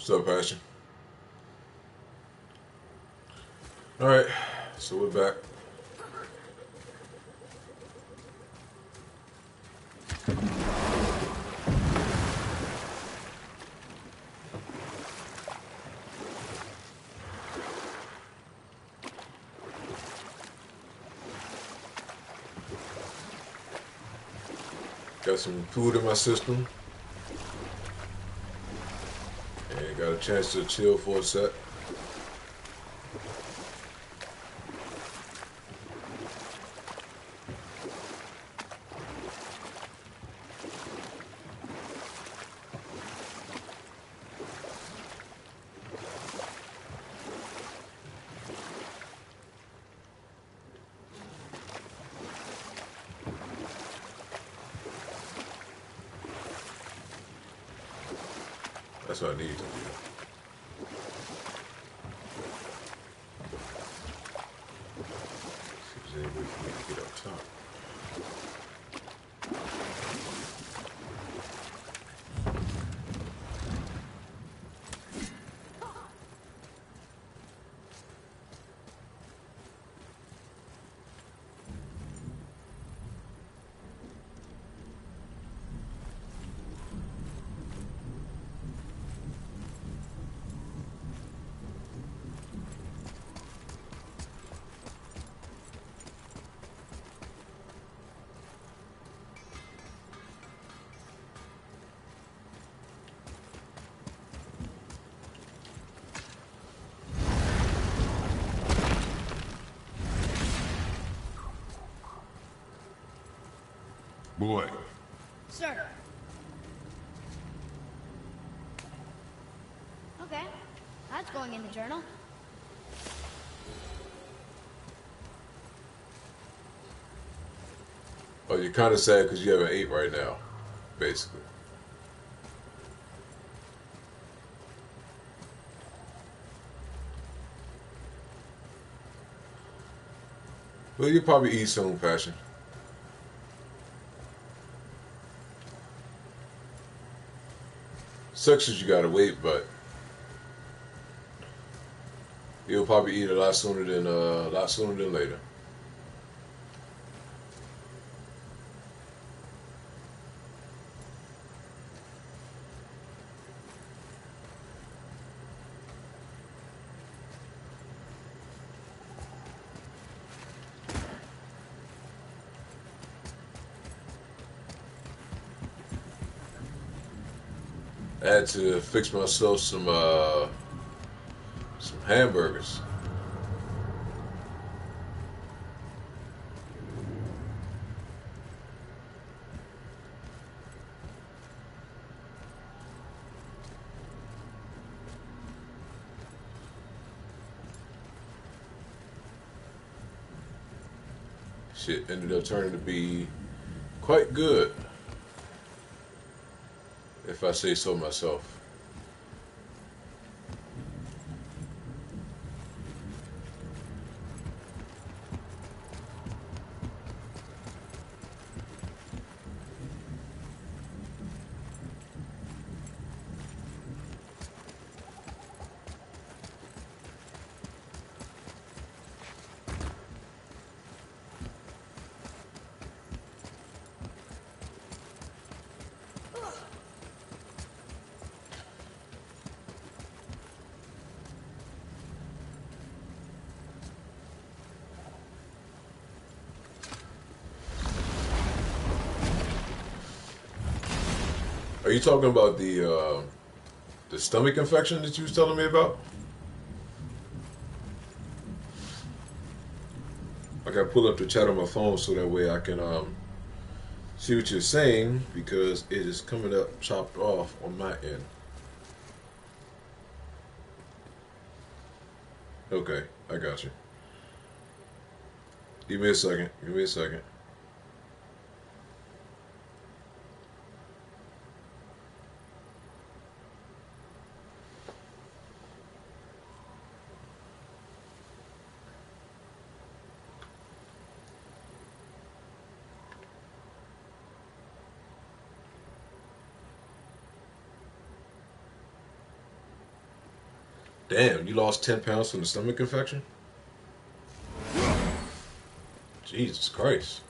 What's up, Passion? Alright, so we're back. Got some food in my system. And got a chance to chill for a sec. That's what I need to do. See if there's any way for me to get up top. Boy. Sir. Okay, that's going in the journal. Oh, you're kind of sad because you haven't ate right now, basically. Well, you'll probably eat soon, Passion. Sucks that you gotta wait, but you'll probably eat a lot sooner than later. I had to fix myself some hamburgers. Shit ended up turning to be quite good, if I say so myself. Are you talking about the stomach infection that you was telling me about? I gotta pull up the chat on my phone so that way I can see what you're saying, because it is coming up chopped off on my end. Okay, I got you. Give me a second. Give me a second. Damn, you lost 10 pounds from the stomach infection? Jesus Christ.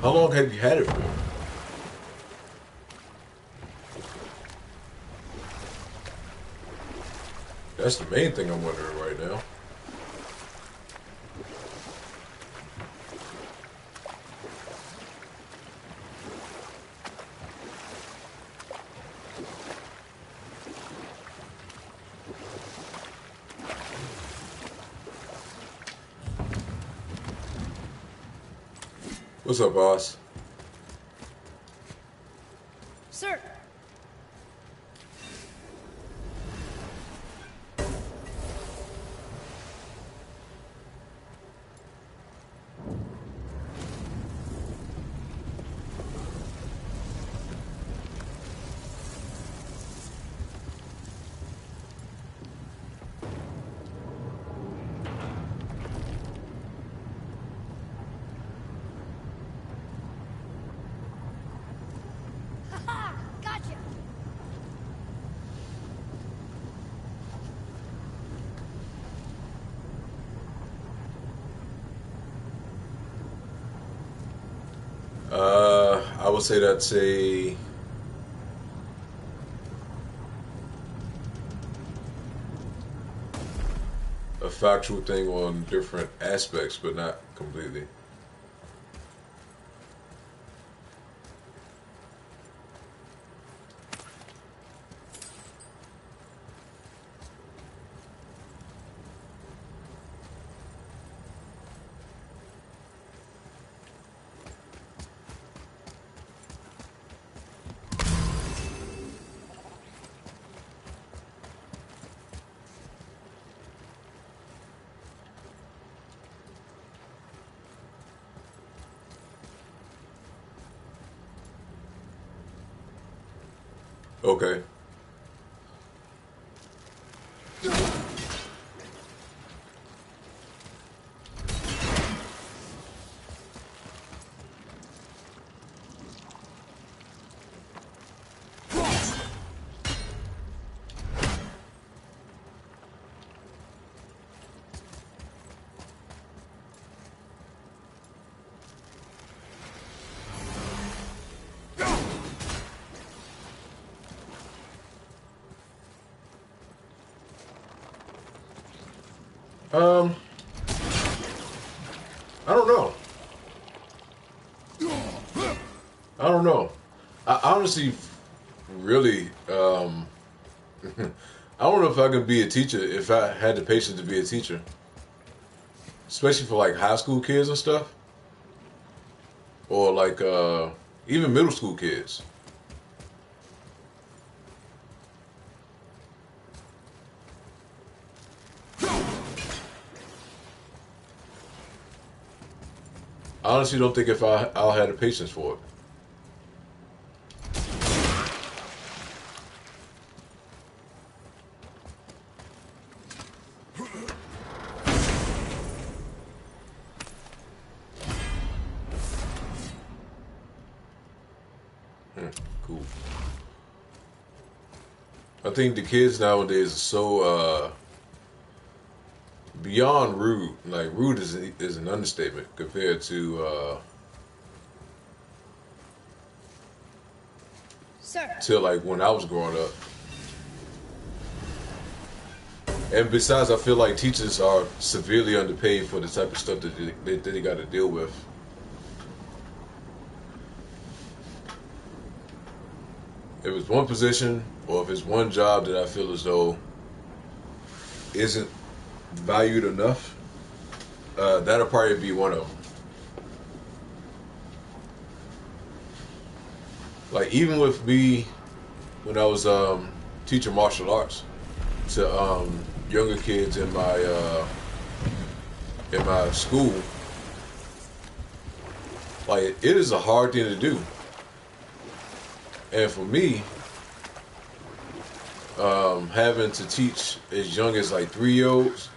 How long have you had it for? That's the main thing I'm wondering right now. What's up, boss? Sir. Haha, gotcha. I would say that's a factual thing on different aspects, but not completely. Okay. Um, I don't know. I don't know. I honestly, really, I don't know if I could be a teacher if I had the patience to be a teacher, especially for like high school kids and stuff, or like even middle school kids. I honestly don't think if I'll have the patience for it. Cool. I think the kids nowadays are so beyond rude. Like rude is an understatement compared Sir. to like when I was growing up. And besides, I feel like teachers are severely underpaid for the type of stuff that they got to deal with. If it's one position or if it's one job that I feel as though isn't valued enough, that'll probably be one of them. Like even with me, when I was teaching martial arts to younger kids in my school, like it is a hard thing to do. And for me, having to teach as young as like 3-year-olds,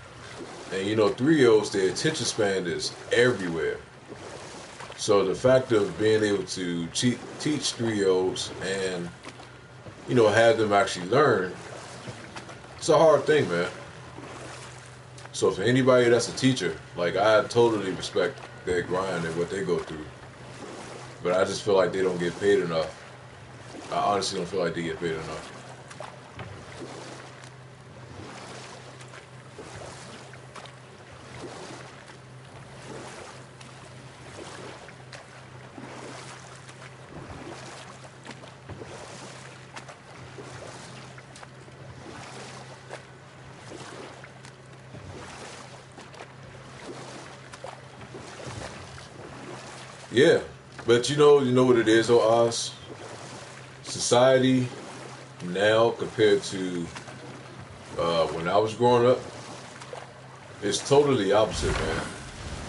and you know, 3-year-olds, their attention span is everywhere. So the fact of being able to teach 3-year-olds and have them actually learn. It's a hard thing, man. So for anybody that's a teacher, like I totally respect their grind and what they go through. But I just feel like they don't get paid enough. I honestly don't feel like they get paid enough. Yeah, but you know what it is, though, Oz. Society now compared to when I was growing up, it's totally opposite, man.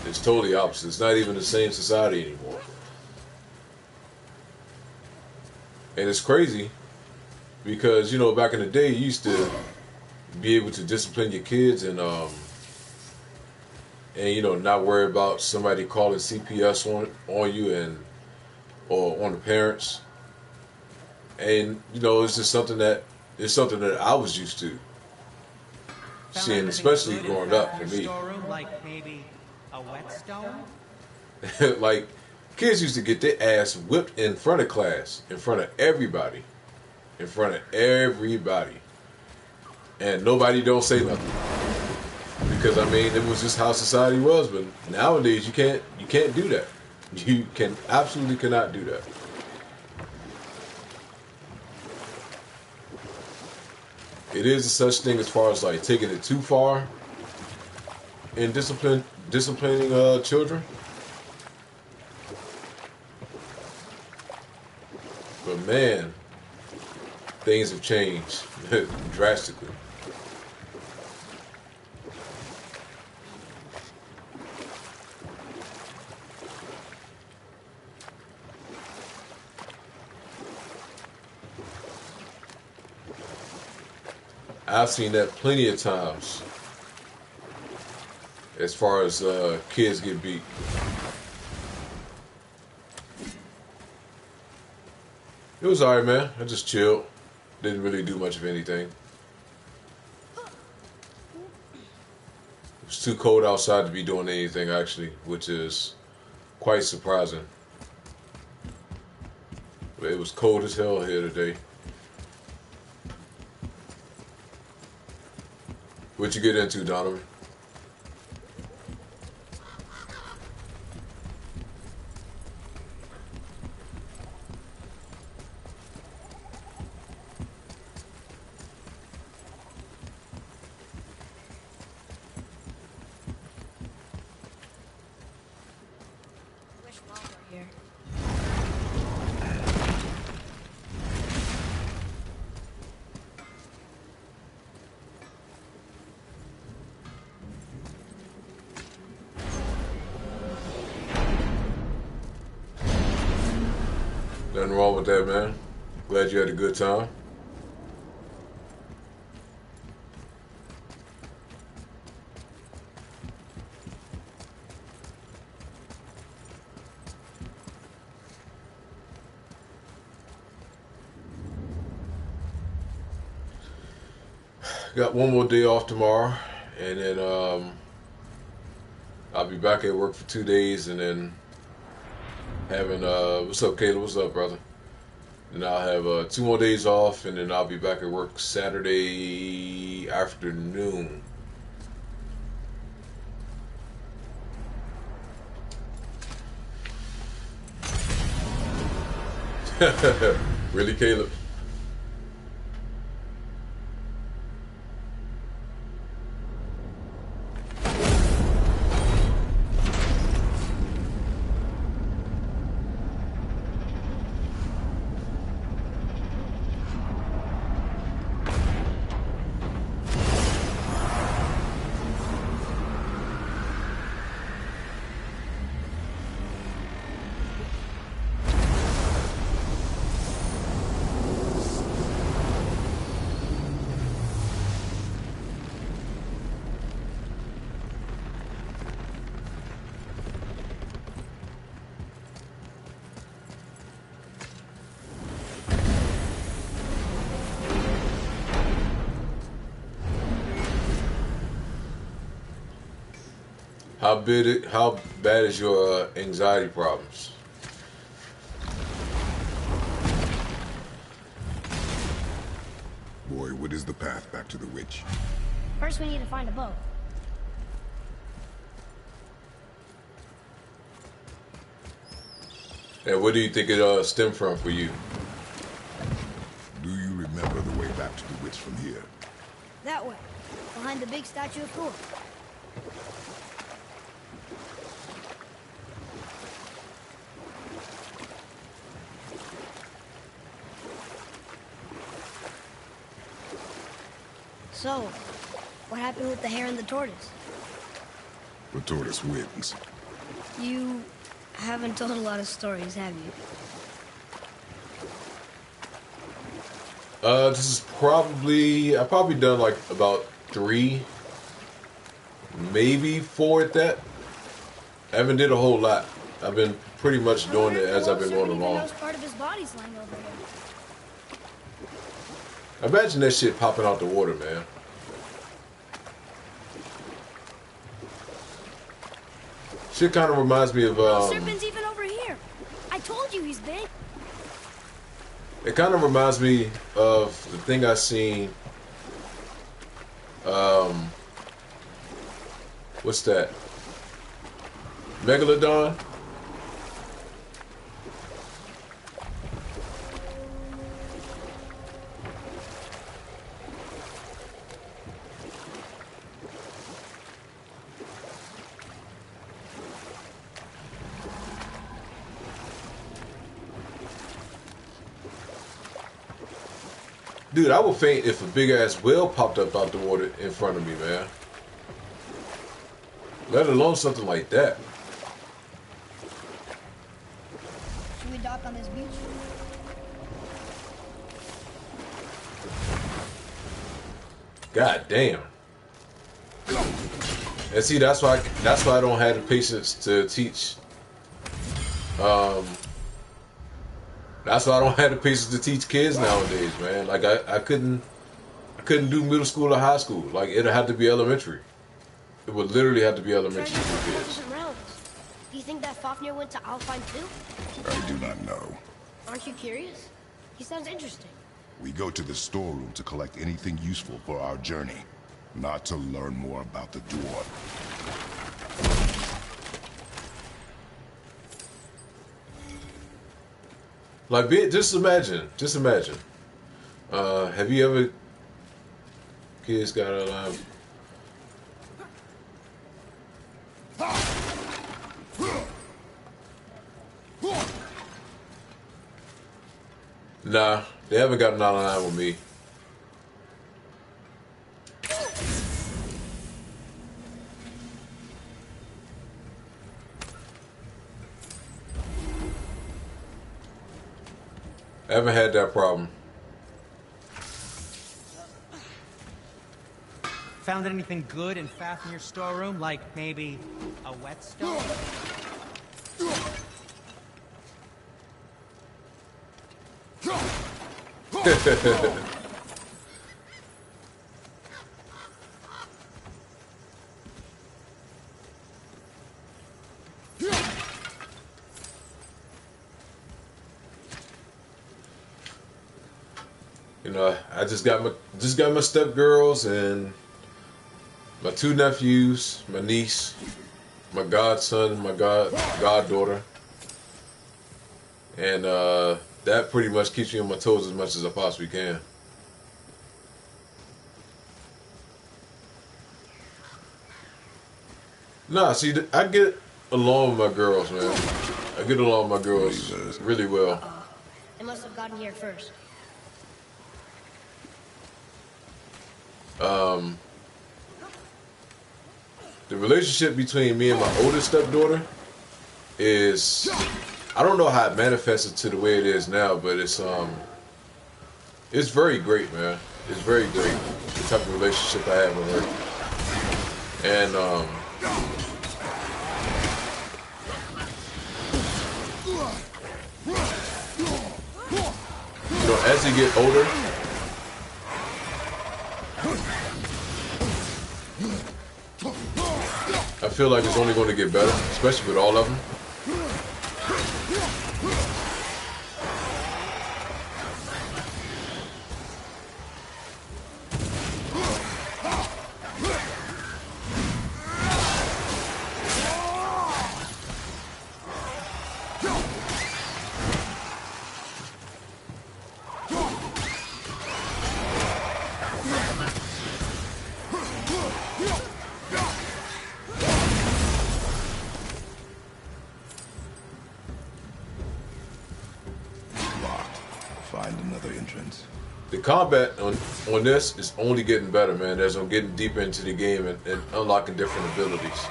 It's totally opposite. It's not even the same society anymore, and it's crazy because back in the day, you used to be able to discipline your kids and not worry about somebody calling CPS on you and or on the parents. And it's just something that I was used to seeing, especially growing up for me. Like maybe a whetstone? Like kids used to get their ass whipped in front of class, in front of everybody, and nobody don't say nothing because it was just how society was. But nowadays you can't do that. You absolutely cannot do that. It is a such thing as far as like taking it too far in disciplining children. But man, things have changed drastically. I've seen that plenty of times as far as kids get beat. It was alright, man. I just chilled. Didn't really do much of anything. It was too cold outside to be doing anything, actually, which is quite surprising. But it was cold as hell here today. What you get into, Donovan? Wish Mom were here. Nothing wrong with that, man. Glad you had a good time. Got one more day off tomorrow, and then I'll be back at work for 2 days, and then having what's up, Caleb? What's up, brother? And I'll have 2 more days off, and then I'll be back at work Saturday afternoon. Really, Caleb? How bad is your anxiety problems? Boy, what is the path back to the witch? First, we need to find a boat. And what do you think it stemmed from for you? Do you remember the way back to the witch from here? That way, behind the big statue of Thor. So, what happened with the hare and the tortoise? The tortoise wins. You haven't told a lot of stories, have you? This is I've probably done like about 3, maybe 4 at that. I haven't did a whole lot. I've been pretty much doing it as I've been going along. Part of his body's lying over there. Imagine that shit popping out the water, man. Shit kind of reminds me of Serpent's even over here. I told you he's big. it kind of reminds me of the thing I seen. What's that? Megalodon. Dude, I would faint if a big ass whale popped up out the water in front of me, man. Let alone something like that. Should we dock on this beach? God damn. And see, that's why I don't have the patience to teach. That's why I don't have the patience to teach kids nowadays, man. Like I couldn't do middle school or high school. Like it'd have to be elementary. It would literally have to be elementary for kids. Do you think that Fafnir went to Alpine too? I do not know. Aren't you curious? He sounds interesting. We go to the storeroom to collect anything useful for our journey, not to learn more about the dwarf. Like, just imagine. Have you ever kids got a line? Nah, they haven't gotten out of line with me. I haven't had that problem. Found anything good in Fafnir's storeroom? Like maybe a whetstone? You know, I just got my stepgirls and my 2 nephews, my niece, my godson, my goddaughter, and that pretty much keeps me on my toes as much as I possibly can. Nah, see, I get along with my girls, man. I get along with my girls really well. They must have gotten here first. The relationship between me and my oldest stepdaughter is, I don't know how it manifested to the way it is now, but it's very great, man. It's very great, the type of relationship I have with her. And you know, as you get older, I feel like it's only going to get better, especially with all of them. Find another entrance. The combat on this is only getting better, man. As I'm getting deeper into the game and unlocking different abilities.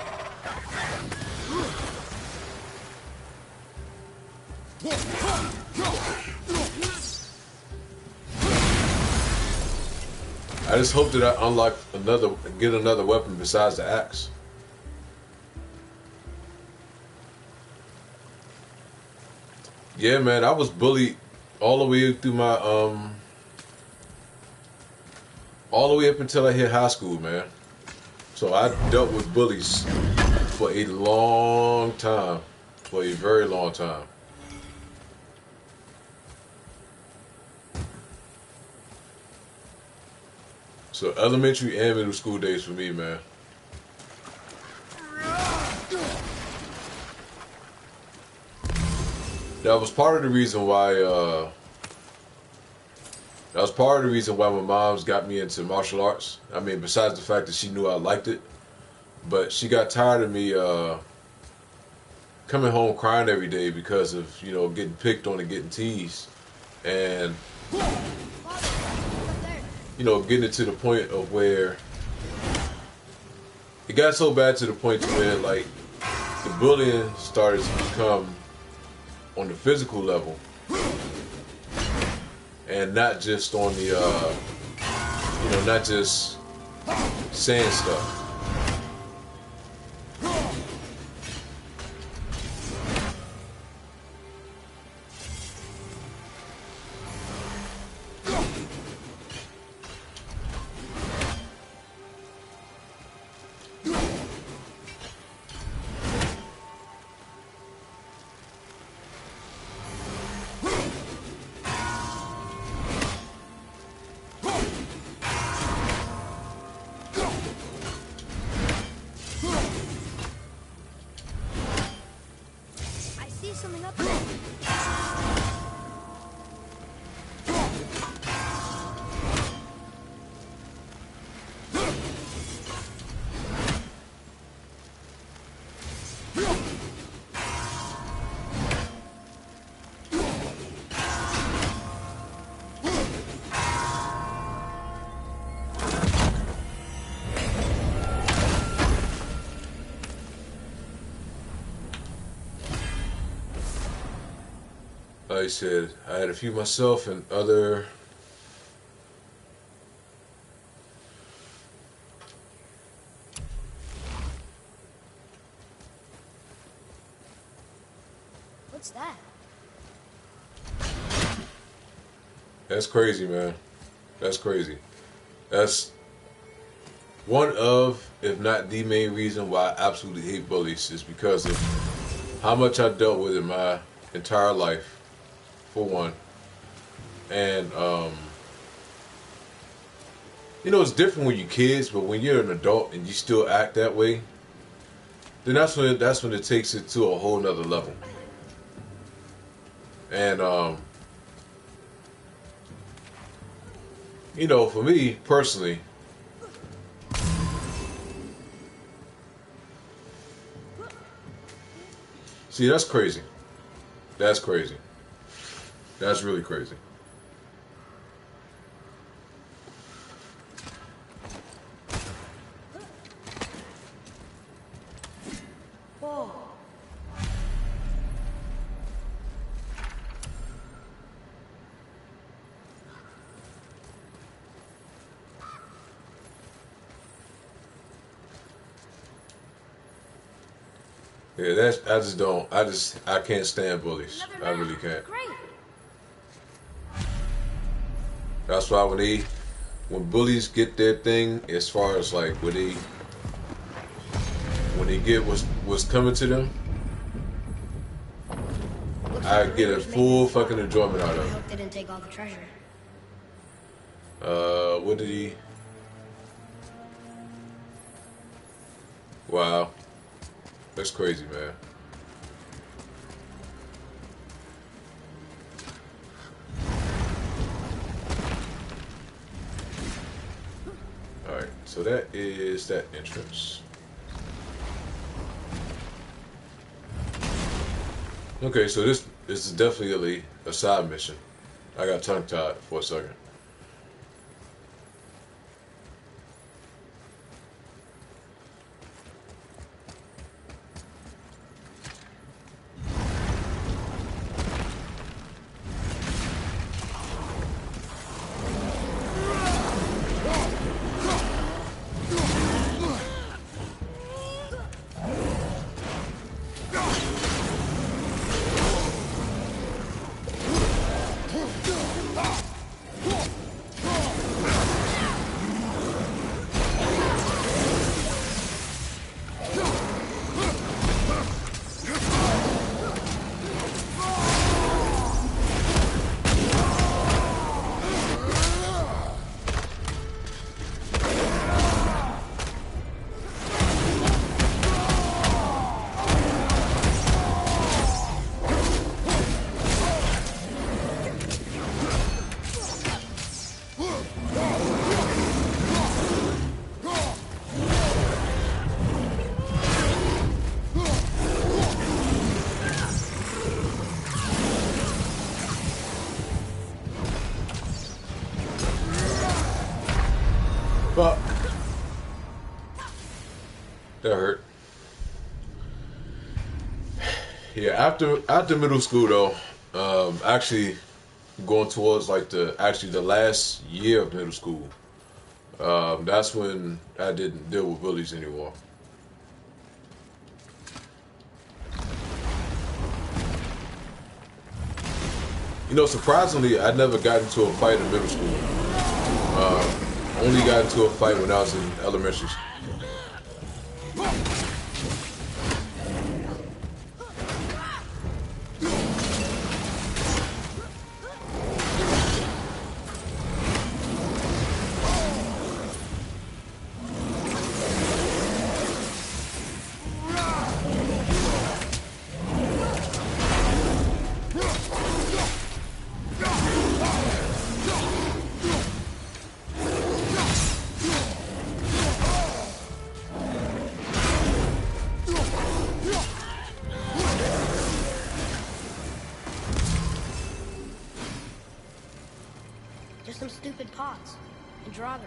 I just hope that I get another weapon besides the axe. Yeah, man, I was bullied all the way through my all the way up until I hit high school, man. So I dealt with bullies for a long time, for a very long time. So elementary and middle school days for me, man. That was part of the reason why. That was part of the reason why my mom's got me into martial arts. I mean, besides the fact that she knew I liked it, but she got tired of me coming home crying every day because of, you know, getting picked on and getting teased, and you know, getting it to the point of where it got so bad to the point to where, like, the bullying started to become on the physical level, and not just on the, you know, not just saying stuff. Something up there. Like I said, I had a few myself and other. What's that? That's crazy, man. That's crazy. That's one of, if not the main reason why I absolutely hate bullies, is because of how much I dealt with in my entire life. For one, and you know, it's different when you're kids, but when you're an adult and you still act that way, then that's when it takes it to a whole nother level. And you know, for me personally, see, that's crazy. That's crazy. That's really crazy. Whoa. Yeah, that's, I can't stand bullies. I really can't. Great. That's why when bullies get their thing, as far as like when when they get what's coming to them, I get a full fucking enjoyment out of I it. hope they didn't take all the treasure. What did he? Wow, that's crazy, man. All right, so that is that entrance. Okay, so this is definitely a side mission. I got tongue-tied for a second. Fuck. That hurt. Yeah, after middle school though, actually going towards like the last year of middle school, that's when I didn't deal with bullies anymore. You know, surprisingly, I never got into a fight in middle school. Only got into a fight when I was in elementary school. Just some stupid pots and Draugr.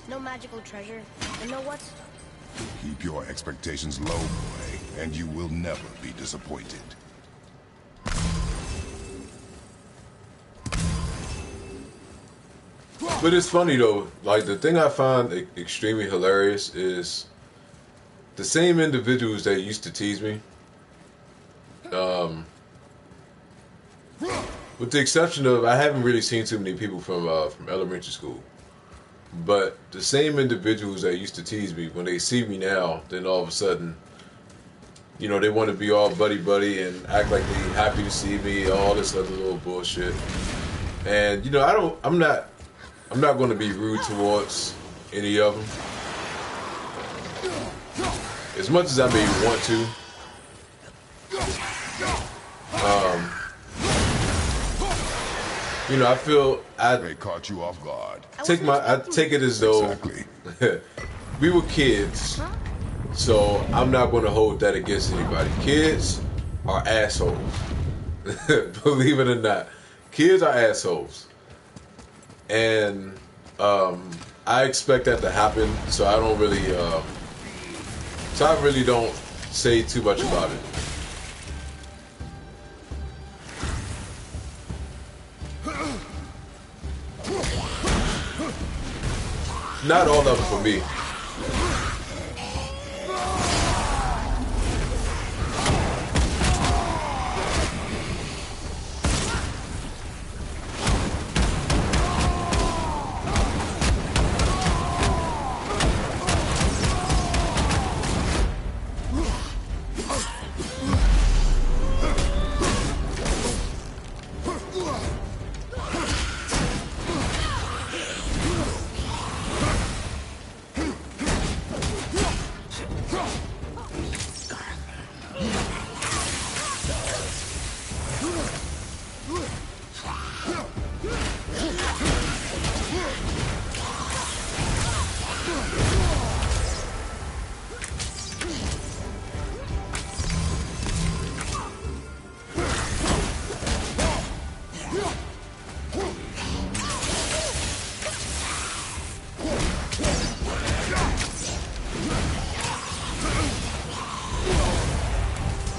No magical treasure and no what stuff. Keep your expectations low, boy, and you will never be disappointed. But it's funny though, like the thing I find extremely hilarious is the same individuals that used to tease me, with the exception of I haven't really seen too many people from elementary school, but the same individuals that used to tease me, when they see me now, then all of a sudden, you know, they want to be all buddy and act like they happy to see me, all this other little bullshit. And you know, I'm not going to be rude towards any of them. As much as I may want to. You know, I feel They caught you off guard. I take it as though Exactly. we were kids, so I'm not going to hold that against anybody. Kids are assholes. Believe it or not, kids are assholes, and I expect that to happen. So I don't really, don't say too much about it. Not all of it for me.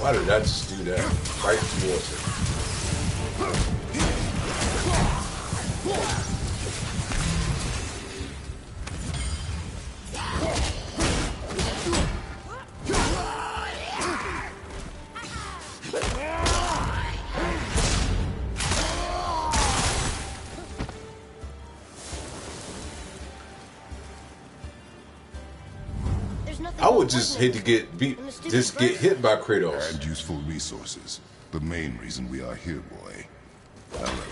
Why did I just do that? Right towards it. I would just hate to get beat, just get hit by Kratos. And useful resources. The main reason we are here, boy. However,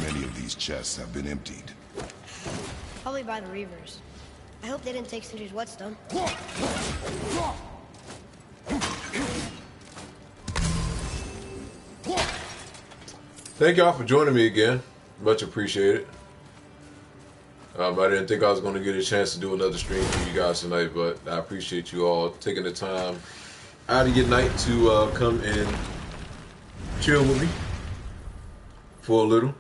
many of these chests have been emptied. Probably by the Reavers. I hope they didn't take Cinder's whetstone. Thank y'all for joining me again. Much appreciated. I didn't think I was going to get a chance to do another stream for you guys tonight, but I appreciate you all taking the time out of your night to come and chill with me for a little.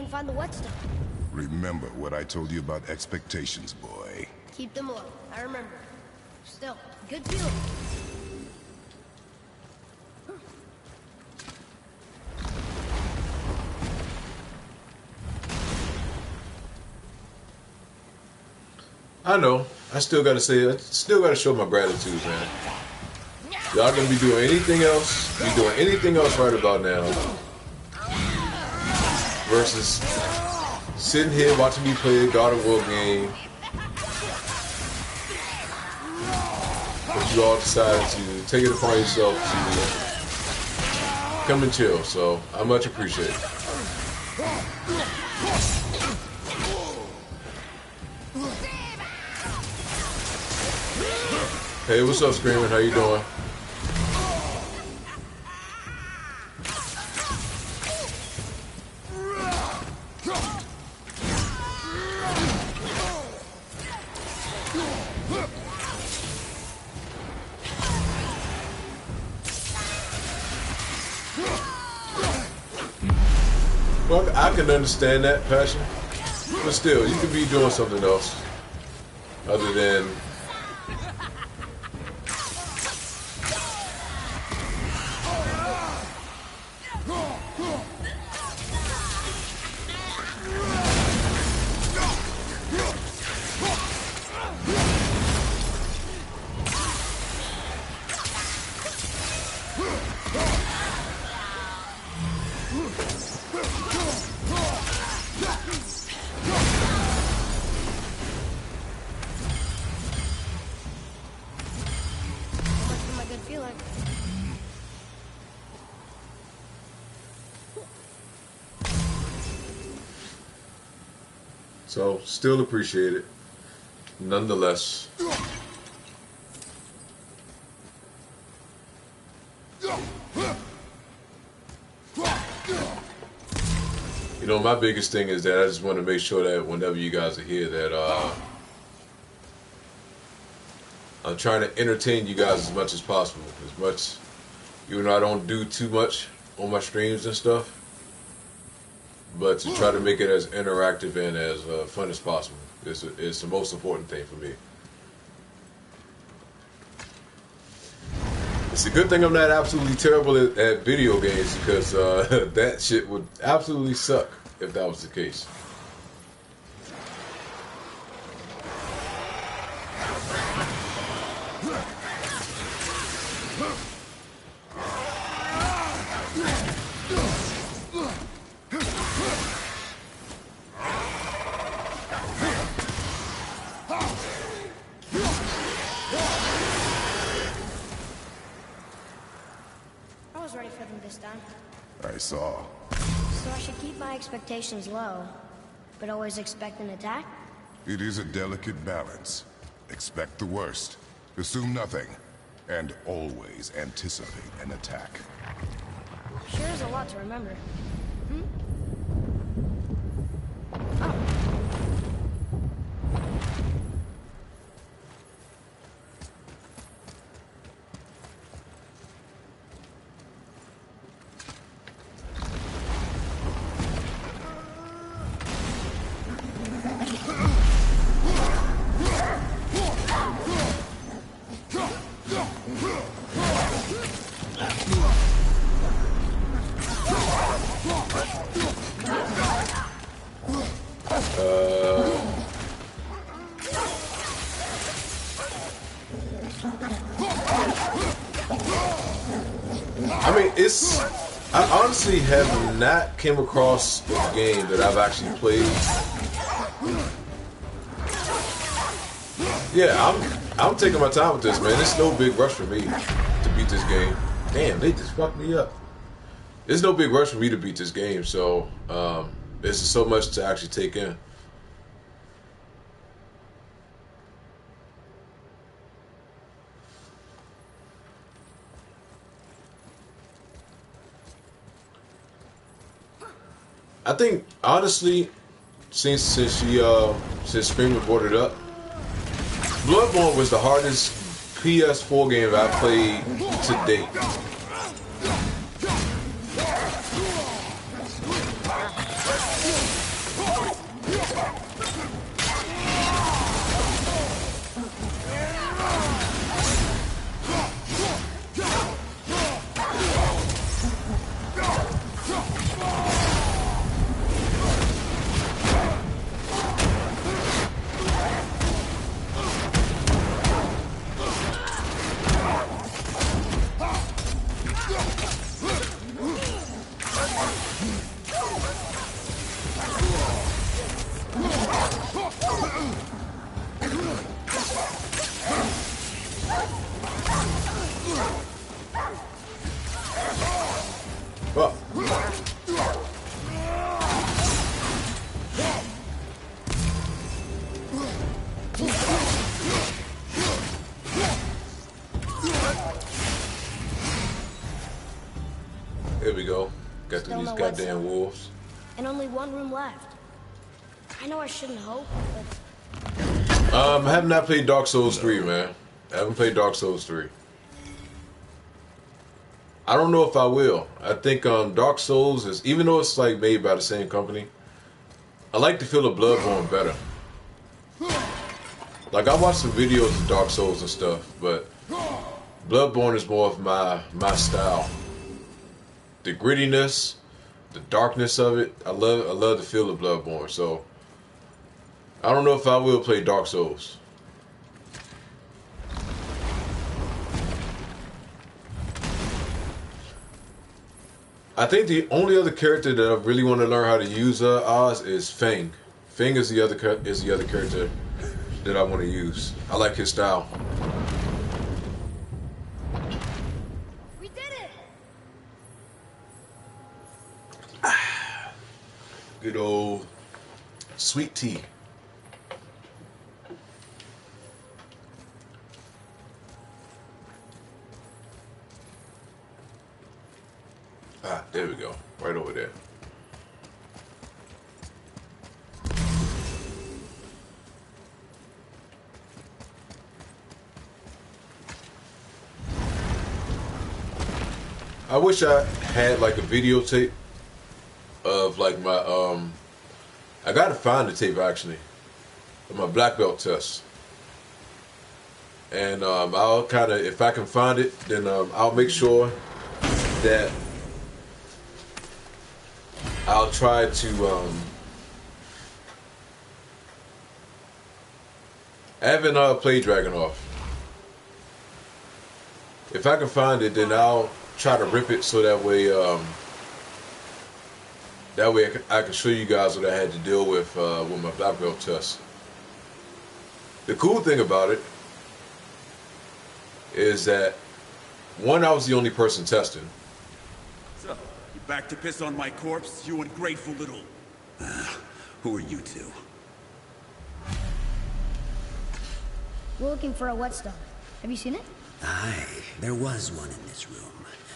Find the whetstone. Remember what I told you about expectations, boy. Keep them low. I remember. Still, good feeling. I know. I still gotta say, I still gotta show my gratitude, man. Y'all gonna be doing anything else, right about now, versus sitting here watching me play a God of War game. But you all decided to take it upon yourself to come and chill, so I much appreciate it. Hey, what's up, Screaming? How you doing? Well, I can understand that passion, but still, you could be doing something else other than so still appreciate it, nonetheless. You know, my biggest thing is that I just want to make sure that whenever you guys are here that I'm trying to entertain you guys as much as possible. As much, even though I don't do too much on my streams and stuff, but to try to make it as interactive and as fun as possible is the most important thing for me. It's a good thing I'm not absolutely terrible at video games, because that shit would absolutely suck if that was the case. I saw. So I should keep my expectations low, but always expect an attack? It is a delicate balance. Expect the worst, assume nothing, and always anticipate an attack. Sure is a lot to remember. honestly have not came across a game that I've actually played. Yeah, I'm taking my time with this, man. It's no big rush for me to beat this game. Damn, they just fucked me up. It's no big rush for me to beat this game, so there's so much to actually take in. I think honestly, since Screamer brought it up, Bloodborne was the hardest PS4 game I played to date. Well, here we go. Got through these goddamn wolves. And only one room left. I know I shouldn't hope, but I have not played Dark Souls 3, man. I haven't played Dark Souls 3. I don't know if I will. I think Dark Souls is, even though it's like made by the same company, I like the feel of Bloodborne better. Like I watched some videos of Dark Souls and stuff, but Bloodborne is more of my style. The grittiness, the darkness of it, I love the feel of Bloodborne. So I don't know if I will play Dark Souls. I think the only other character that I really want to learn how to use Oz is Fang. Fang is the other character that I want to use. I like his style. we did it! Good old sweet tea. Ah, there we go. Right over there. I wish I had like a videotape of like my I gotta find the tape actually of my black belt test. And I'll kind of, if I can find it, then I'll make sure that I'll try to I haven't played Dragonhoff. If I can find it, then I'll try to rip it so that way I can show you guys what I had to deal with my black belt test. The cool thing about it is that one, I was the only person testing. So, you back to piss on my corpse, you ungrateful little... who are you two? We're looking for a whetstone. Have you seen it? Aye, there was one in this room.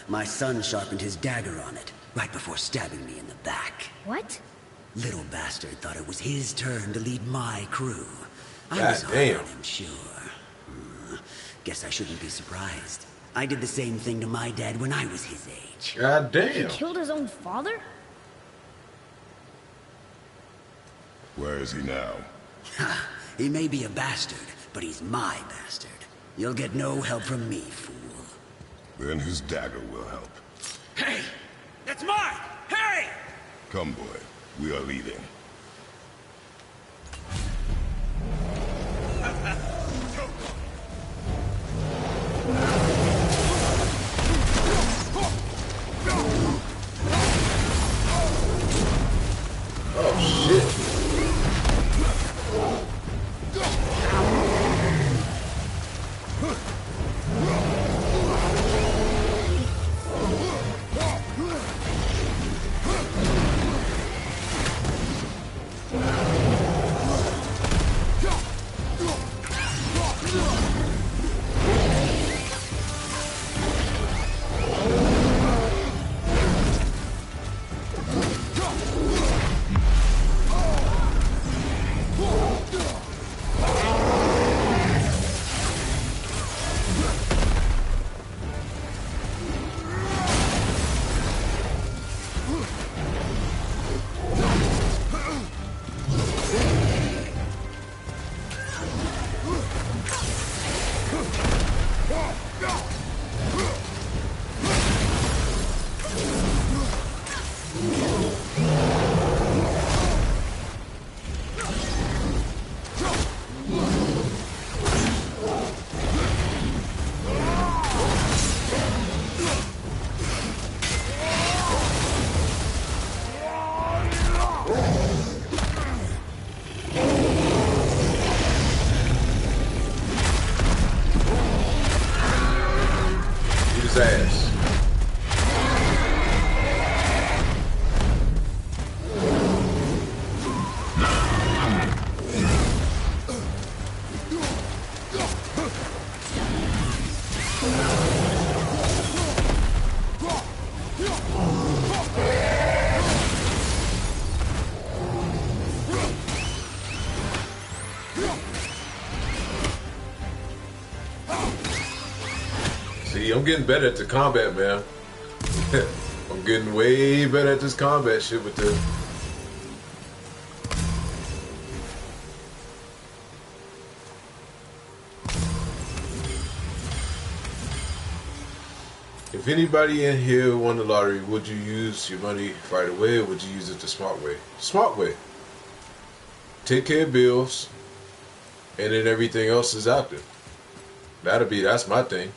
My son sharpened his dagger on it, right before stabbing me in the back. What? Little bastard thought it was his turn to lead my crew. I God was hard damn. on him, sure. Guess I shouldn't be surprised. I did the same thing to my dad when I was his age. God He damn. killed his own father? Where is he now? Ha! He may be a bastard, but he's my bastard. You'll get no help from me, fool. Then his dagger will help. Hey! That's mine! Hey! Come, boy. We are leaving. I'm getting better at the combat, man. I'm getting way better at this combat shit with the. If anybody in here won the lottery, would you use your money right away or would you use it the smart way? Smart way. Take care of bills, and then everything else is after. That's my thing.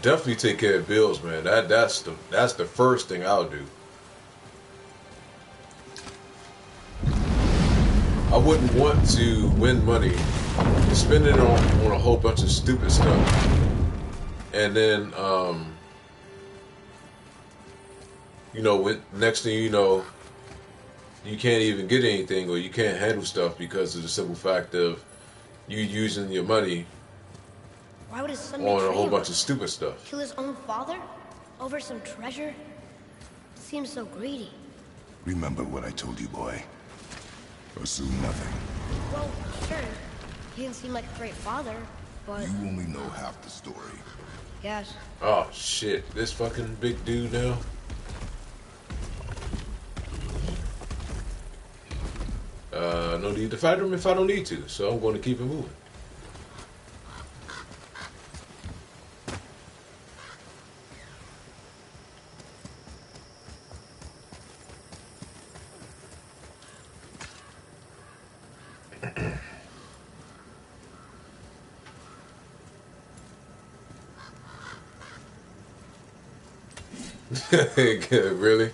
Definitely take care of bills, man. That's the first thing I'll do. I wouldn't want to win money and spend it on a whole bunch of stupid stuff. And then, next thing you know, you can't even get anything or you can't handle stuff because of the simple fact of you using your money Why would his son on betray a whole him? bunch of stupid stuff. Kill his own father? Over some treasure? Seems so greedy. Remember what I told you, boy. Assume nothing. Well, sure. He didn't seem like a great father, but... You only know half the story. Yes. Oh shit, this fucking big dude now. No need to fight him if I don't need to, so I'm going to keep it moving. Really?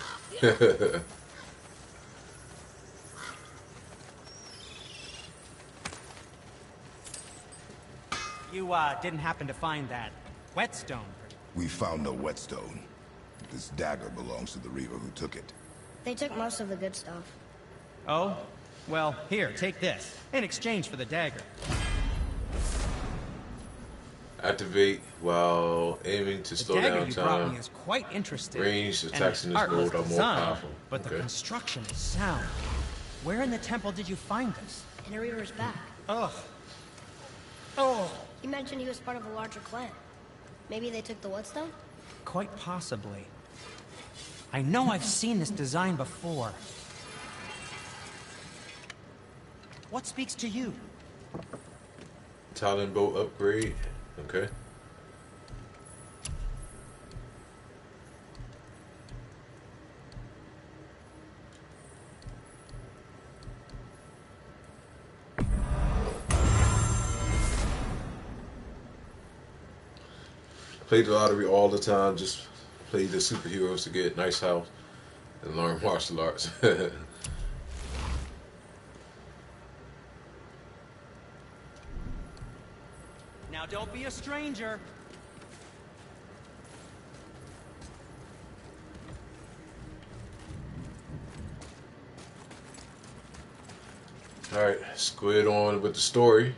You, didn't happen to find that whetstone? We found no whetstone. This dagger belongs to the Reaver who took it. They took most of the good stuff. Oh? Well, here, take this. In exchange for the dagger. Activate while aiming to slow The dagger down you brought me time. is quite interesting. Range attacks in And this artless mode are more design, powerful. but the Okay. construction is sound. Where in the temple did you find this? In a Reaver's back. Ugh. Oh. He mentioned he was part of a larger clan. Maybe they took the whetstone? Quite possibly. I know I've seen this design before. What speaks to you? Talon bow upgrade. Okay. Play the lottery all the time. Just play the superheroes to get a nice house and learn martial arts. Now don't be a stranger. Alright, squid on with the story.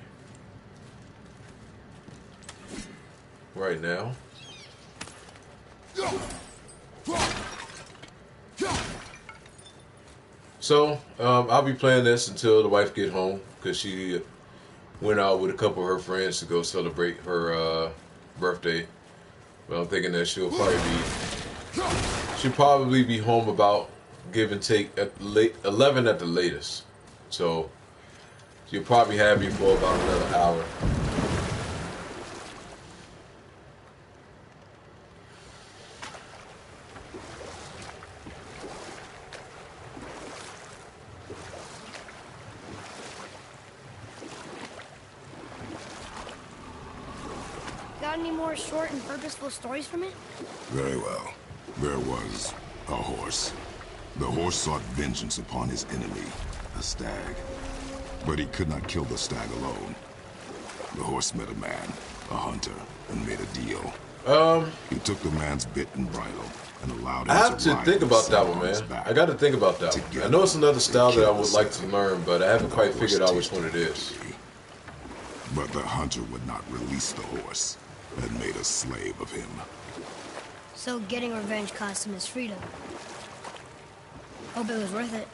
Right now. So, I'll be playing this until the wife get home, because she went out with a couple of her friends to go celebrate her birthday. But I'm thinking that she'll probably be home about give and take at 11 at the latest. So she'll probably have me for about another hour. Got any more short and purposeful stories from it? Very well. There was a horse. The horse sought vengeance upon his enemy, a stag. But he could not kill the stag alone. The horse met a man, a hunter, and made a deal. He took the man's bit and bridle and allowed him I have to ride think the about that saddle one, on his man. back. I got to think about that one. I Together, know it's another style they that I killed would the like to stag. learn, but I haven't quite The horse figured out which tasted one it is. victory. But the hunter would not release the horse and made a slave of him. So getting revenge cost him his freedom. Hope it was worth it.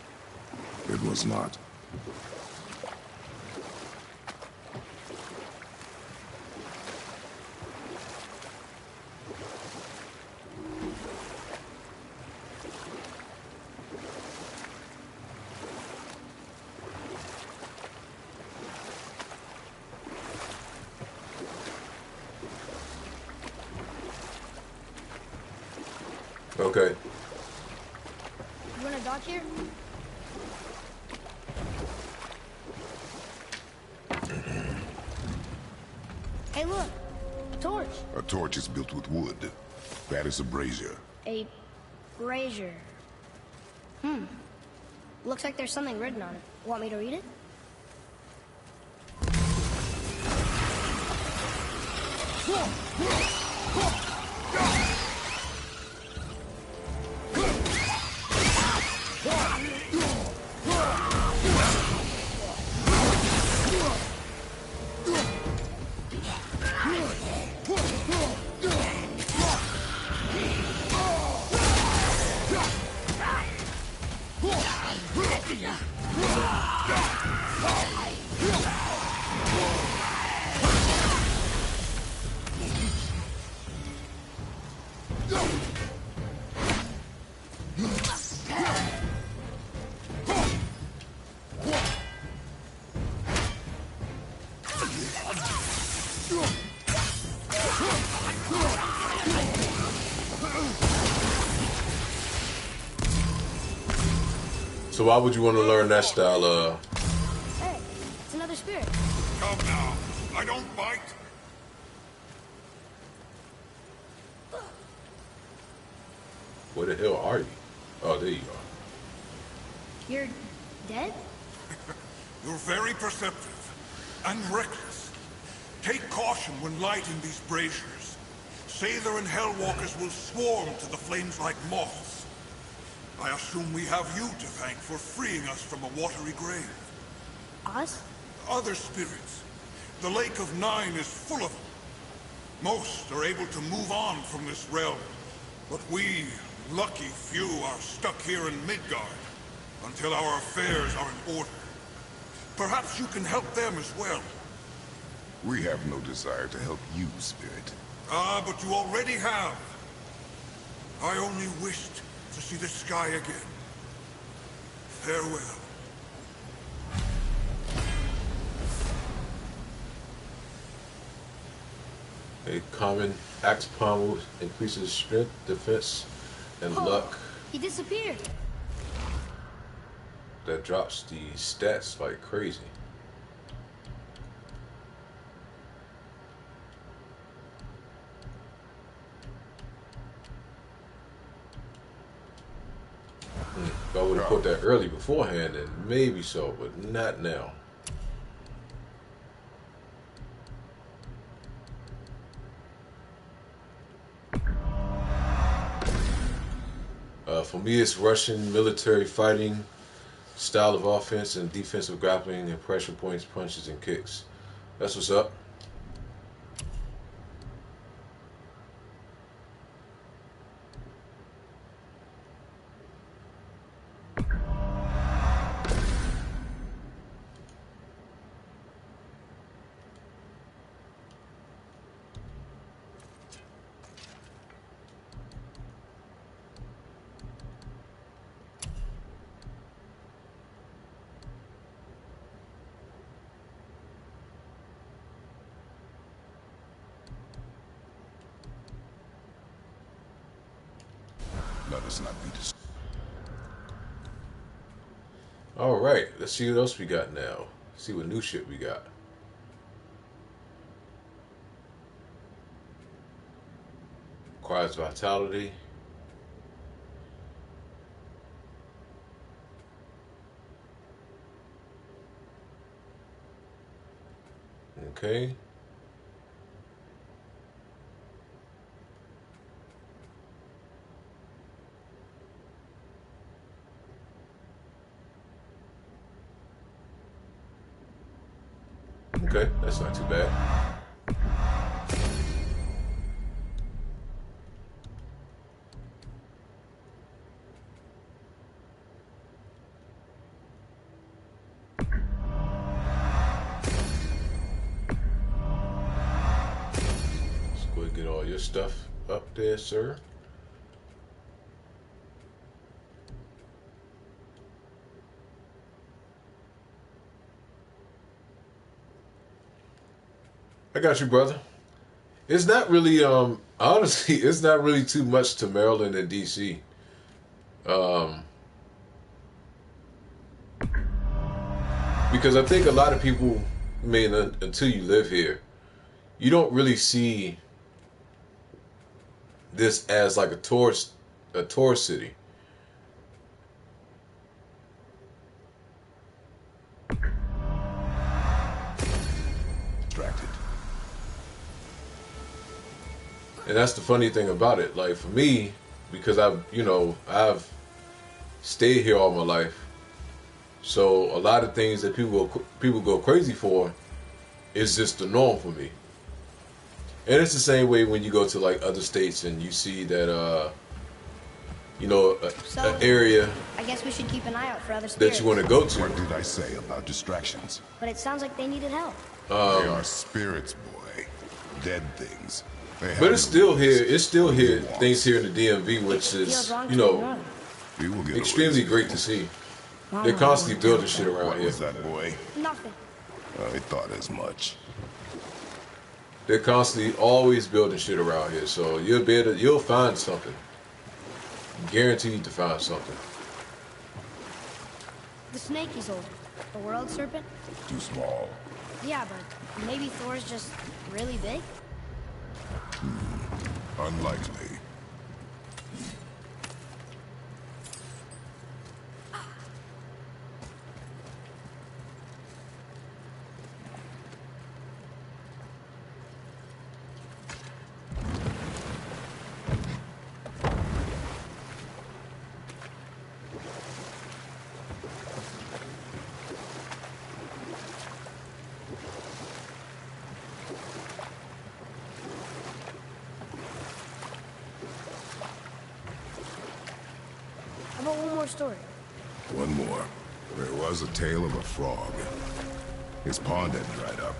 It was not. Okay. You wanna dock here? Hey, look! A torch! A torch is built with wood. That is a brazier. A brazier. Looks like there's something written on it. Want me to read it? So why would you want to learn that style? Hey, it's another spirit. Come now. I don't bite. Where the hell are you? Oh, there you are. You're dead? You're very perceptive and reckless. Take caution when lighting these braziers. Sailor and Hellwalkers will swarm to the flames like moths. I assume we have you to thank for freeing us from a watery grave. Us? Other spirits. The Lake of Nine is full of them. Most are able to move on from this realm. But we, lucky few, are stuck here in Midgard until our affairs are in order. Perhaps you can help them as well. We have no desire to help you, Spirit. Ah, but you already have. I only wished to see the sky again. Farewell. A common axe pommel increases strength, defense, and luck. He disappeared. That drops the stats like crazy. If I would have put that early beforehand, then maybe so, but not now. For me, it's Russian military fighting, style of offense and defensive grappling, and pressure points, punches, and kicks. That's what's up. Let us not be distracted. All right, let's see what else we got now. See what new shit we got. Requires vitality. Okay. Okay, that's not too bad. Let's go ahead and get all your stuff up there, sir. I got you, brother. It's not really, I Honestly, it's not really too much to Maryland and DC. Because I think a lot of people, I mean, until you live here, you don't really see this as like a tourist city. Distracted. And that's the funny thing about it. Like for me, because I've stayed here all my life, so a lot of things that people go crazy for is just the norm for me. And it's the same way when you go to like other states and you see that So, an area I guess we should keep an eye out for other that spirits. you want to go to. What did I say about distractions? But it sounds like they needed help. They are spirits, boy. Dead things. They But have it's no still rules. here. It's still here. Nuance. Things here in the DMV, which Feels is wrong to ignore them. We will get extremely arrested. great to see. They're constantly building shit around What here. was that, boy? Nothing. I thought as much. They're constantly always building shit around here, so you'll find something. Guaranteed to find something. The snake is older. The world serpent? Too small. Yeah, but maybe Thor's just really big? Unlikely. How about one more story? One more. There was a tale of a frog. His pond had dried up,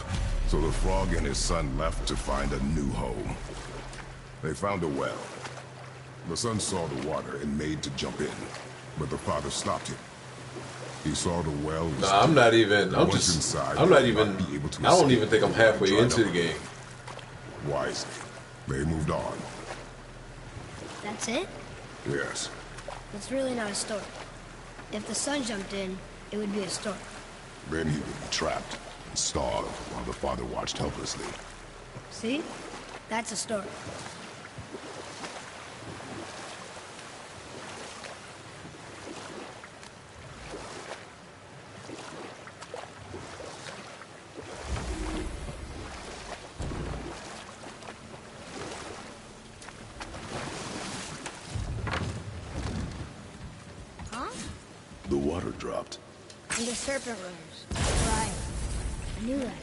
so the frog and his son left to find a new home. They found a well. The son saw the water and made to jump in, but the father stopped him. He saw the well was Nah, I'm not even. I'm Once just. inside, I'm they not would even. not be able to I don't escape even think I'm the water halfway dried into up. the game. Wisely, they moved on. That's it? Yes. It's really not a story. If the son jumped in, it would be a story. Then he would be trapped and starved while the father watched helplessly. See? That's a story. Huh? The water dropped. And the serpent rose. Right. I knew that.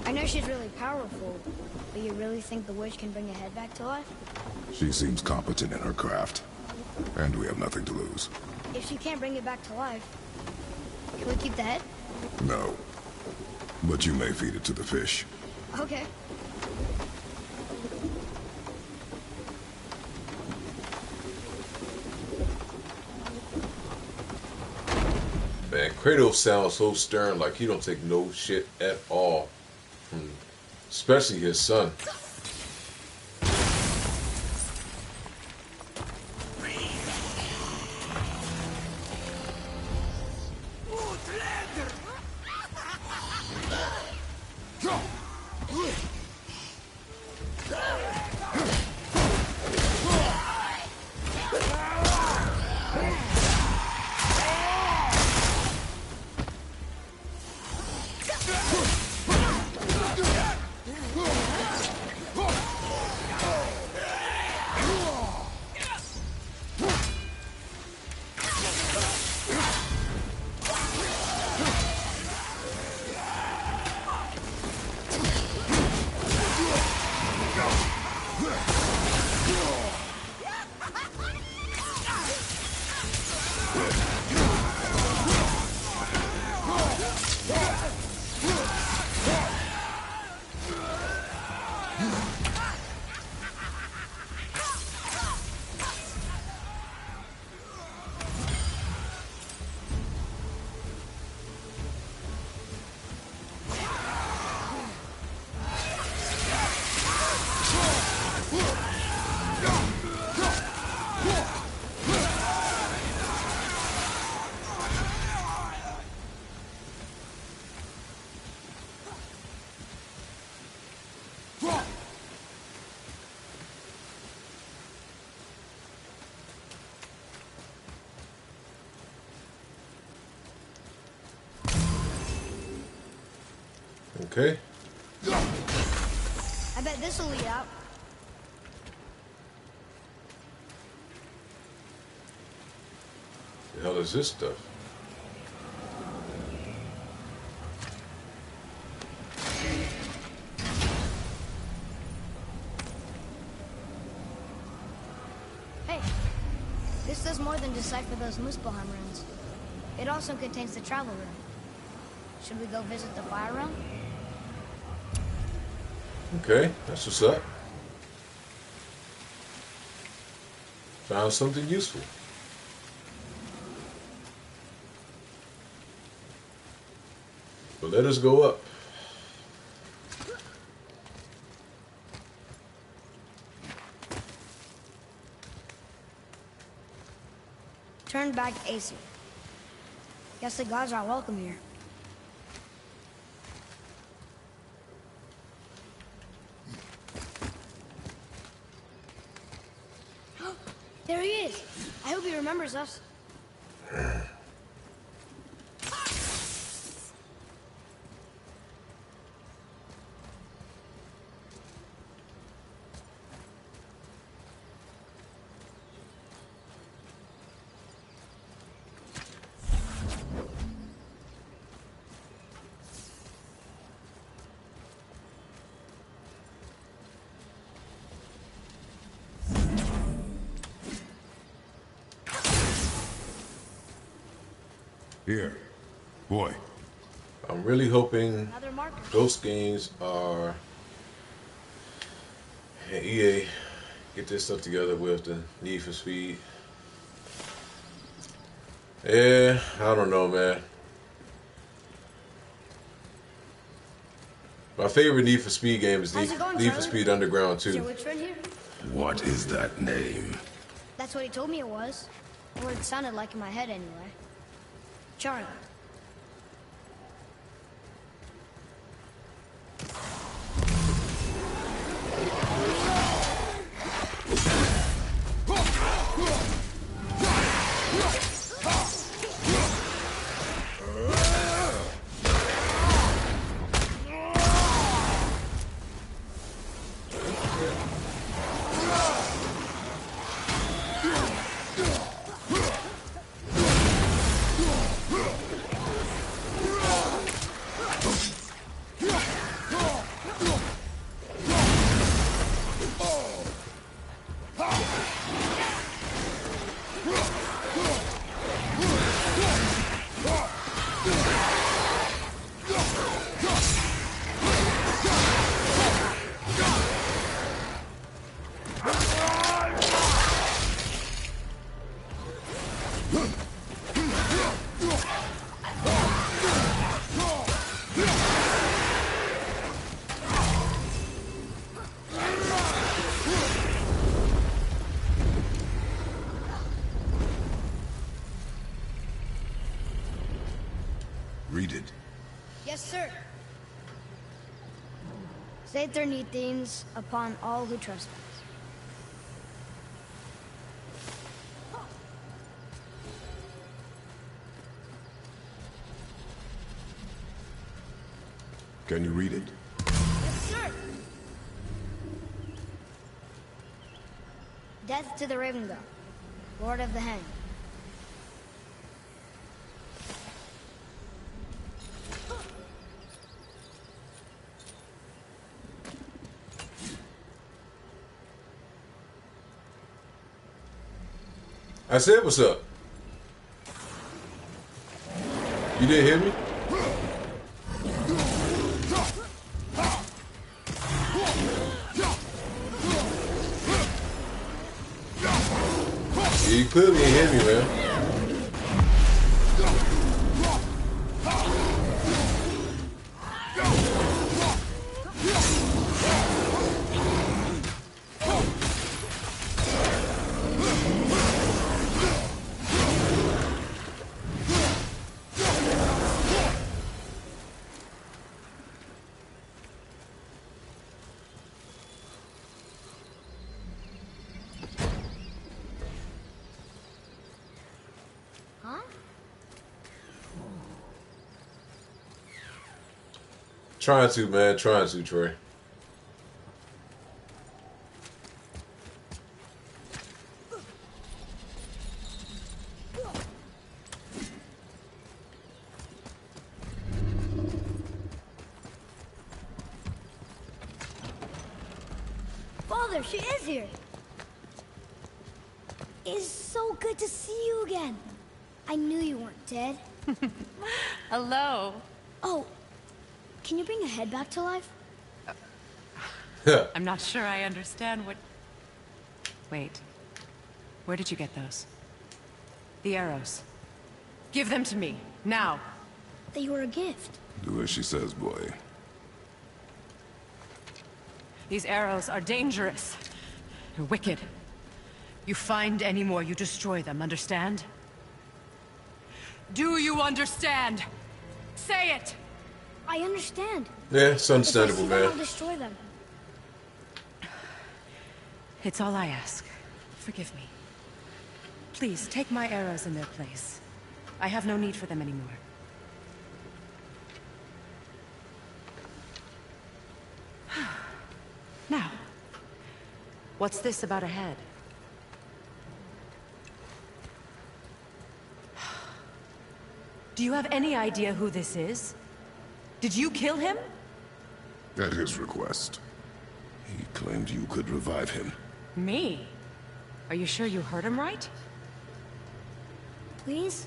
I know she's really powerful, but you really think the witch can bring a head back to life? She seems competent in her craft, and we have nothing to lose. If she can't bring it back to life, can we keep the head? No. But you may feed it to the fish. Okay. Man, Kratos sounds so stern, like he don't take no shit at all from, especially his son. Okay. I bet this'll lead out. The hell is this stuff? Hey, this does more than decipher those Muspelheim runes. It also contains the travel room. Should we go visit the fire realm? Okay, that's what's up. Found something useful. But let us go up. Turn back AC. Guess the gods are welcome here. There he is. I hope he remembers us. Here. Boy. I'm really hoping Another marker. Ghost games are... and EA get this stuff together with the Need for Speed. Yeah, I don't know, man. My favorite Need for Speed game is How's it going, Need for Charlie? Speed Underground Is your 2. witch friend here? What is that name? That's what he told me it was. Or it sounded like in my head anyway. Charlie. Read it. Yes, sir. Save their need things upon all who trespass. Can you read it? Yes, sir. Death to the Raven God, Lord of the Hanged. I said, what's up? You didn't hear me? Yeah, you clearly didn't hear me, man. Trying to, man. Trying to, Trey. Father, she is here. It's so good to see you again. I knew you weren't dead. Hello. Oh, can you bring a head back to life? I'm not sure I understand what... Wait. Where did you get those? The arrows. Give them to me, now. They were a gift. Do as she says, boy. These arrows are dangerous. They're wicked. You find any more, you destroy them, understand? Do you understand? Say it! I understand. Yeah, it's understandable, If I see them, I'll man. destroy them. It's all I ask. Forgive me. Please, take my arrows in their place. I have no need for them anymore. Now, what's this about a head? Do you have any idea who this is? Did you kill him? At his request. He claimed you could revive him. Me? Are you sure you heard him right? Please?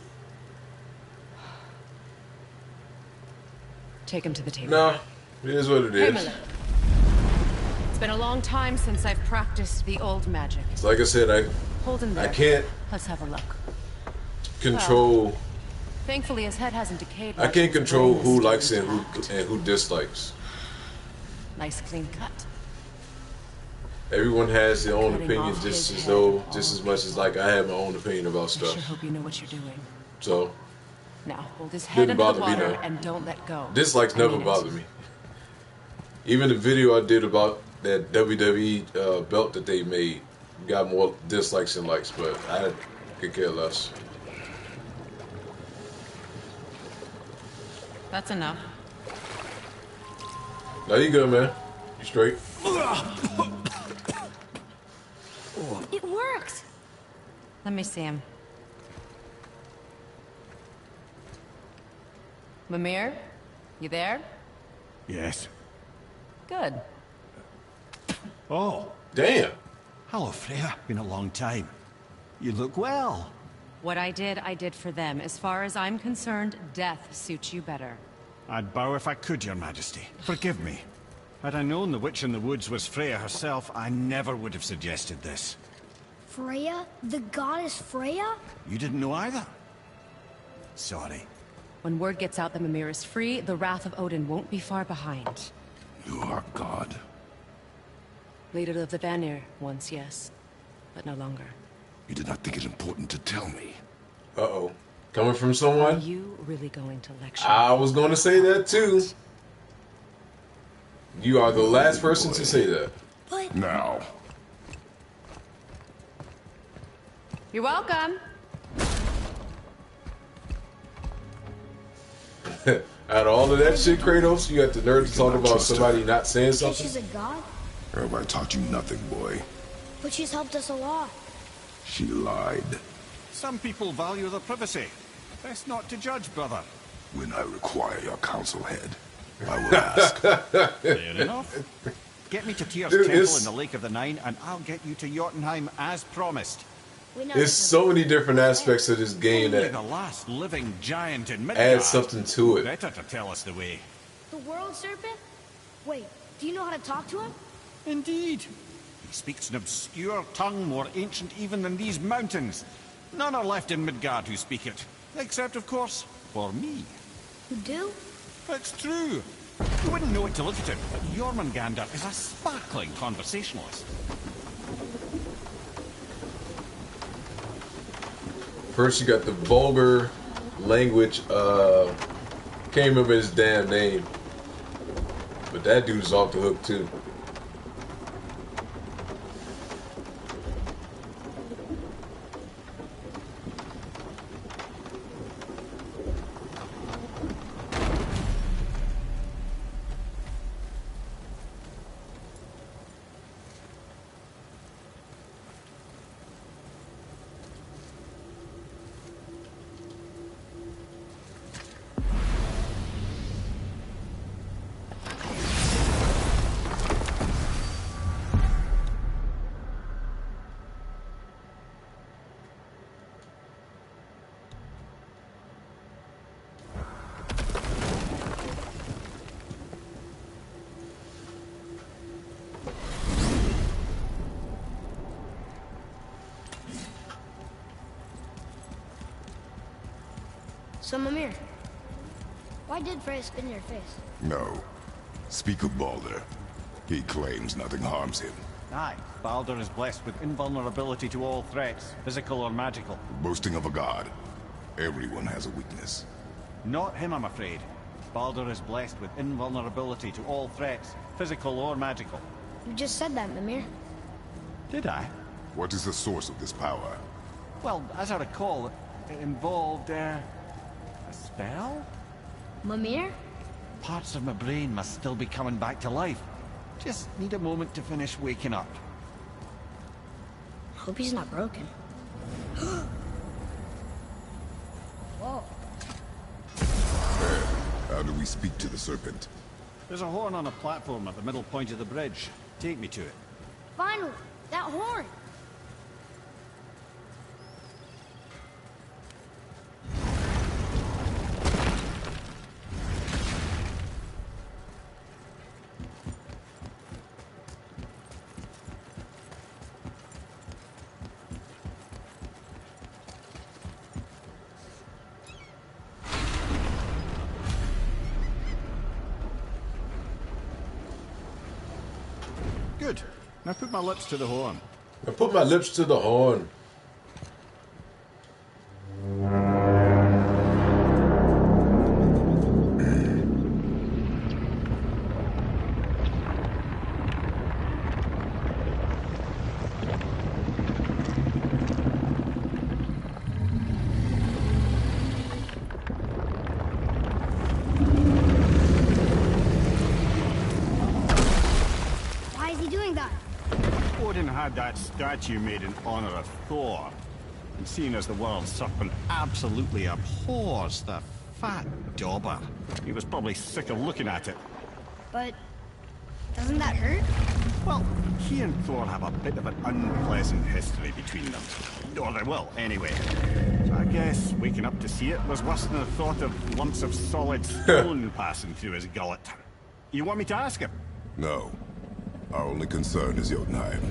Take him to the table. Nah, it is what it is. It's been a long time since I've practiced the old magic. It's like I said, Hold him there. I can't Let's have a look. control. Thankfully, his head hasn't decayed. I much can't since the control brain who is likes still and intact. who dislikes. Nice clean cut. Everyone has their own Cutting opinion, off just his as head though, all just as much as like I have my own opinion about I stuff. sure hope you know what you're doing. So Now, hold his head Didn't under the bother me, water though. and don't let go. dislikes I never mean it. bothered me. Even the video I did about that WWE belt that they made got more dislikes than likes, but I could care less. That's enough. Now you good, man. You straight? It worked! Let me see him. Mimir? You there? Yes. Good. Oh, Damn. hello, Freya. Been a long time. You look well. What I did for them. As far as I'm concerned, death suits you better. I'd bow if I could, Your Majesty. Forgive me. Had I known the witch in the woods was Freya herself, I never would have suggested this. Freya? The goddess Freya? You didn't know either? Sorry. When word gets out that Mimir is free, the wrath of Odin won't be far behind. You are God. Leader of the Vanir, once, yes. But no longer. You did not think it important to tell me. Uh-oh. Coming from Are someone? you really going to lecture? I was going to say that too. You are the last person to say that. But Now. You're welcome. Out of all of that shit, Kratos, you got the nerve to talk about somebody not saying because something? she's a god? Everybody taught you nothing, boy. But she's helped us a lot. She lied. Some people value their privacy. Best not to judge, brother. When I require your council head, I will ask. Fair enough. Get me to Tyr's Dude, temple it's- in the Lake of the Nine, and I'll get you to Jotunheim as promised. We know There's this is- so many different aspects of this game Only the that last living giant in Midgard. add something to it. Better to tell us the way. The world serpent? Wait, do you know how to talk to him? Indeed. He speaks an obscure tongue more ancient even than these mountains. None are left in Midgard who speak it. Except, of course, for me. You do? It's true. You wouldn't know it to look at him, but Jormungandr is a sparkling conversationalist. First, you got the vulgar language. Can't remember his damn name, but that dude's off the hook too. So, Mimir, why did Freya spit in your face? No. Speak of Baldur. He claims nothing harms him. Aye, Baldur is blessed with invulnerability to all threats, physical or magical. Boasting of a god. Everyone has a weakness. Not him, I'm afraid. Baldur is blessed with invulnerability to all threats, physical or magical. You just said that, Mimir. Did I? What is the source of this power? Well, as I recall, it involved, a spell? Mimir? Parts of my brain must still be coming back to life. Just need a moment to finish waking up. Hope he's not broken. Whoa. How do we speak to the serpent? There's a horn on a platform at the middle point of the bridge. Take me to it. Finally! That horn! Good. Now put my lips to the horn. I put my lips to the horn. Why is he doing that? Odin had that statue made in honor of Thor. And seeing as the world serpent absolutely abhors the fat dauber, he was probably sick of looking at it. But doesn't that hurt? Well, he and Thor have a bit of an unpleasant history between them. Or they will, anyway. So I guess waking up to see it was worse than the thought of lumps of solid stone passing through his gullet. You want me to ask him? No. Our only concern is Jotunheim.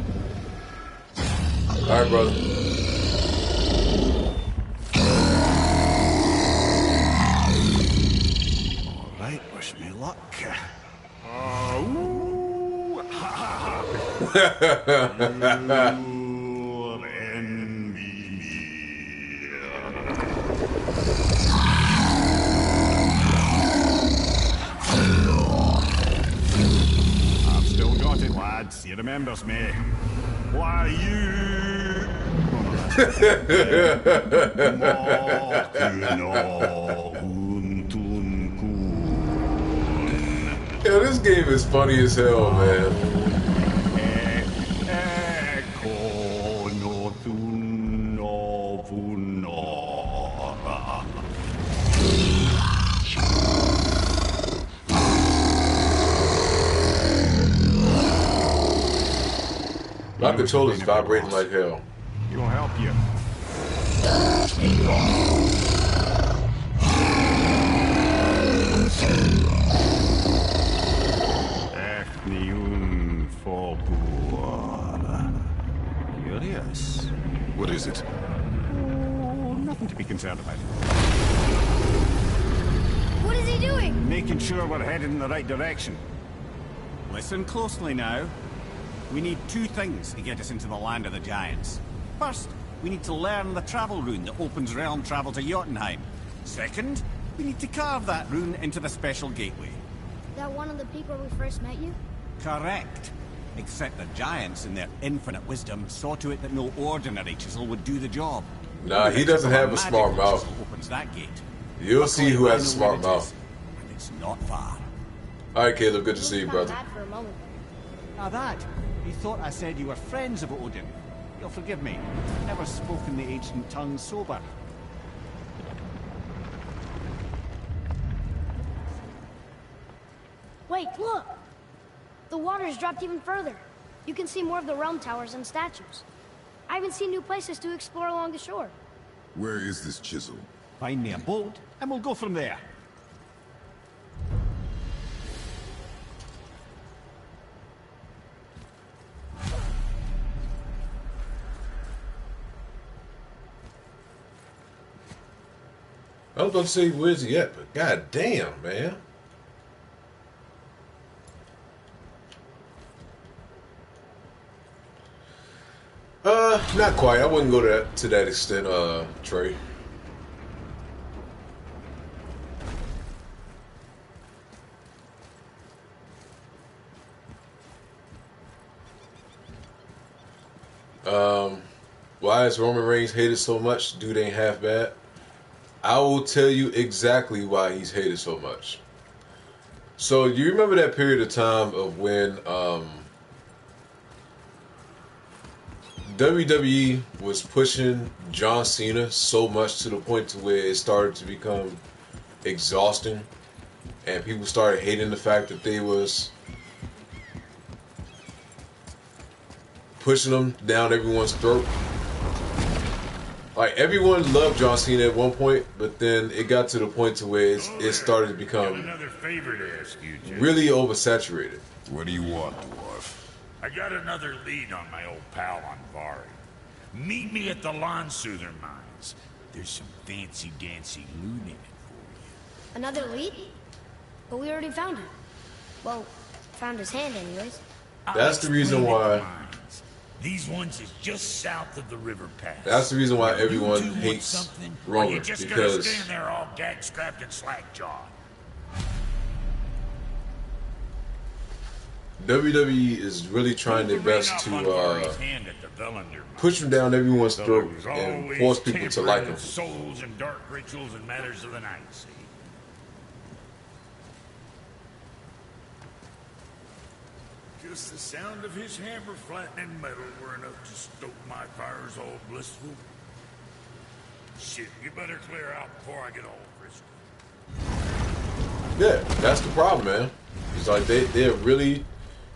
Alright, brother. Alright, wish me luck. Ooh, ha, I've still got it, lads. He remembers me. Why, you... Yo, this game is funny as hell, man. My controller's vibrating like hell. He will help you. Curious. What is it? Oh, nothing to be concerned about. What is he doing? Making sure we're headed in the right direction. Listen closely now. We need two things to get us into the land of the giants. First, we need to learn the travel rune that opens realm travel to Jotunheim. Second, we need to carve that rune into the special gateway. That one of the peak where we first met you? Correct. Except the giants, in their infinite wisdom, saw to it that no ordinary chisel would do the job. Nah, he doesn't have a smart mouth. Opens that gate. You'll see who has a smart mouth. And it's not far. Alright, Caleb, good to see you, brother. That for a moment Now that, you thought I said you were friends of Odin. You'll forgive me. I've never spoken the ancient tongue sober. Wait, look! The water's dropped even further. You can see more of the realm towers and statues. I even see new places to explore along the shore. Where is this chisel? Find me a boat, and we'll go from there. I was about to say, where's he at? But god damn, man. Not quite. I wouldn't go to that extent, Trey. Why is Roman Reigns hated so much? Dude ain't half bad. I will tell you exactly why he's hated so much. So, you remember that period of time of when WWE was pushing John Cena so much to the point to where it started to become exhausting, and people started hating the fact that they was pushing him down everyone's throat. Like, everyone loved John Cena at one point, but then it got to the point to where it started to become another favor to ask you, Jim. really oversaturated. What do you want, dwarf? I got another lead on my old pal on Vari. Meet me at the Lawn Soother Mines. There's some fancy-dancy loot in it for you. Another lead? But we already found him. Well, found his hand anyways. That's the reason why. These ones is just south of the river pass. That's the reason why everyone hates Roman, you just because gonna stand there all gag-strapped and slack-jawed. WWE is really trying their best to push him down everyone's throat and force people to like him. Souls and dark rituals and matters of the night, see? Just the sound of his hammer flattening metal were enough to stoke my fires all blissful. Shit, you better clear out before I get all frisky. Yeah, that's the problem, man. It's like they're really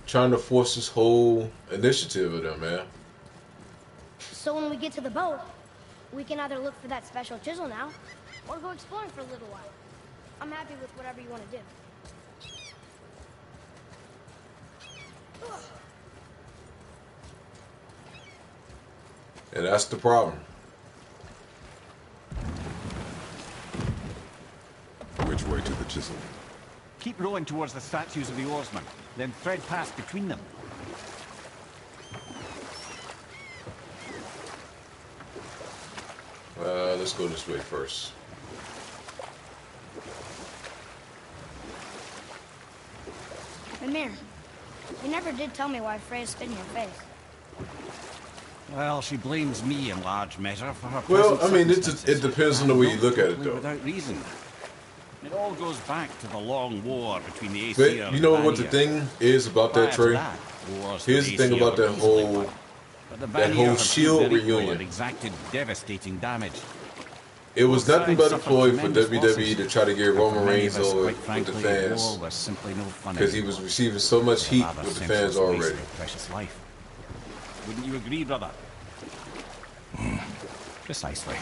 trying to force this whole initiative of them, man. So when we get to the boat, we can either look for that special chisel now, or go exploring for a little while. I'm happy with whatever you want to do. And that's the problem. Which way to the chisel? Keep rowing towards the statues of the oarsmen, then thread past between them. Let's go this way first. Mimir, you never did tell me why Freya spit in your face. Well, she blames me in large measure for her Well, present I mean, it circumstances, depends on the way you look at it, though. Without reason. It all goes back to the long war between the But Aesir and you know the what the Vanir. thing is about that, Prior to Trey? that, wars Here's with the thing Aesir about that were easily whole won. But the that Vanir whole have Shield proved their equal reunion. and exacted devastating damage. It was Both nothing but sides a ploy for suffered WWE tremendous to try to get losses. Roman For many Reigns of us, over quite with frankly, the war fans was simply no fun because he anymore. was receiving so much heat Rather with the senseless fans waste already. of precious life. Wouldn't you agree, brother? Precisely.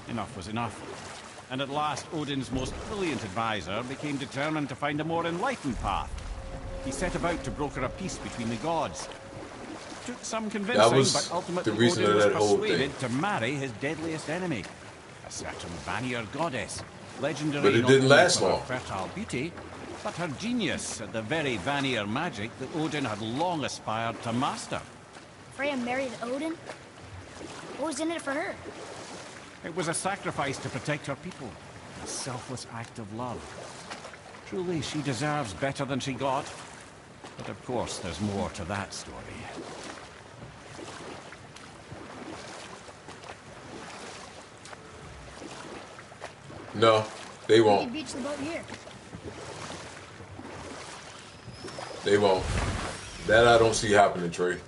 Enough was enough. And at last, Odin's most brilliant advisor became determined to find a more enlightened path. He set about to broker a peace between the gods. Took some convincing, was but ultimately the reason Odin of was that whole persuaded to marry his deadliest enemy, a certain Vanir goddess, legendary But it not didn't only last for her long. fertile beauty, but her genius at the very Vanir magic that Odin had long aspired to master. Freya married Odin? What was in it for her? It was a sacrifice to protect her people, a selfless act of love. Truly, she deserves better than she got. But of course, there's more to that story. No, they We won't. can beach the boat here. They won't. That I don't see happening, Trey.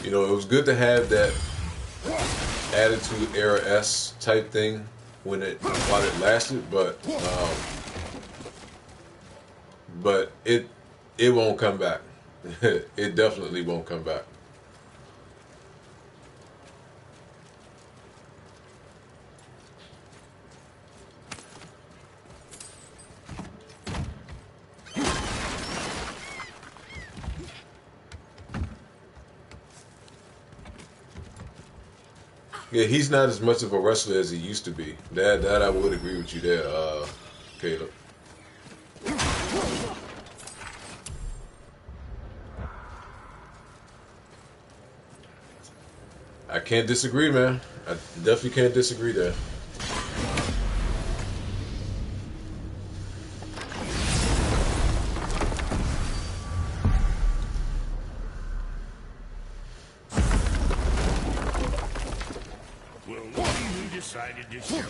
You know, it was good to have that Attitude Era S type thing while it lasted, but it won't come back. It definitely won't come back. Yeah, he's not as much of a wrestler as he used to be. That I would agree with you there, Caleb. I can't disagree, man. I definitely can't disagree there. Decided to show.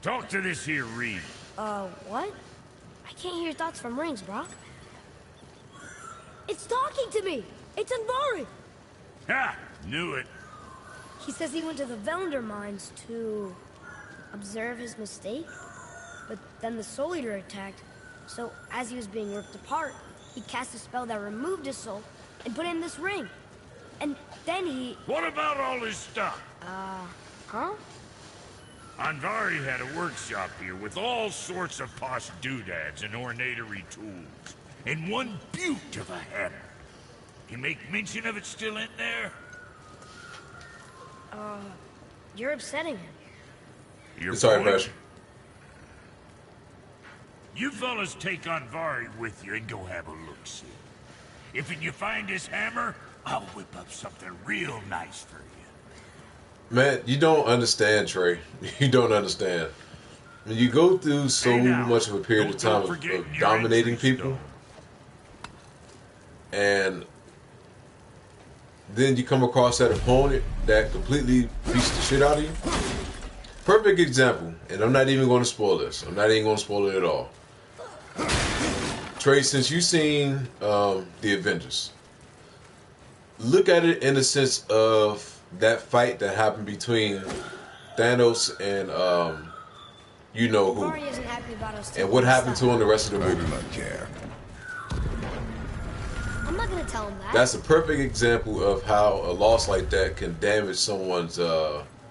Talk to this here Reed. What? I can't hear your thoughts from rings, bro. It's talking to me! It's Anvari! Ha! Knew it. He says he went to the Velander mines to observe his mistake, but then the Soul Eater attacked, so as he was being ripped apart, he cast a spell that removed his soul and put in this ring. And then he... What about all his stuff? Huh? Anvari had a workshop here with all sorts of posh doodads and ornatery tools. And one beaut of a hammer. You make mention of it still in there? You're upsetting him. Your Sorry, point? Pastor. You fellas take Anvari with you and go have a look-see. If you find his hammer, I'll whip up something real nice for you. Man, you don't understand, Trey. You don't understand. When you go through so much of a period of time of dominating people, and then you come across that opponent that completely beats the shit out of you. Perfect example, and I'm not even going to spoil this. I'm not even going to spoil it at all. Trey, since you've seen the Avengers, look at it in the sense of that fight that happened between Thanos and you know who, and what happened to him the rest of the movie. I'm not gonna tell him that. That's a perfect example of how a loss like that can damage someone's ego.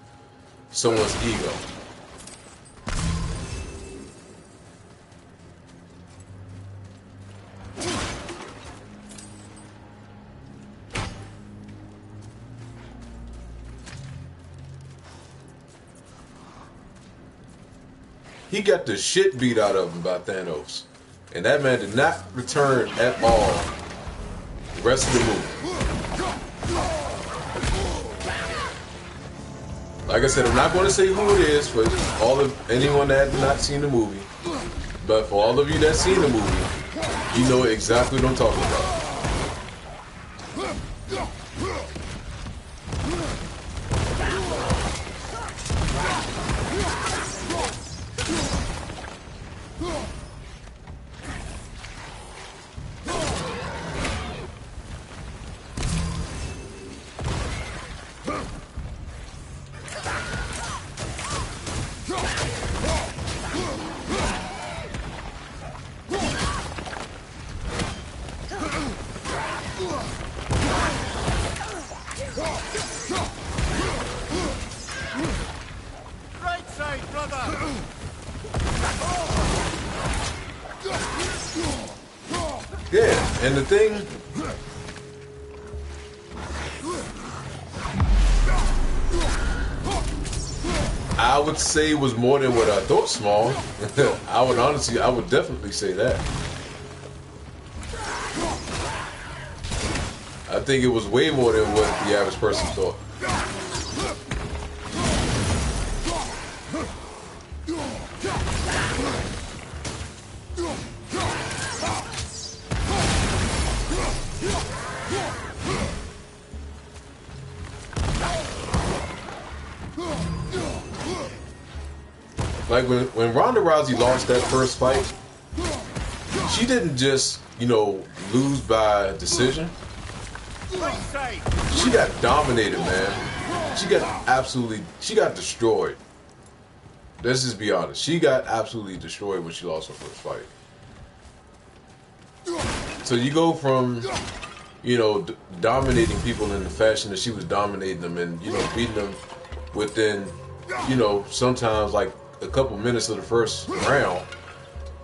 He got the shit beat out of him by Thanos. And that man did not return at all the rest of the movie. Like I said, I'm not going to say who it is for anyone that has not seen the movie. But for all of you that seen the movie, you know exactly what I'm talking about. Right side, brother! Yeah, and the thing, I would say was more than what I thought, Small. I would definitely say that. I think it was way more than what the average person thought. Like when Ronda Rousey lost that first fight, she didn't just, you know, lose by decision. She got dominated, man. She got destroyed. Let's just be honest. She got absolutely destroyed when she lost her first fight. So you go from, you know, dominating people in the fashion that she was dominating them and, you know, beating them within, you know, sometimes like a couple minutes of the first round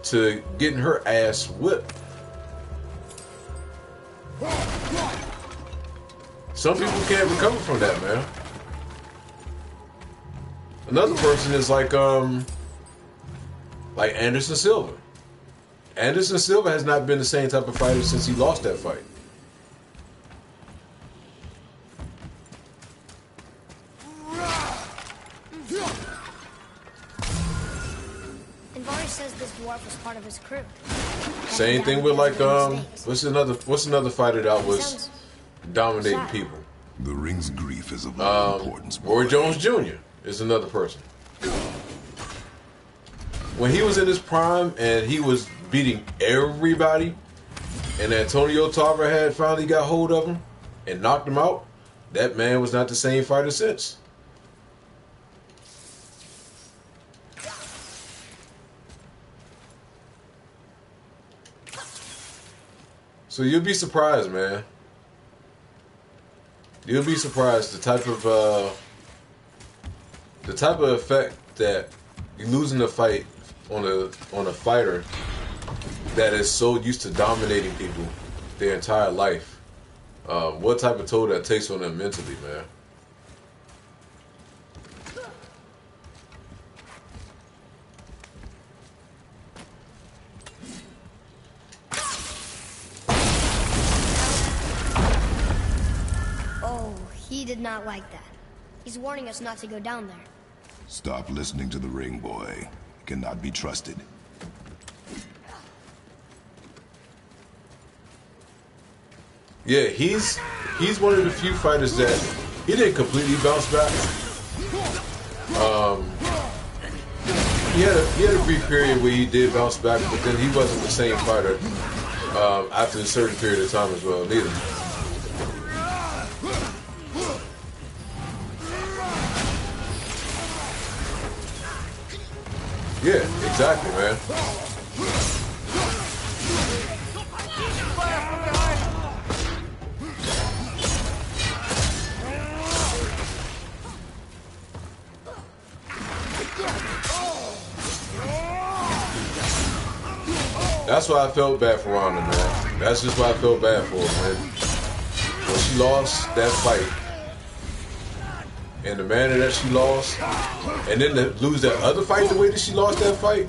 to getting her ass whipped. Some people can't recover from that, man. Another person is like Anderson Silva. Anderson Silva has not been the same type of fighter since he lost that fight. And Varys says this dwarf was part of his crew. Same thing with like what's another fighter that was dominating people? The ring's grief is of no importance. Roy Jones Jr. is another person. When he was in his prime and he was beating everybody, and Antonio Tarver had finally got hold of him and knocked him out, that man was not the same fighter since. So you'll be surprised, man. You'll be surprised the type of effect that you losing a fight on a fighter that is so used to dominating people their entire life. What type of toll that takes on them mentally, man. He did not like that. He's warning us not to go down there. Stop listening to the ring boy. He cannot be trusted. Yeah, he's one of the few fighters that he didn't completely bounce back. He had a brief period where he did bounce back, but then he wasn't the same fighter after a certain period of time as well, neither. Yeah, exactly, man. That's why I felt bad for Ronda, man. That's just why I felt bad for her, man. When she lost that fight, and the manner that she lost, and then to lose that other fight the way that she lost that fight.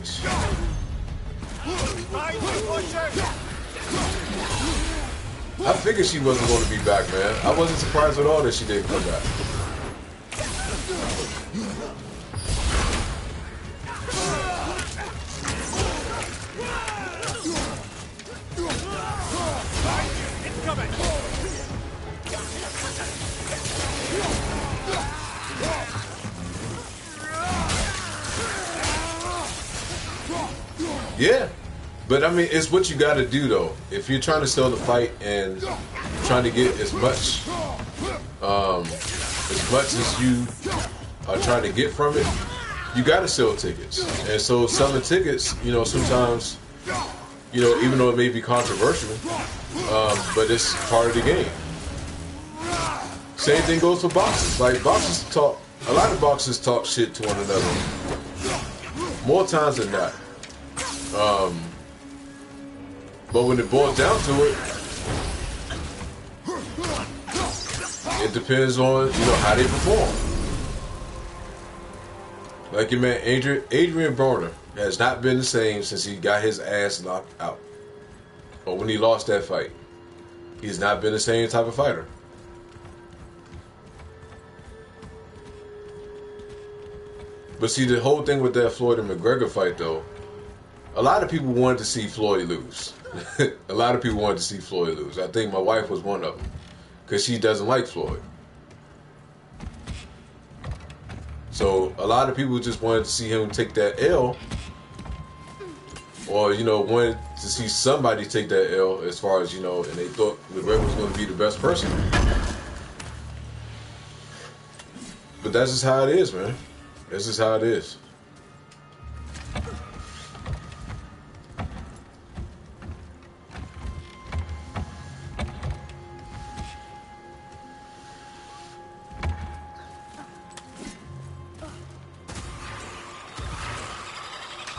I figured she wasn't going to be back, man. I wasn't surprised at all that she didn't come back. Yeah, but I mean, it's what you got to do though. If you're trying to sell the fight and trying to get as much as you are trying to get from it, you got to sell tickets. And so selling tickets, you know, sometimes, you know, even though it may be controversial, but it's part of the game. Same thing goes for boxers. Like a lot of boxers talk shit to one another, more times than not. But when it boils down to it, it depends on, you know, how they perform. Like your man Adrian Broner has not been the same since he got his ass knocked out. But when he lost that fight, he's not been the same type of fighter. But see, the whole thing with that Floyd and McGregor fight, though, a lot of people wanted to see Floyd lose. A lot of people wanted to see Floyd lose. I think my wife was one of them, because she doesn't like Floyd. So a lot of people just wanted to see him take that L or you know, wanted to see somebody take that L as far as, you know, and they thought McGregor was going to be the best person. But that's just how it is, man. That's just how it is.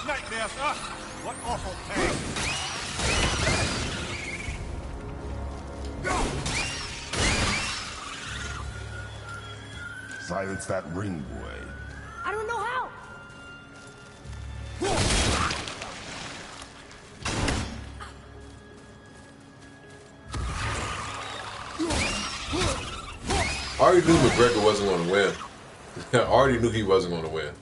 Nightmares, what awful pain. Silence that ring, boy. I don't know how. I already knew McGregor wasn't going to win. I already knew he wasn't going to win.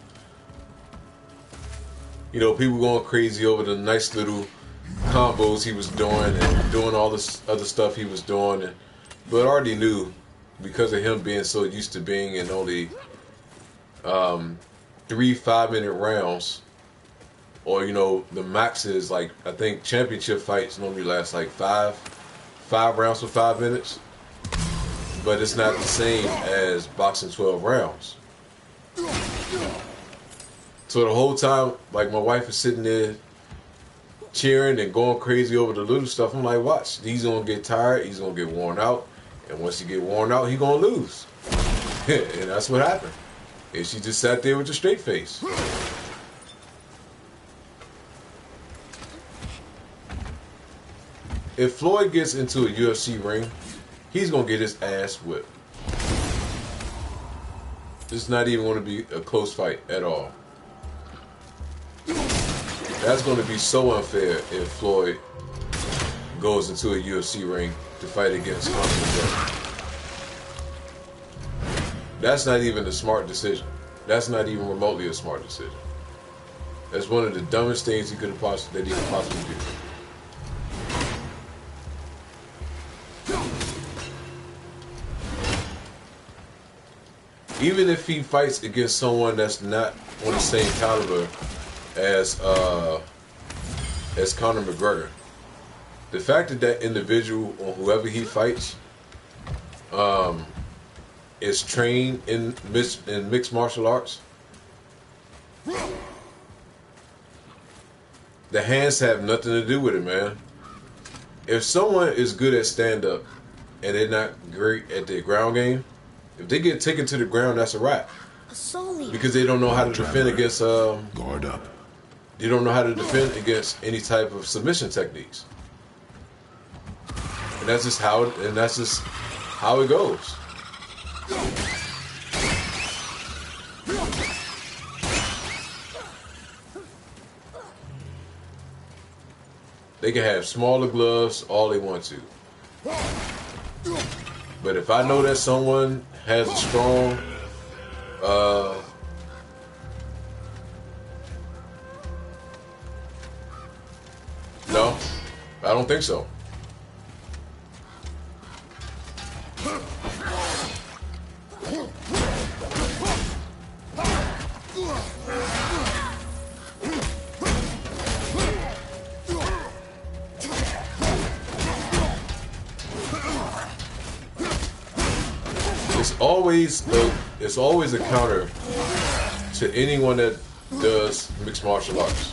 You know, people going crazy over the nice little combos he was doing and doing all this other stuff he was doing. But I already knew, because of him being so used to being in only 3 5-minute rounds, or, you know, the max is like, I think championship fights normally last like five rounds for 5 minutes. But it's not the same as boxing 12 rounds. So the whole time, like, my wife is sitting there cheering and going crazy over the little stuff. I'm like, watch, he's gonna get tired, he's gonna get worn out, and once he get worn out, he gonna lose. And that's what happened. And she just sat there with a straight face. If Floyd gets into a UFC ring, he's gonna get his ass whipped. It's not even gonna be a close fight at all. That's going to be so unfair if Floyd goes into a UFC ring to fight against Conor McGregor. That's not even a smart decision. That's not even remotely a smart decision. That's one of the dumbest things he could possibly do. Even if he fights against someone that's not on the same caliber as Conor McGregor, the fact that that individual or whoever he fights is trained in mixed martial arts, the hands have nothing to do with it, man. If someone is good at stand-up and they're not great at their ground game, if they get taken to the ground, that's a wrap. Because they don't know how to defend against guard up. You don't know how to defend against any type of submission techniques, and that's just how it goes. They can have smaller gloves all they want to, but if I know that someone has a strong no, I don't think so. It's always a counter to anyone that does mixed martial arts.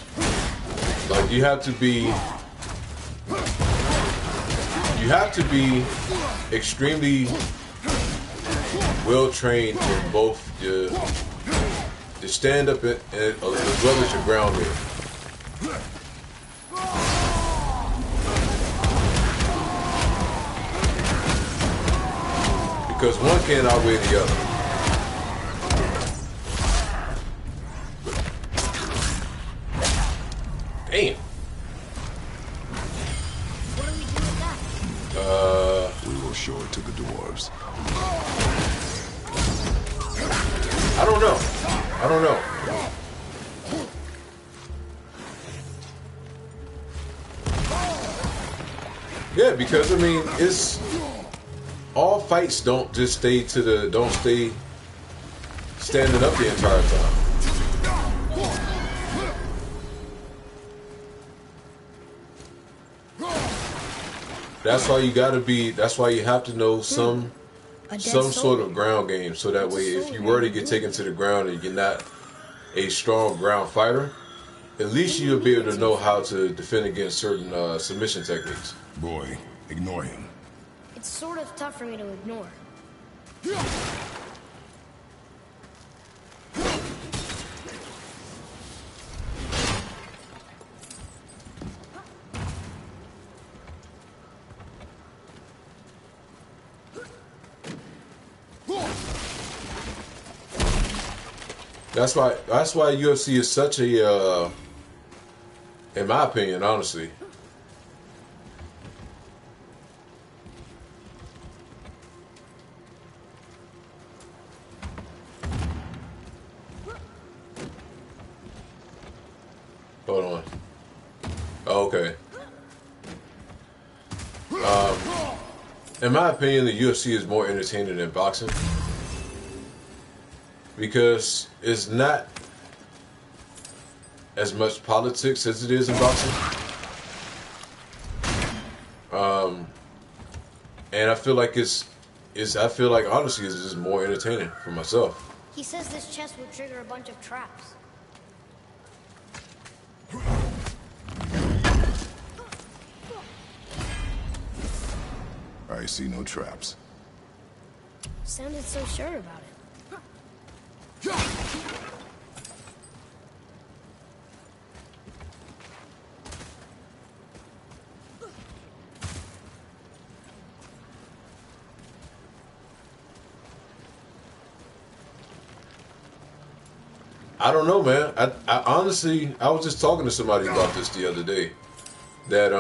Like, you have to be extremely well trained in both your stand up and as well as your ground game. Because one can't outweigh the other. Damn. What do we do with that? We will show it to the dwarves. I don't know. Yeah, because I mean, it's all fights don't stay standing up the entire time. that's why you gotta be. That's why you have to know some sort of ground game, so that way, if you were to get taken to the ground and you're not a strong ground fighter, at least you'll be able to know how to defend against certain submission techniques. Boy, ignore him. It's sort of tough for me to ignore. That's why UFC is such a, in my opinion, honestly. Hold on. Oh, okay. In my opinion, the UFC is more entertaining than boxing. Because it's not as much politics as it is in boxing. And I feel like I feel like honestly it's just more entertaining for myself. He says this chest will trigger a bunch of traps. I see no traps. Sounded so sure about it. I don't know, man. I honestly, I was just talking to somebody about this the other day. That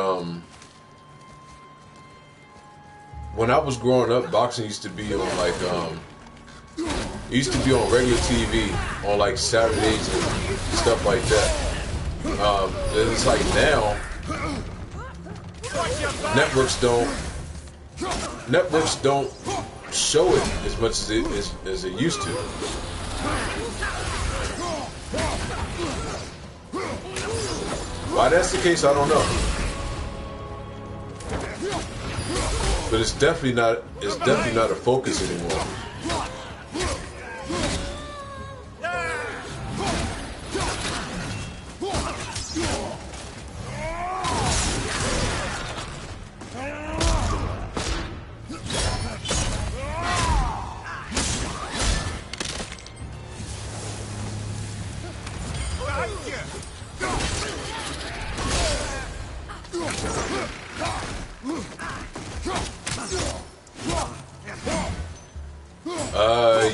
when I was growing up, boxing used to be on like it used to be on radio TV on like Saturdays and stuff like that. And it's like now networks don't show it as much as it used to. Why that's the case, I don't know. But it's definitely not a focus anymore.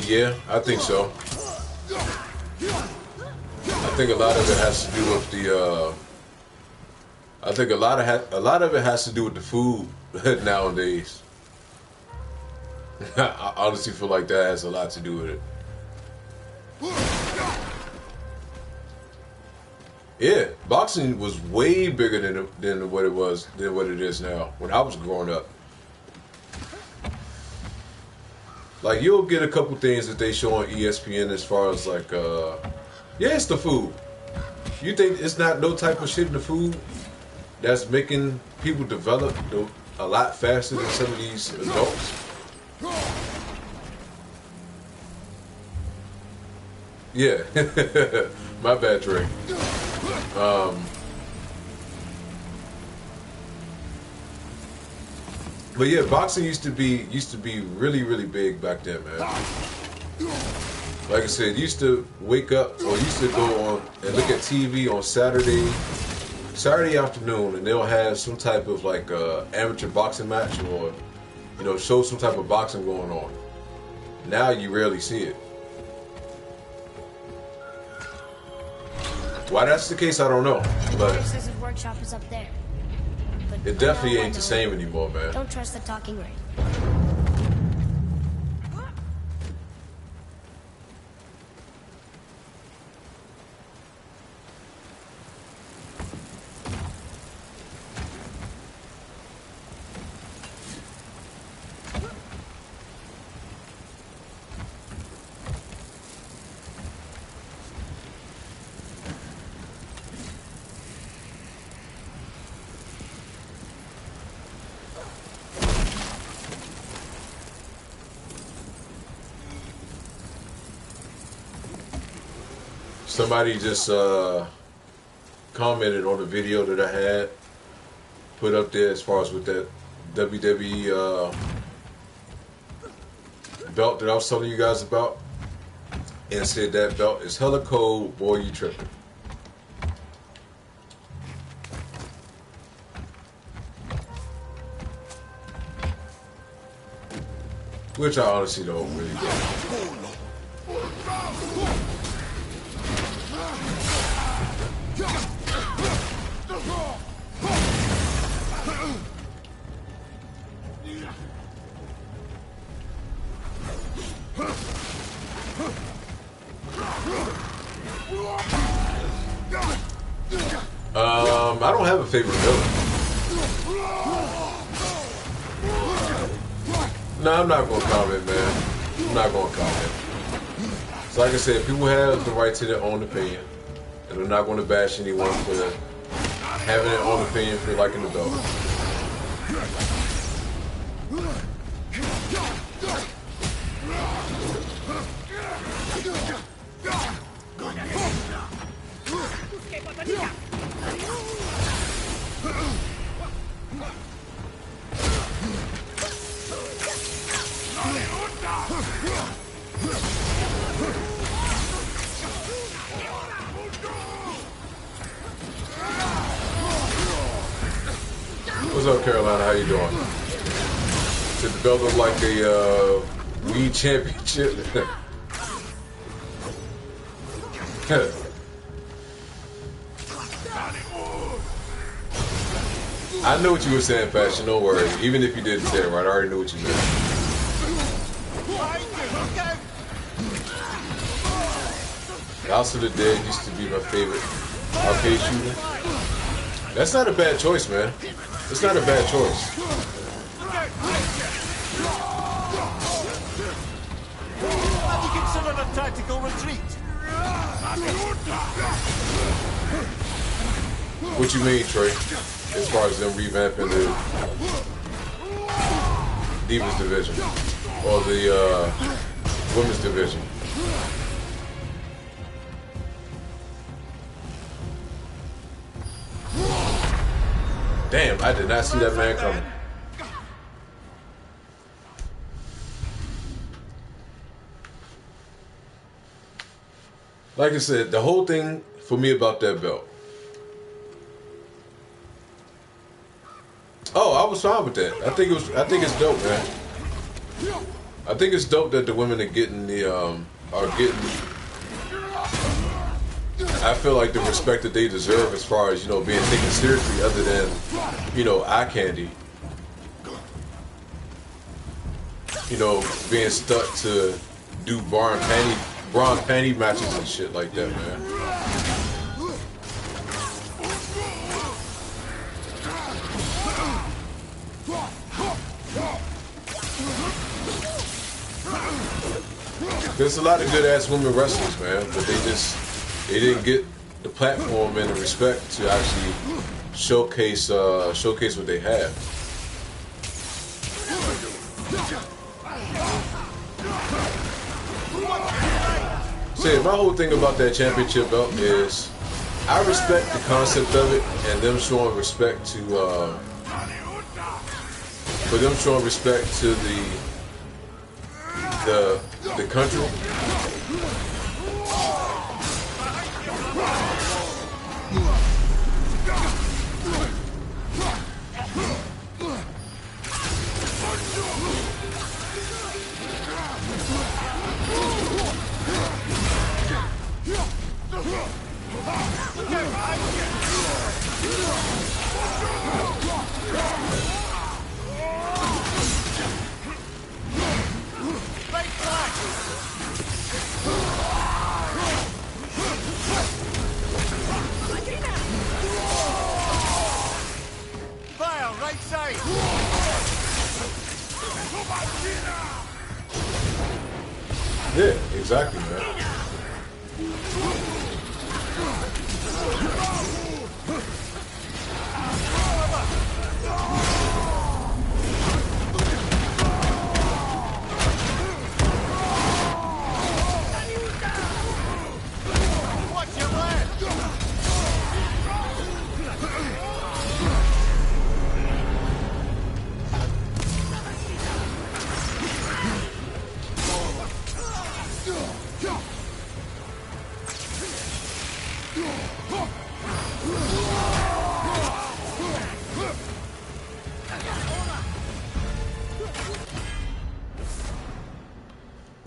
Yeah, I think so. I think a lot of it has to do with the. I think a lot of it has to do with the food nowadays. I honestly feel like that has a lot to do with it. Yeah, boxing was way bigger than what it is now. When I was growing up. Like, you'll get a couple things that they show on ESPN as far as like, yeah, it's the food. You think it's not no type of shit in the food that's making people develop a lot faster than some of these adults? Yeah, my bad, Trey. But yeah, boxing used to be really, really big back then, man. Like I said, used to wake up or used to go on and look at TV on Saturday afternoon, and they'll have some type of like amateur boxing match or show some type of boxing going on. Now you rarely see it. Why that's the case, I don't know. But says his workshop is up there. It definitely ain't the same anymore, man. Don't trust the talking ring. somebody just commented on the video that I had put up there as far as with that WWE belt that I was telling you guys about, and said that belt is hella cold, boy, you tripping. Which I honestly don't really get. I don't have a favorite villain. No, I'm not going to comment, man. I'm not going to comment. So like I said, people have the right to their own opinion. And I'm not going to bash anyone for having their own opinion for liking the belt. What's up, Carolina? How you doing? Did the belt look like a Wii championship? I know what you were saying, Passion. Don't worry. Even if you didn't say it right, I already knew what you meant. House of the Dead used to be my favorite arcade shooter. That's not a bad choice, man. It's not a bad choice. Have you considered a tactical retreat? What you mean, Trey? As far as them revamping the Divas division or the women's division? Damn, I did not see that man coming. Like I said, the whole thing for me about that belt. Oh, I was fine with that. I think it's dope, man. I think it's dope that the women are getting I feel like the respect that they deserve as far as, being taken seriously other than, eye candy. Being stuck to do bronze panty matches and shit like that, man. There's a lot of good ass women wrestlers, man, but they didn't get the platform and the respect to actually showcase what they have. See, my whole thing about that championship belt is I respect the concept of it and them showing respect to the country. Yeah, exactly, man.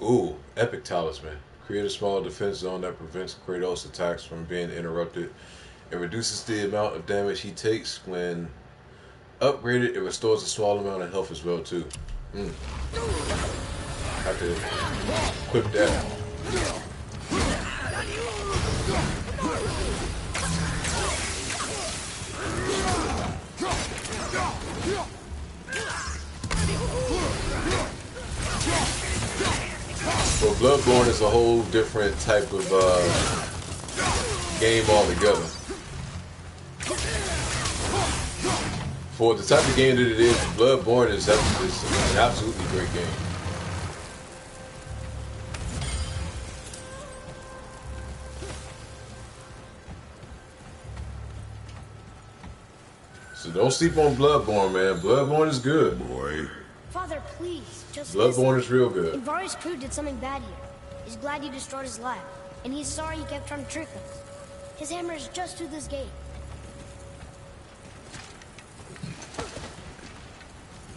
Ooh, epic talisman. Create a small defense zone that prevents Kratos' attacks from being interrupted. It reduces the amount of damage he takes. When upgraded, it restores a small amount of health as well too. Have to equip that. Well, Bloodborne is a whole different type of game altogether. For the type of game that it is, Bloodborne is an absolutely great game. So don't sleep on Bloodborne, man. Bloodborne is good. Boy. Father, please, just Bloodborne listen. is real good. Invari's crew did something bad here. He's glad you destroyed his lab, and he's sorry you kept trying to trick us. His hammer is just through this gate.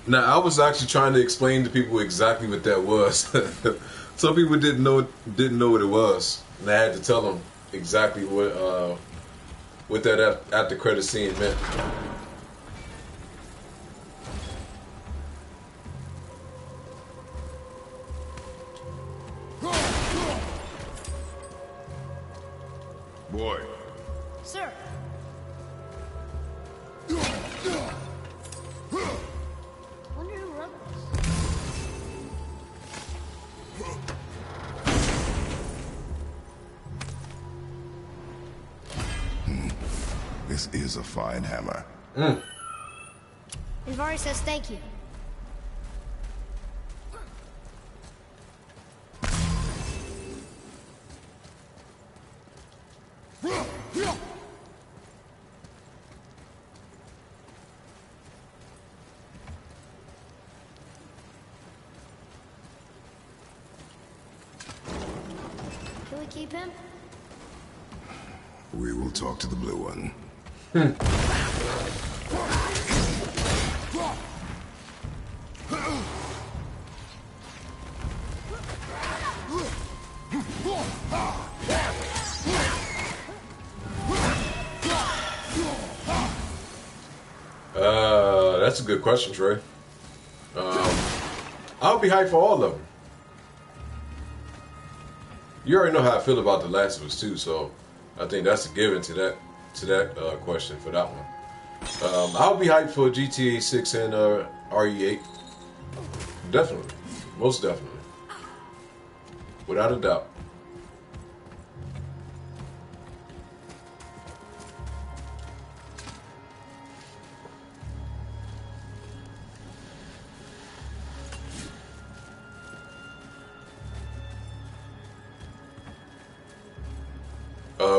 Now, I was actually trying to explain to people exactly what that was. Some people didn't know what it was, and I had to tell them exactly what that after credit scene meant. Boy. Sir. Wonder who wrote This is a fine hammer. Invari says thank you. Can we keep him? We will talk to the blue one. That's a good question, Trey. I'll be hyped for all of them. You already know how I feel about The Last of Us 2, so I think that's a given to that question for that one. I'll be hyped for GTA 6 and RE8. Definitely. Most definitely. Without a doubt.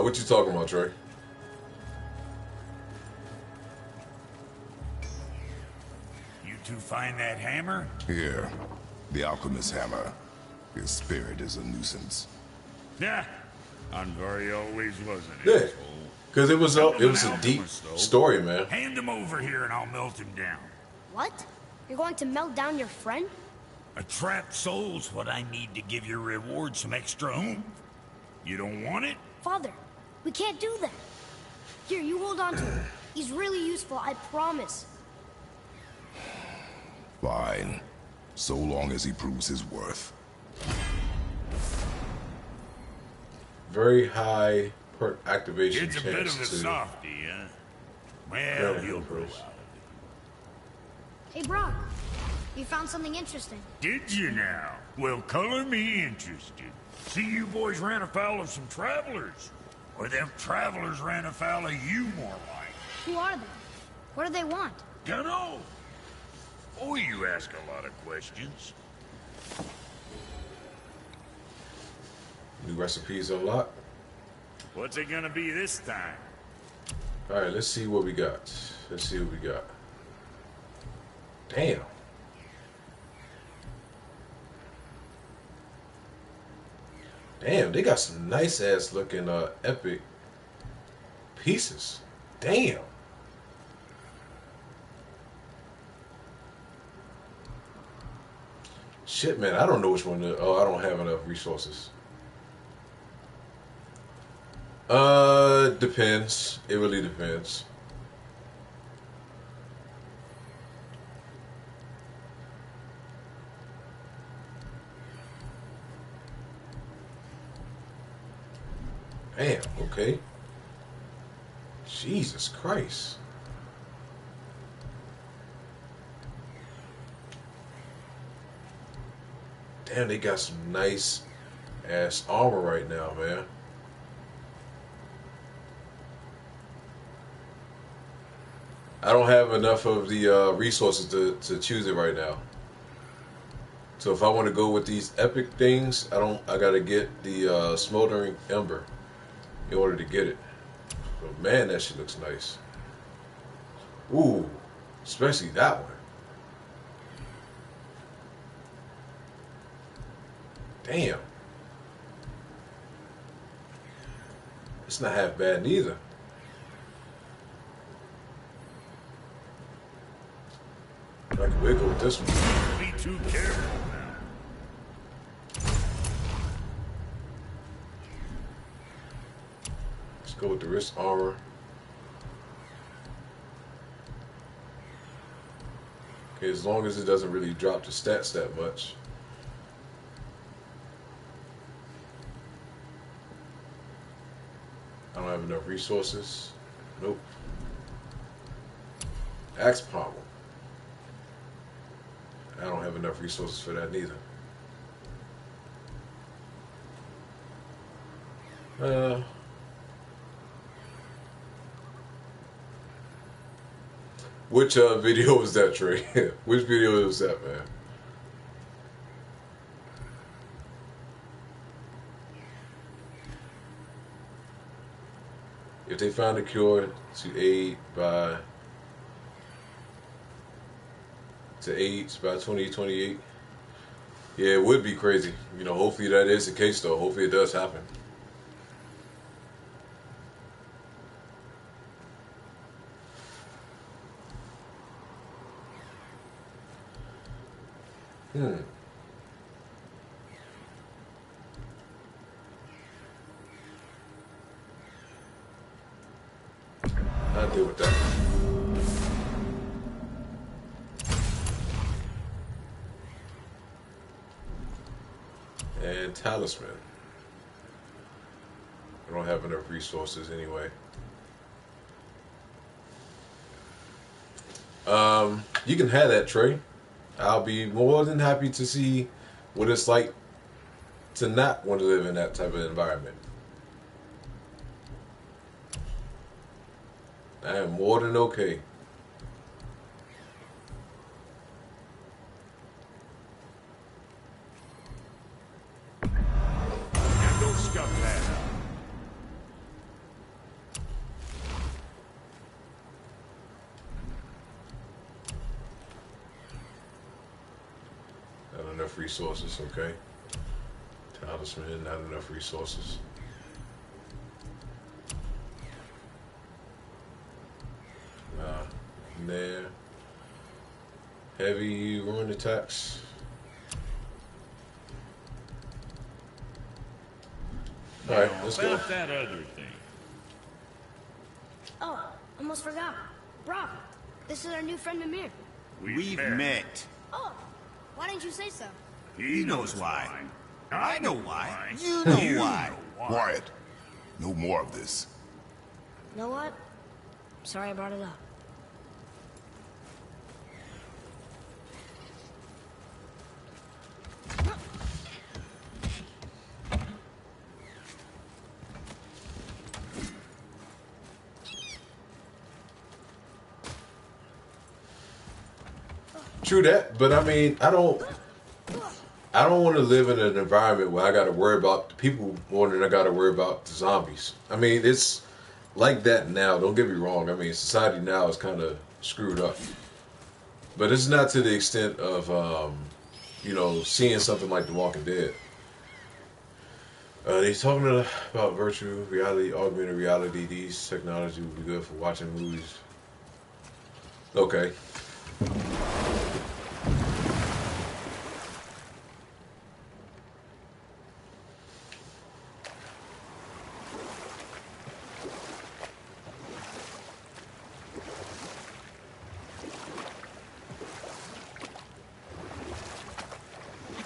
What you talking about, Trey? You two find that hammer? Here. The alchemist's hammer. His spirit is a nuisance. Yeah. Anvari always was an Yeah. asshole. Because it was a deep story, man. Hand him over here and I'll melt him down. What? You're going to melt down your friend? A trapped soul's what I need to give your reward some extra oomph. You don't want it? Father, we can't do that. Here, you hold on to him. He's really useful, I promise. Fine. So long as he proves his worth. Very high perk activation It's a chance bit of a to softie, huh? Well, Very he'll good grow person. out. Hey, Brock. You found something interesting. Did you now? Well, color me interested. See, you boys ran afoul of some travelers. Or them travelers ran afoul of you, more like. Who are they? What do they want? Dunno. Oh, you ask a lot of questions. new recipes unlocked. What's it gonna be this time? All right, let's see what we got. Let's see what we got. Damn. Damn, they got some nice ass looking epic pieces. Damn. Shit, man, I don't know which one to... Oh, I don't have enough resources. Depends. It really depends. Damn, okay. Jesus Christ. Damn, they got some nice ass armor right now, man. I don't have enough of the resources to choose it right now. So if I want to go with these epic things, I gotta get the smoldering ember in order to get it. But man, that shit looks nice. Ooh, especially that one. Damn. It's not half bad neither. I can wiggle with this one. Be too careful now. Let's go with the wrist armor. Okay, as long as it doesn't really drop the stats that much. I don't have enough resources. Nope. Axe pommel. I don't have enough resources for that neither. Which video was that, Trey? Which video was that, man? If they find a cure to AIDS by 2028, yeah, it would be crazy. You know, hopefully that is the case, though. Hopefully it does happen. I'll deal with that. And talisman. I don't have enough resources anyway. You can have that, Trey. I'll be more than happy to see what it's like to not want to live in that type of environment. I am more than okay. Don't scuff that up. Not enough resources, okay. Talisman, not enough resources. There. Heavy ruin attacks. Alright, let's go. About that other thing. Oh, almost forgot. Brock, this is our new friend Mimir. We've met. Oh, why didn't you say so? He knows why. I know why. You know why. Quiet. No more of this. You know what? Sorry I brought it up. True that, but I mean, I don't want to live in an environment where I got to worry about the people more than I got to worry about the zombies. I mean, it's like that now. Don't get me wrong. I mean, society now is kind of screwed up, but it's not to the extent of, you know, seeing something like The Walking Dead. They're talking about virtual reality, augmented reality. These technology will be good for watching movies. Okay.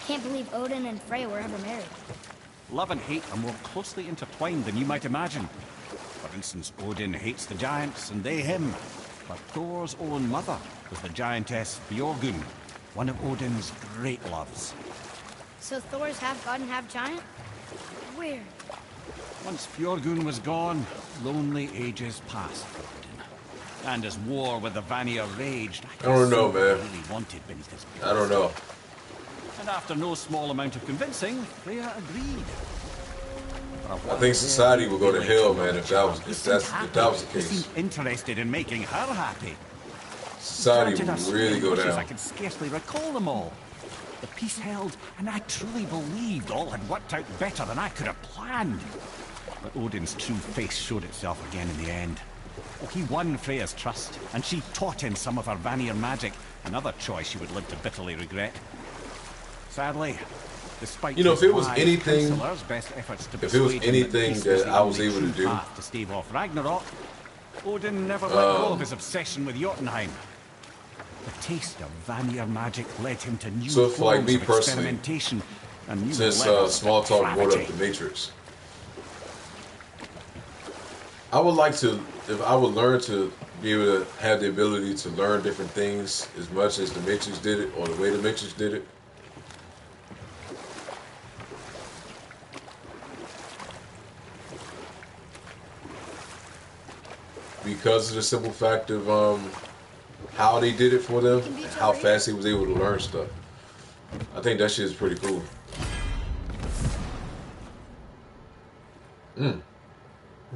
Can't believe Odin and Freya were ever married. Love and hate are more closely intertwined than you might imagine. For instance, Odin hates the giants and they him. But Thor's own mother was the giantess Björgun, one of Odin's great loves. So Thor's half god and half giant? Weird. Once Björgun was gone, lonely ages passed for Odin. And as war with the Vanir raged, I don't know, man. Really wanted beneath his I don't know. And after no small amount of convincing, Freya agreed. I think society would go to hell, man, if that was the He case. seemed interested in making her happy. Society Granted would us really go wishes I down. can scarcely recall them all. The peace held, and I truly believed all had worked out better than I could have planned. But Odin's true face showed itself again in the end. Oh, he won Freya's trust, and she taught him some of her Vanir magic, another choice she would live to bitterly regret. Sadly, despite If it was wise anything, counselors' best efforts to if it was persuade him anything peace was that the I was only able to true do, path to stave off Ragnarok, Odin never let go of his obsession with Jotunheim. The taste of Vanir magic led him to new so for like forms me of personally, experimentation and new since levels of Small Talk brought up depravity. the Matrix, I would like to, if I would learn to be able to have the ability to learn different things as much as the Matrix did it, or the way the Matrix did it. Because of the simple fact of how they did it for them, and how fast he was able to learn stuff. I think that shit is pretty cool.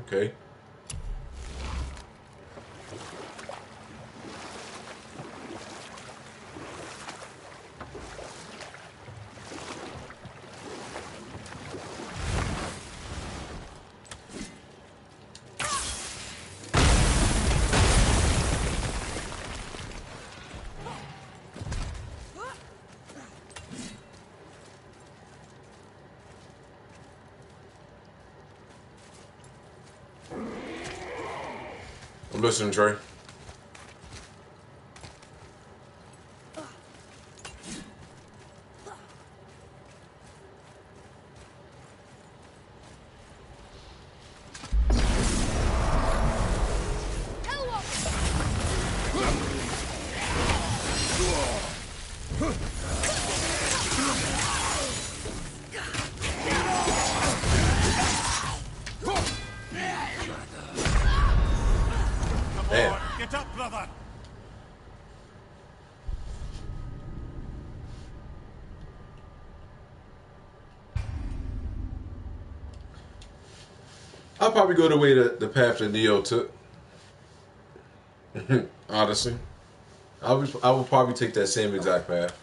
Okay. I'm listening, Trey. Damn. Get up, brother! I'll probably go the way the path that Neo took. Honestly, I would probably take that same exact path.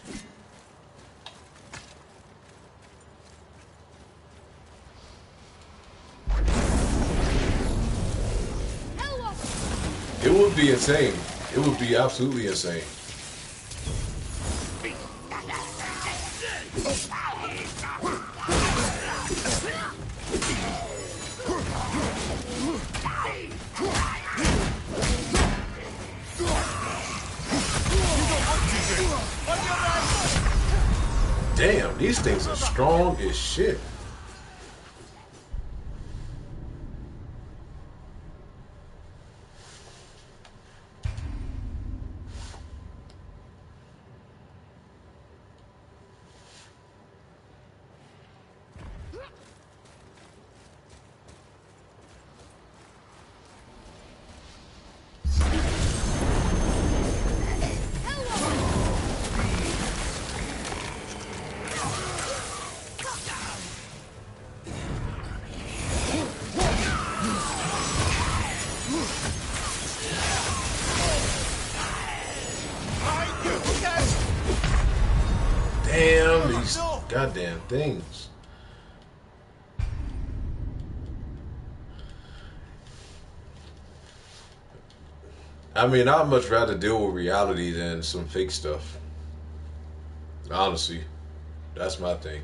It would be insane. It would be absolutely insane. Damn, these things are strong as shit. Damn, these goddamn things. I mean, I'd much rather deal with reality than some fake stuff. Honestly, that's my thing.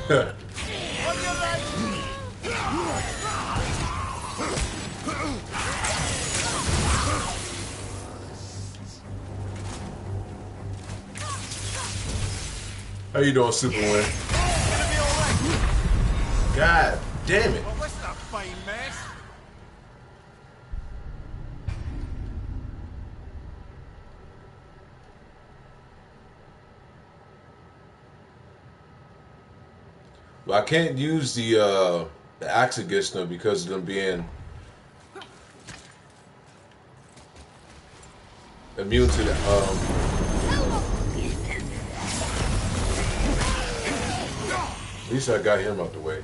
How you doing, Superman? God damn it. Well, this is a fine mess. Well, I can't use the axe against them because of them being immune to the At least I got him out the way.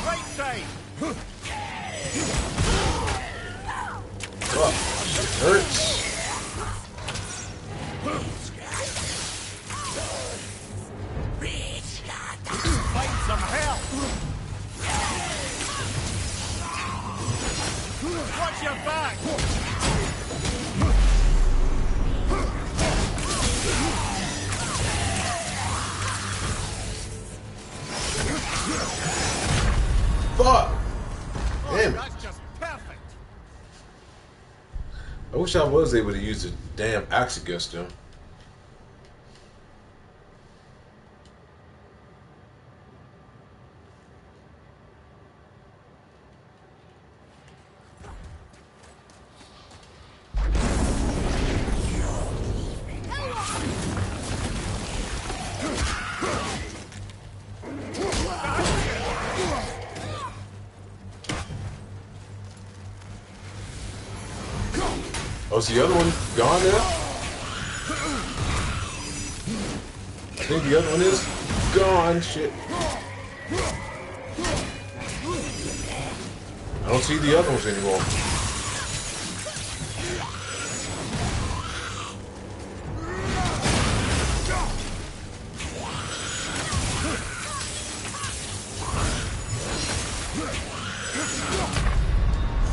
Right side. Oh, shit hurts. Find some help. Watch your back. Fuck! Damn it. That's just perfect. I wish I was able to use the damn axe against him. Oh, is the other one gone now? I think the other one is gone. Shit. I don't see the other ones anymore.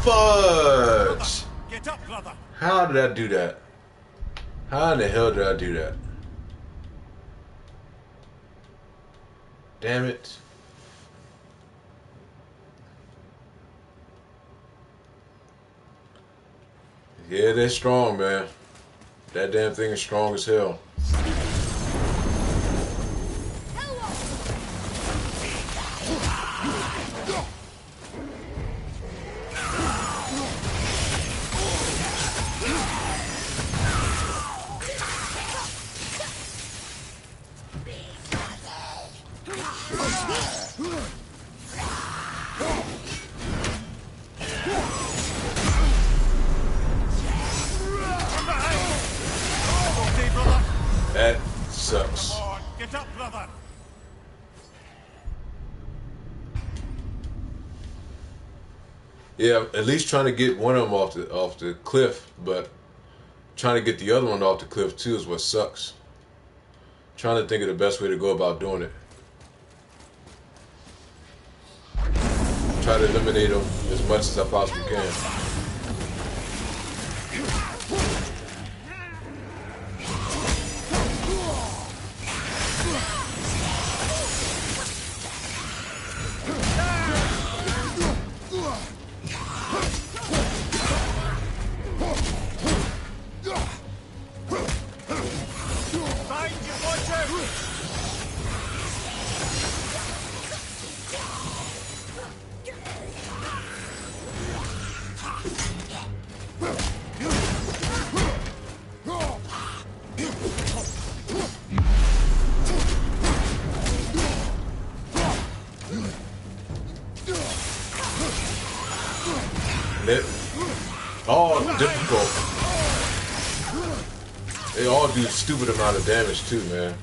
Fudge! Get up, brother. How did I do that? How in the hell did I do that? Damn it. Yeah, they're strong, man. That damn thing is strong as hell. That sucks. Come on, get up, brother. Yeah, at least trying to get one of them off the cliff, but trying to get the other one off the cliff too is what sucks. Trying to think of the best way to go about doing it. Try to eliminate them as much as I possibly can. Find you, watch out. They're all difficult. They all do a stupid amount of damage too, man.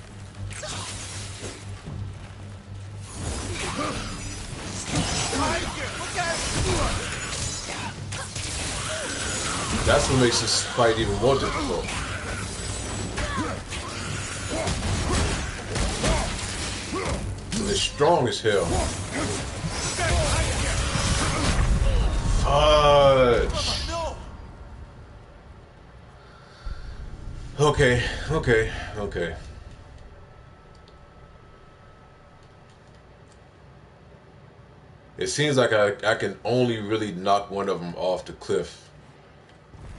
That's what makes this fight even more difficult. and it's strong as hell. Fudge. Okay, okay, okay. It seems like I can only really knock one of them off the cliff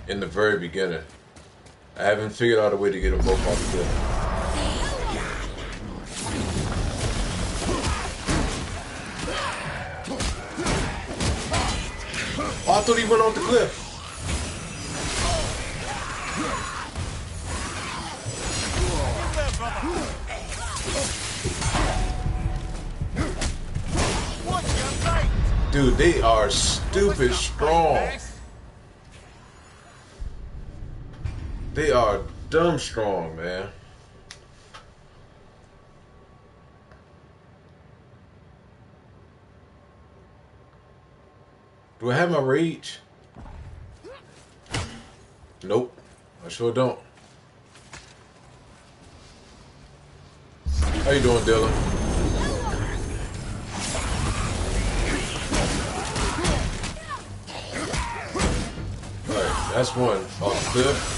in the very beginning. I haven't figured out a way to get them both off the cliff. Oh, I thought he went off the cliff. Dude, they are stupid strong. They are dumb strong, man. Do I have my rage? Nope, I sure don't. How you doing, Dylan? Alright, that's one off the cliff.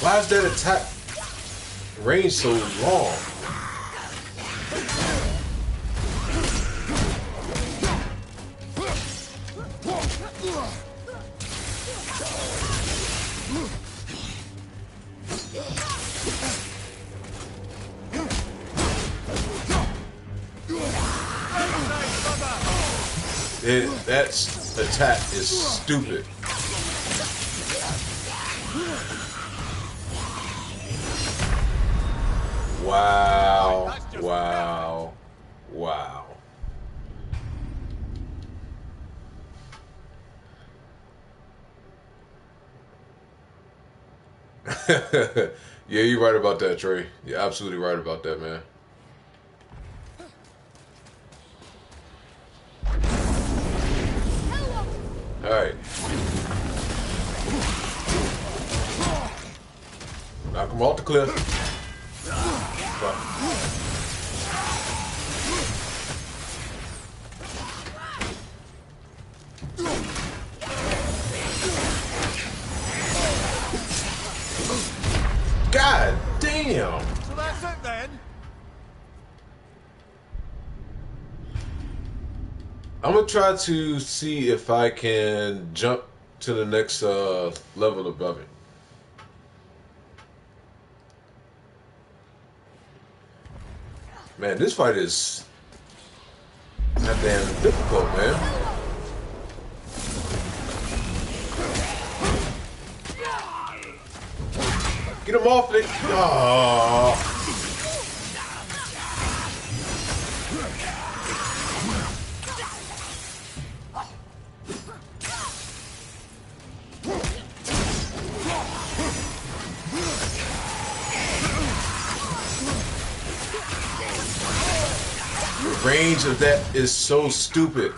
Why is that attack range so long? That attack is stupid. Wow, wow, wow. Yeah, you're right about that, Trey. You're absolutely right about that, man. All right. Knock him off the cliff. God damn. So that's it then. I'm gonna try to see if I can jump to the next level above it. Man, this fight is goddamn difficult, man. Get him off it. Oh. The range of that is so stupid.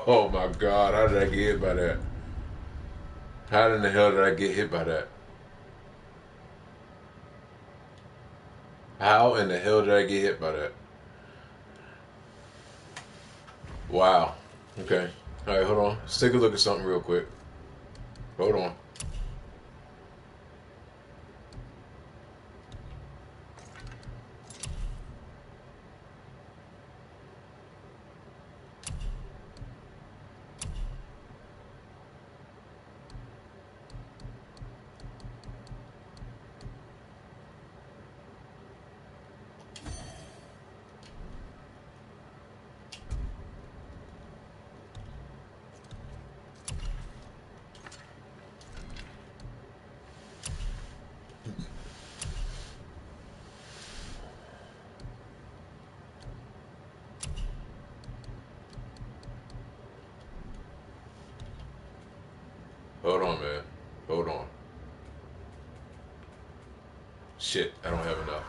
Oh my God, how did I get hit by that? How in the hell did I get hit by that? How in the hell did I get hit by that? Wow. Okay. Alright, hold on. Let's take a look at something real quick. Hold on. Hold on, man. Hold on. Shit, I don't have enough.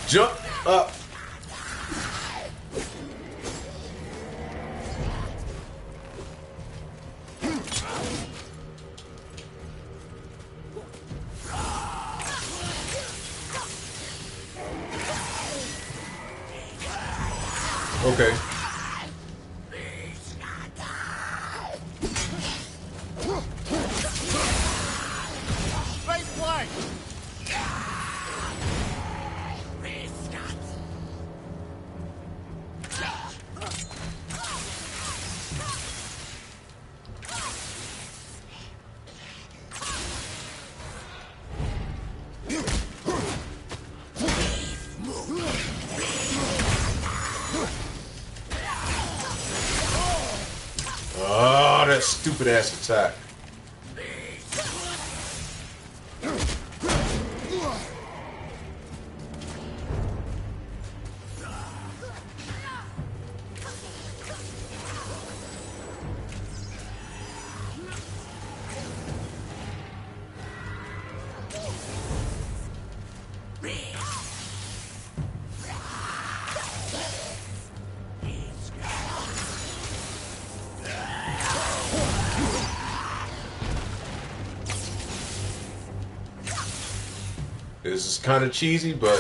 Jump up. Okay. Right flag! Oh, that stupid ass attack. This is kind of cheesy, but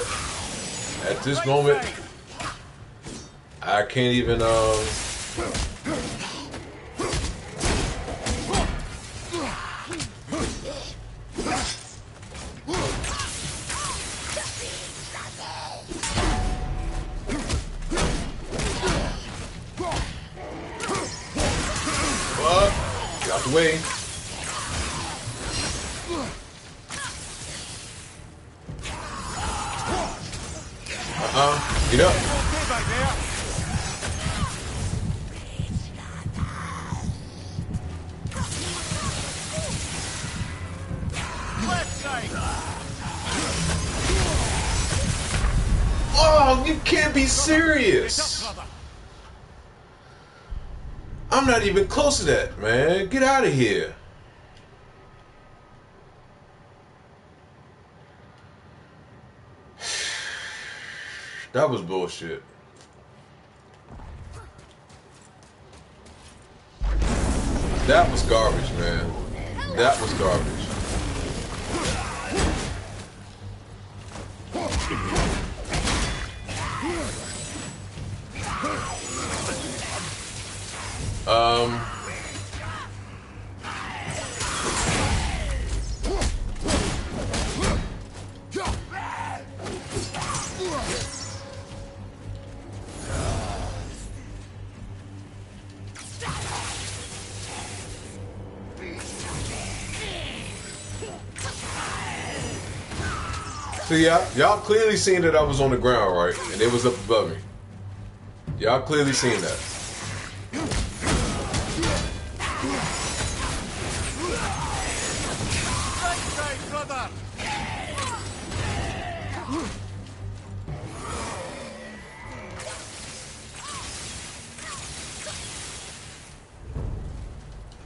at this moment, I can't even, get out the way. Get up. Oh, you can't be serious. I'm not even close to that, man. Get out of here. That was bullshit. That was garbage, man. That was garbage. So y'all clearly seen that I was on the ground, right? And it was up above me. Y'all clearly seen that.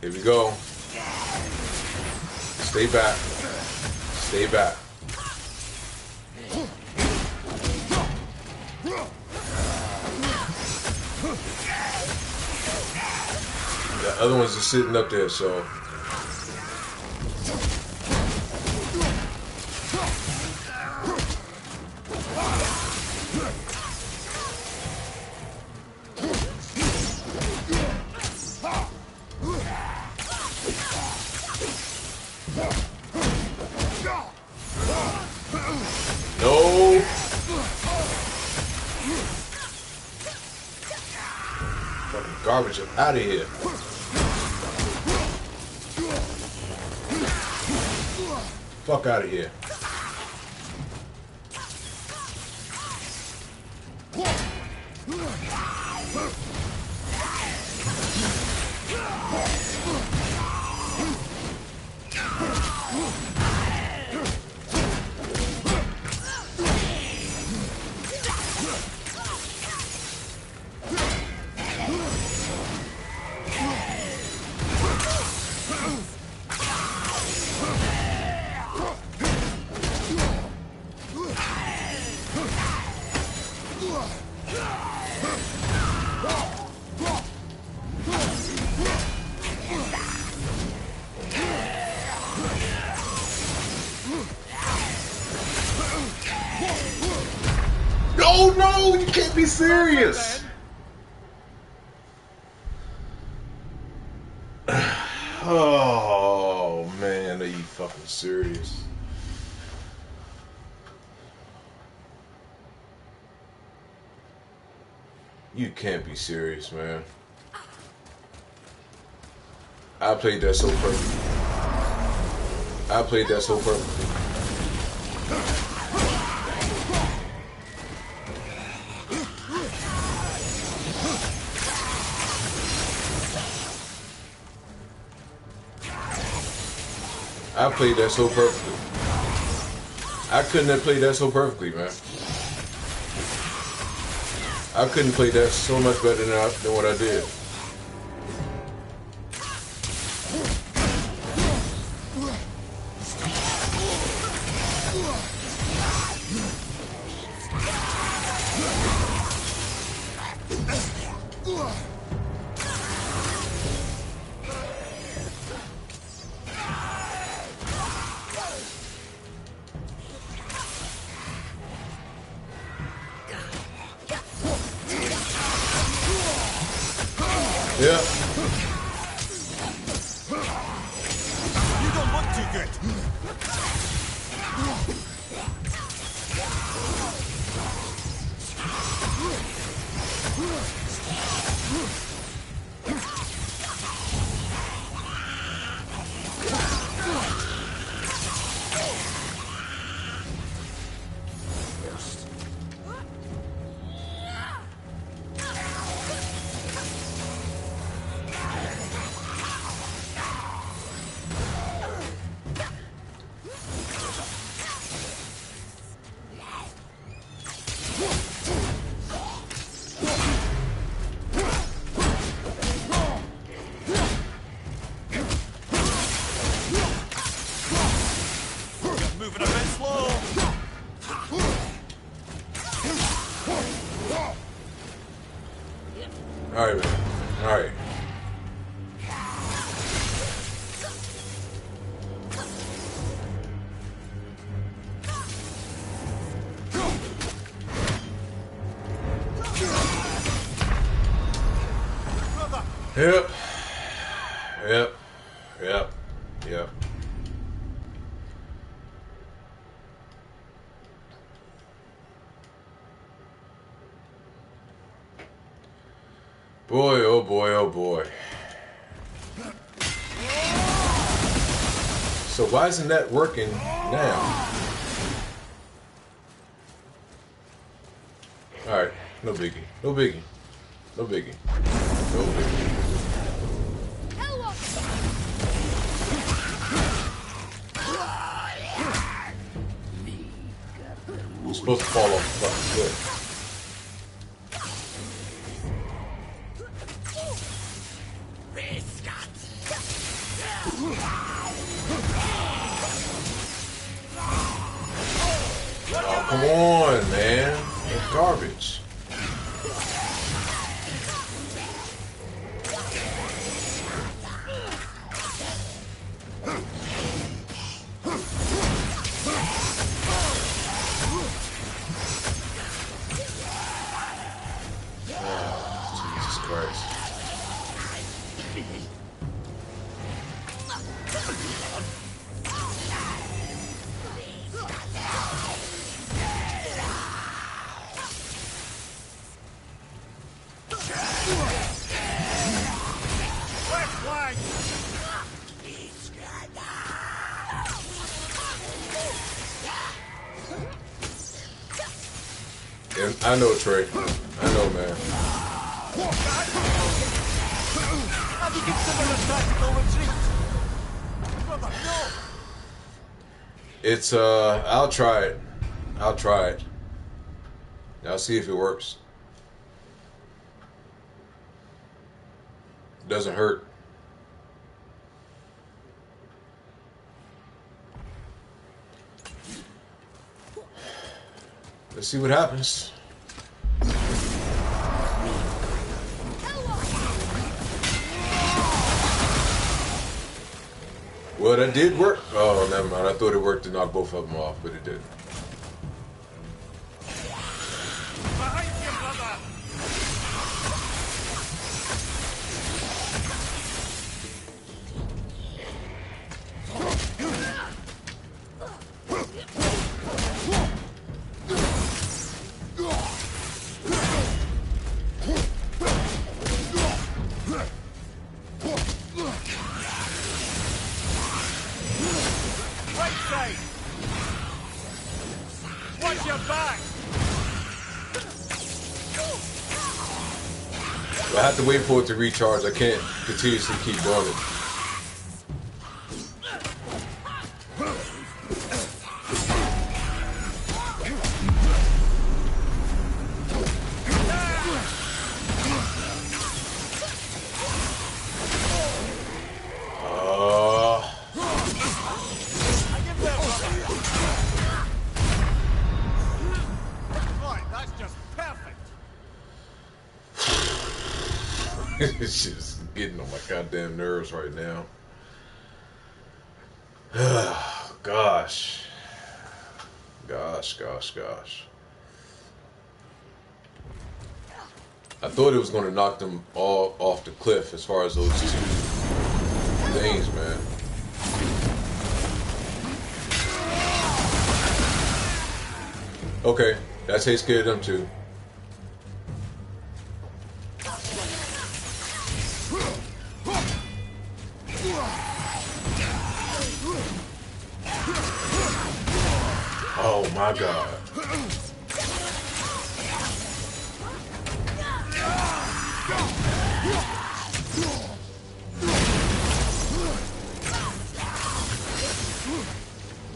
Here we go. Stay back. Stay back. The other ones are sitting up there, so. No. Fucking garbage out of here. Fuck out of here. Oh no, you can't be serious. Oh man, are you fucking serious? You can't be serious, man. I played that so perfectly. I played that so perfectly. I played that so perfectly. I couldn't have played that so perfectly, man. I couldn't play that so much better than what I did. Yeah. You don't look too good. Moving a bit slow. All right, man. All right. Yep. Yep. Yep. Yep. Boy, oh boy, oh boy. So why isn't that working now? Alright, no biggie. No biggie. No biggie. No biggie. You're supposed to fall off the fucking cliff. Oh, come on, man. That's garbage. Oh, Jesus Christ. Yeah, I know, Trey. I know, man. Have you considered a tactical retreat? Brother, no! It's, I'll try it. I'll try it. I'll see if it works. It doesn't hurt. Let's see what happens. Well, that did work. Oh, never mind. I thought it worked to knock both of them off, but it didn't. Behind you, brother! Right side! Watch your back! I have to wait for it to recharge. I can't continuously keep doing it. Right, that's just perfect. This shit's getting on my goddamn nerves right now. Gosh. Gosh. I thought it was going to knock them all off the cliff as far as those two things, man. Okay, that takes care of them too. Oh my God.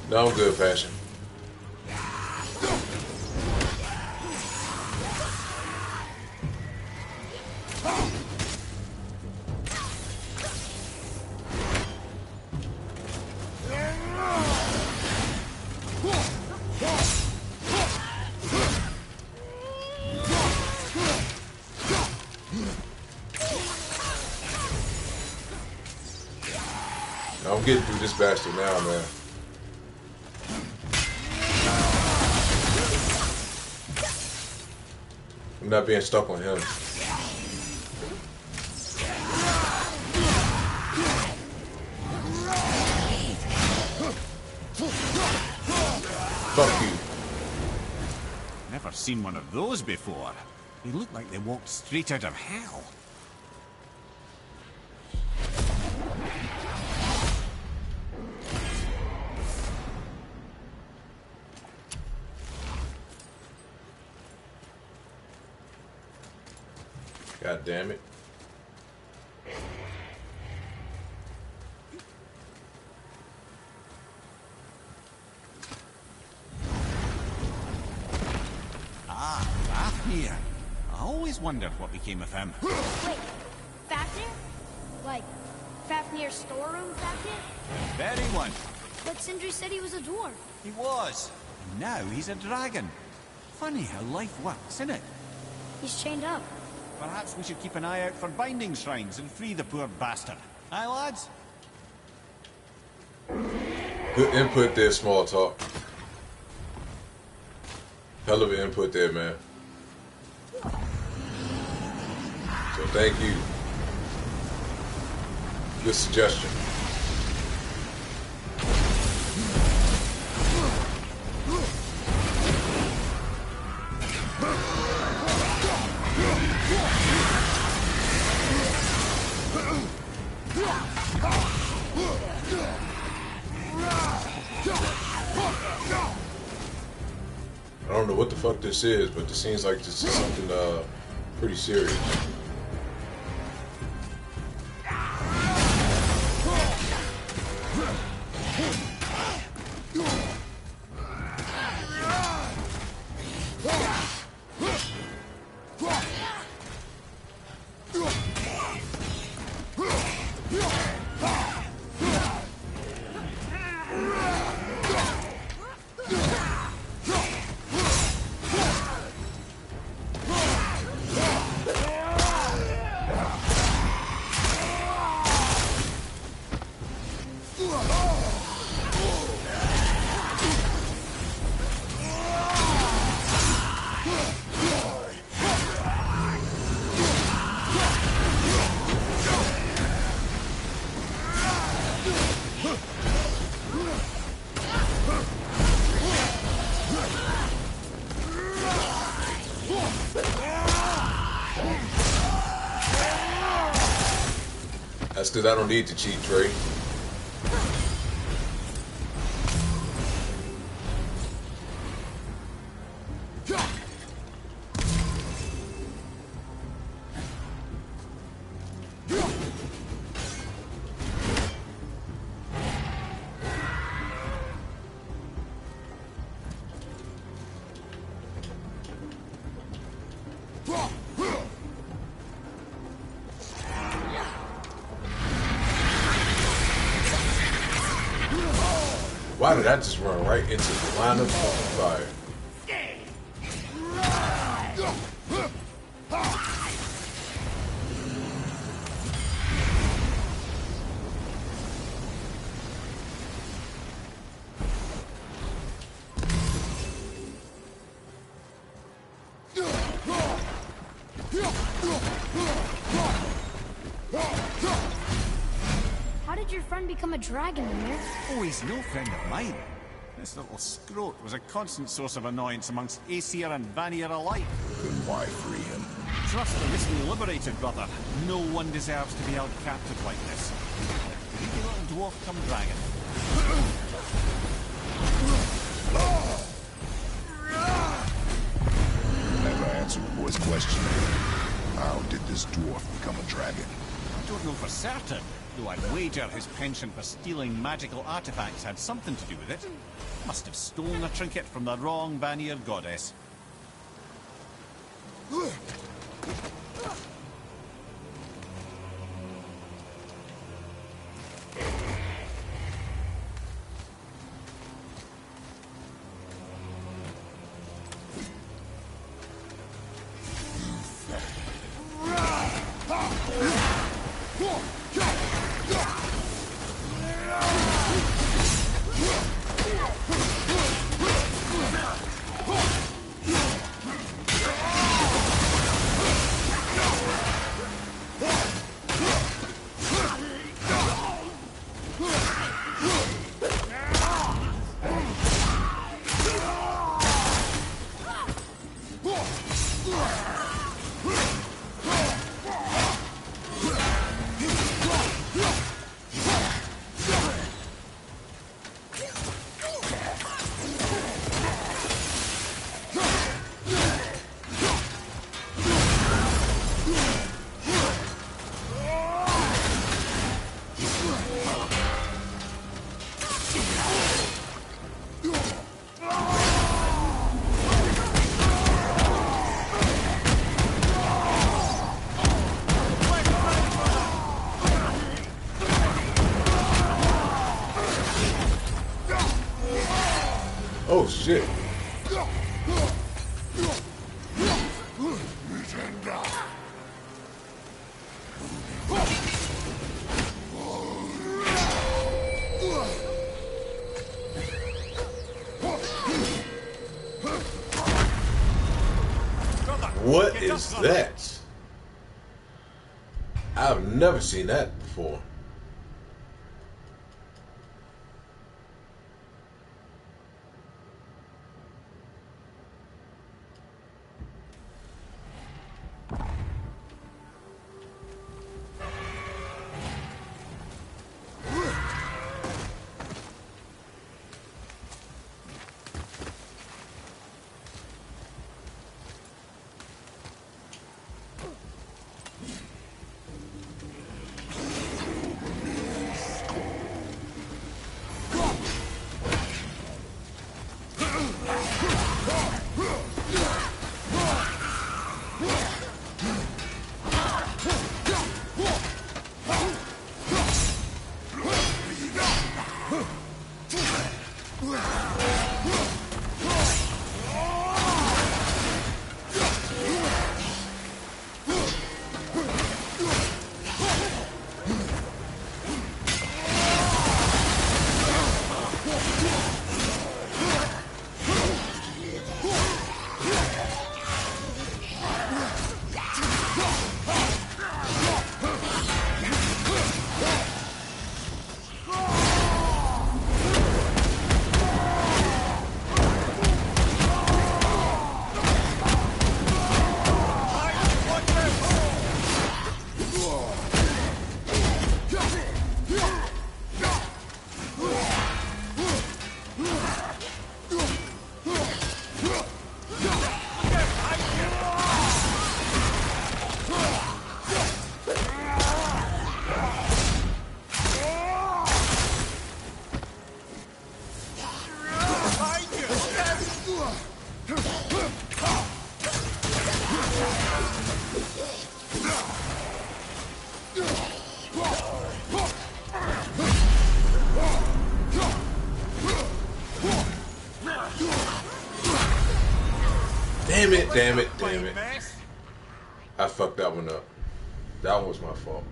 No, I'm good, Passion. I'm getting through this bastard now, man. I'm not being stuck on him. Fuck you. Never seen one of those before. They look like they walked straight out of hell. God damn it. Ah, Fafnir. I always wondered what became of him. Wait, Fafnir? Like, Fafnir's storeroom Fafnir? Very one. But Sindri said he was a dwarf. He was. And now he's a dragon. Funny how life works, isn't it? He's chained up. Perhaps we should keep an eye out for binding shrines and free the poor bastard. Aye, lads? Good input there, small talk. Hell of an input there, man. So thank you. Good suggestion. I don't know what the fuck this is, but it seems like this is something pretty serious. because I don't need to cheat, Trey. Why did I just run right into the line of fire? How did your friend become a dragon, Amir? Oh, he's no friend of mine. This little scrote was a constant source of annoyance amongst Aesir and Vanir alike. Then why free him? Trust the recently liberated, brother. No one deserves to be held captive like this. Greedy little dwarf come dragon. Never answered the boy's question. How did this dwarf become a dragon? I don't know for certain, though I'd wager his penchant for stealing magical artifacts had something to do with it. Must have stolen a trinket from the wrong Vanir goddess. Oh shit. What is that? I've never seen that before. Damn it, damn it, damn it. I fucked that one up. That one was my fault.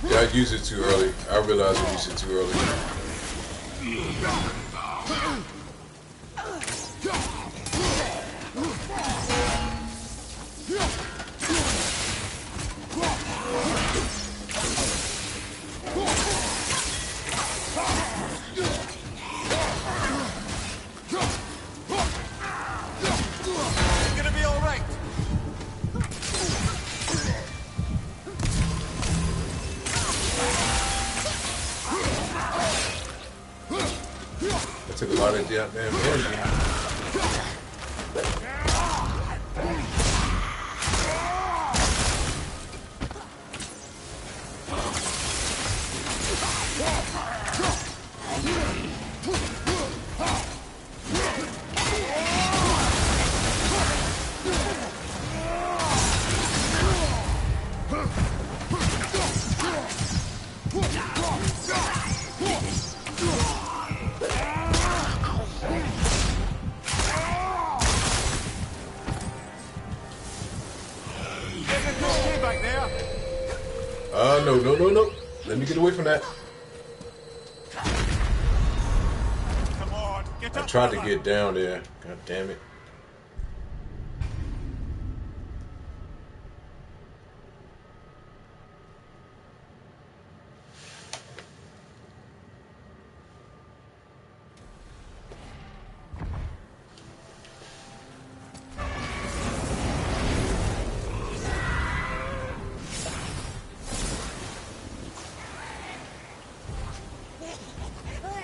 I used it too early. I realized I used it too early. It's gonna be all right. I took a lot of damn energy. Back there. No. Let me get away from that. Come on, get up. I tried to get down there. God damn it.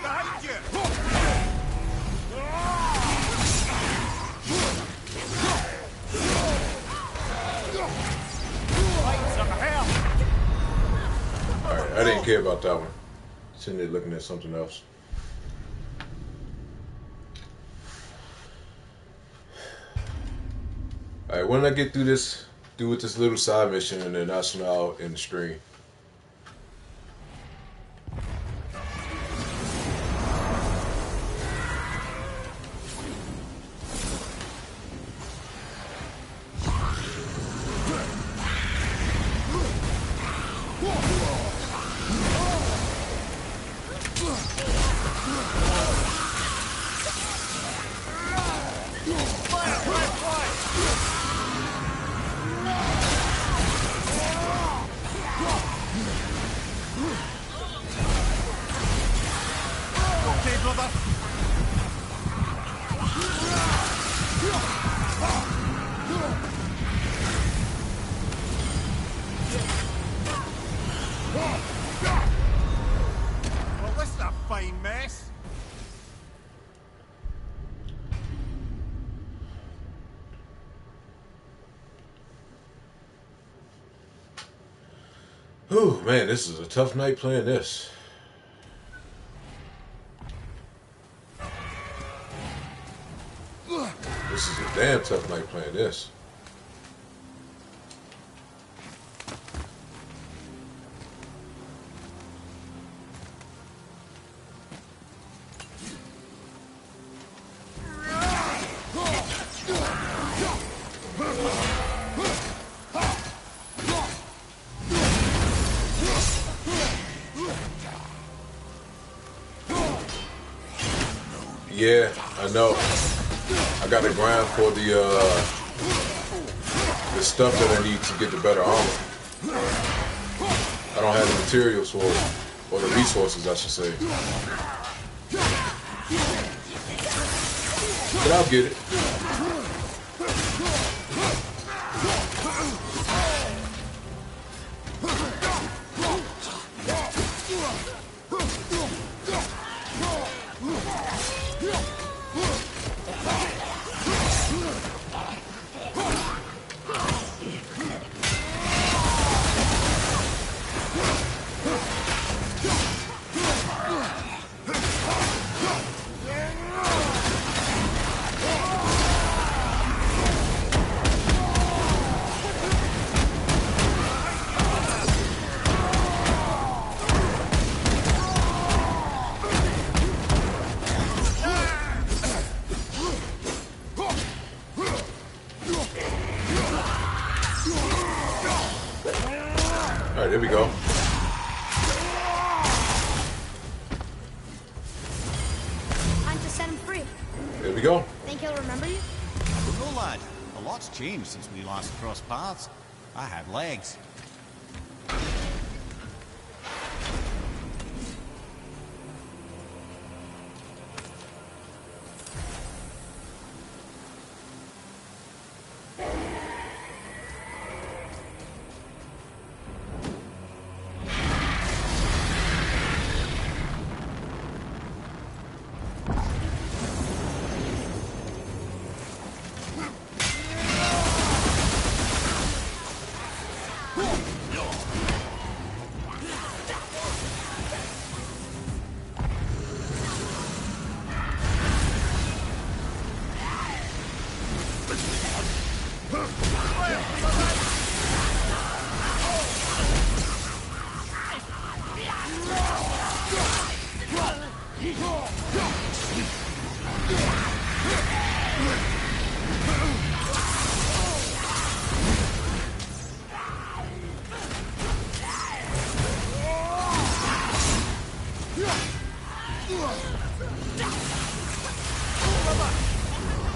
Behind you. Alright, I didn't care about that one. Sitting there looking at something else. Alright, when I get through with this little side mission, and then that's when I'll end the stream. Okay, brother. Well, this is a fine mess. Whew, man, this is a tough night playing this. This is a damn tough night playing this. Yeah, I know. I got to grind for the stuff that I need to get the better armor. I don't have the materials for it, or the resources, I should say. But I'll get it. Alright, there we go. Time to set him free. There we go. Think he'll remember you? I don't know, lad. A lot's changed since we last crossed paths. I had legs.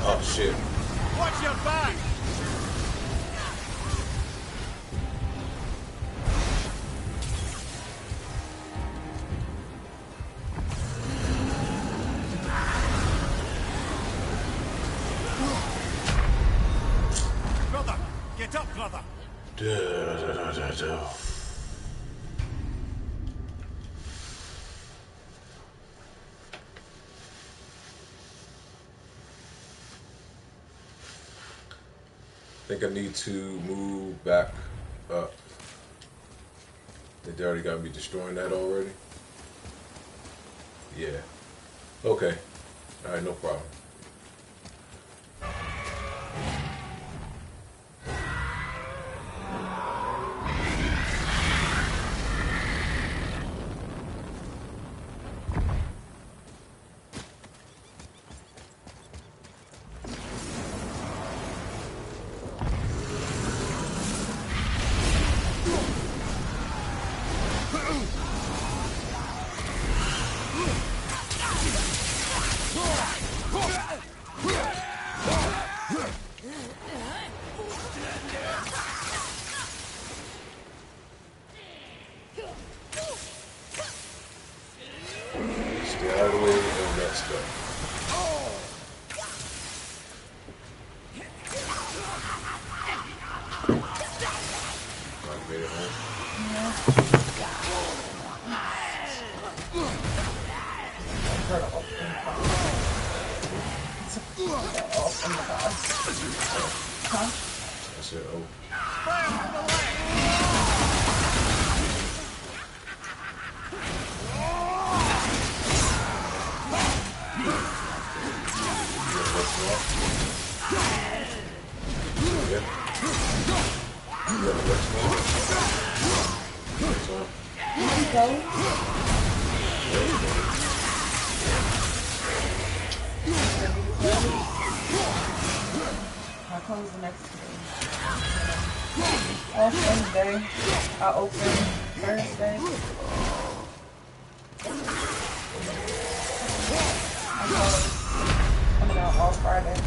Oh shit. Watch your back! Brother! Get up, brother! I think I need to move back up. They already got me destroying that already. Yeah. Okay. Alright, no problem. Stay out of the way of that stuff. I made it home. I said, oh. I close the next day. Off Wednesday. I open Thursday. I close coming out all Friday.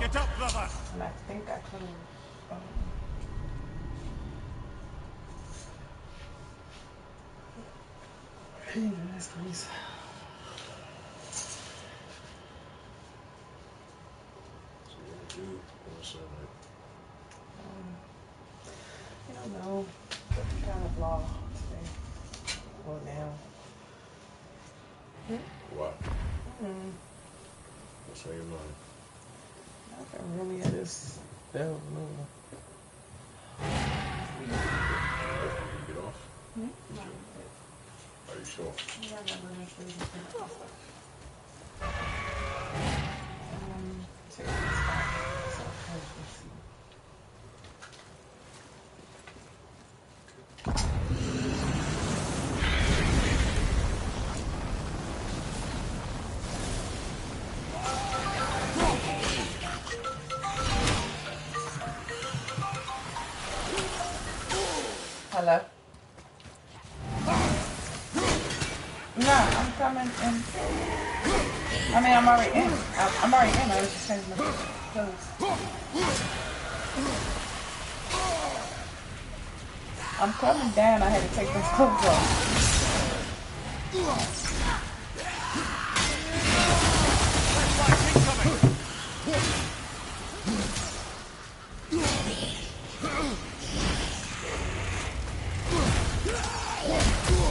Get up, brother! And I think I close next week. I don't know. What kind of vlog today? Well, now. Wow. What's on your mind? Nothing really. I just felt a little Hello? No, I'm coming in. I mean, I'm already in. I'm already in. I was just changing my clothes. I'm coming down. I had to take those clothes off.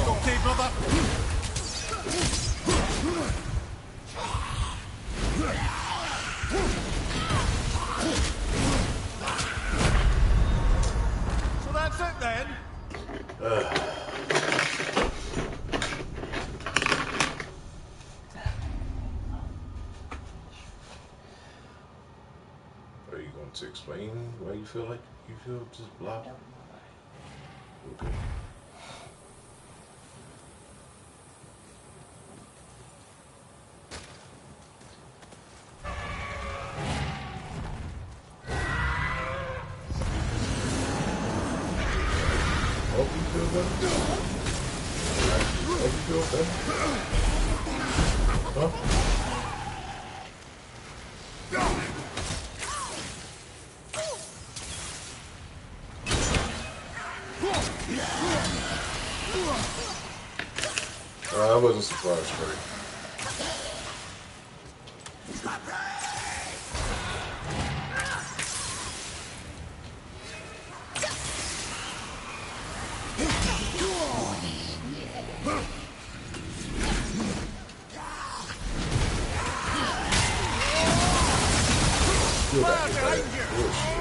Okay, brother. So that's it then? Are you going to explain why you feel like you feel just blah? Okay. Hope you feel better. Hope you feel better. Huh? I wasn't surprised, Craig. Still got this bad bullshit.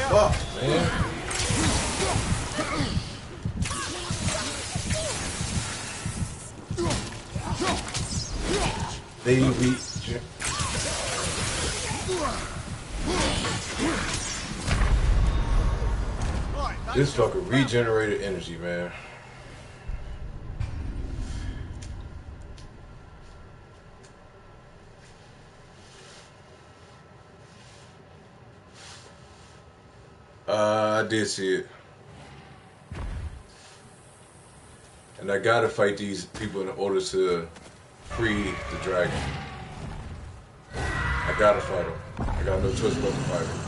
Fuck, man. They reach. This fucker regenerated energy, man. I did see it. And I gotta fight these people in order to free the dragon. I gotta fight them. I got no choice but to fight them.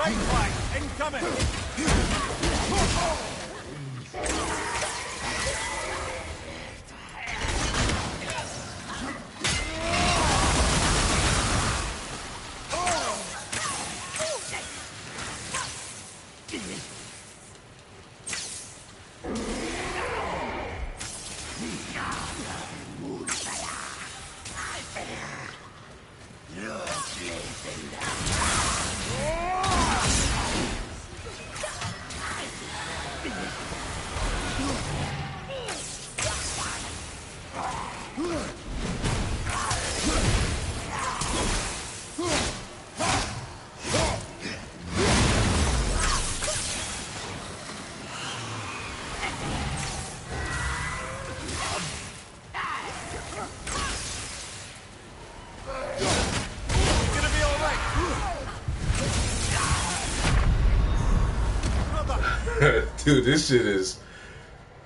Right flank, incoming! Dude, this shit is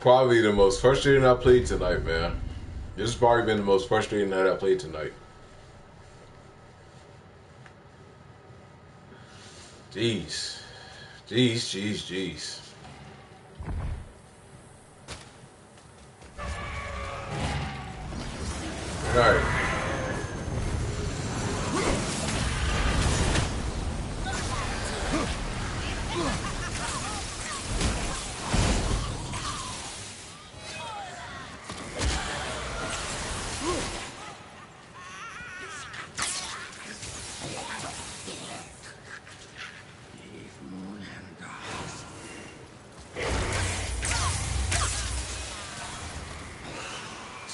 probably the most frustrating I played tonight, man. This has probably been the most frustrating night I played tonight. Jeez. Jeez. Alright.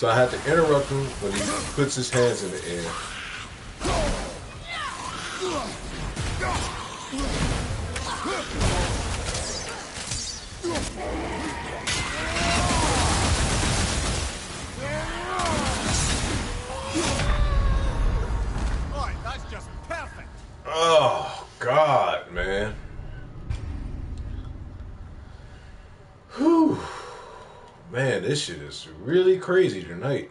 So I had to interrupt him when he puts his hands in the air. Right, that's just perfect. Oh, God, man. Whew. Man, this shit is really crazy tonight.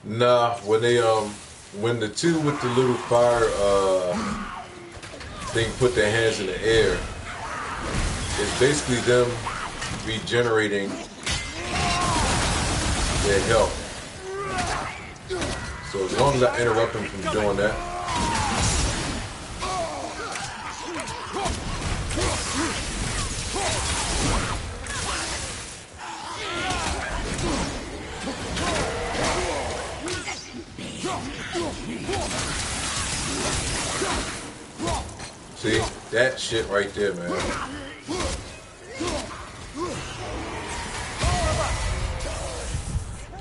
Nah, when the two with the little fire thing put their hands in the air, it's basically them regenerating their health. So as long as I interrupt them from doing that. See, that shit right there, man.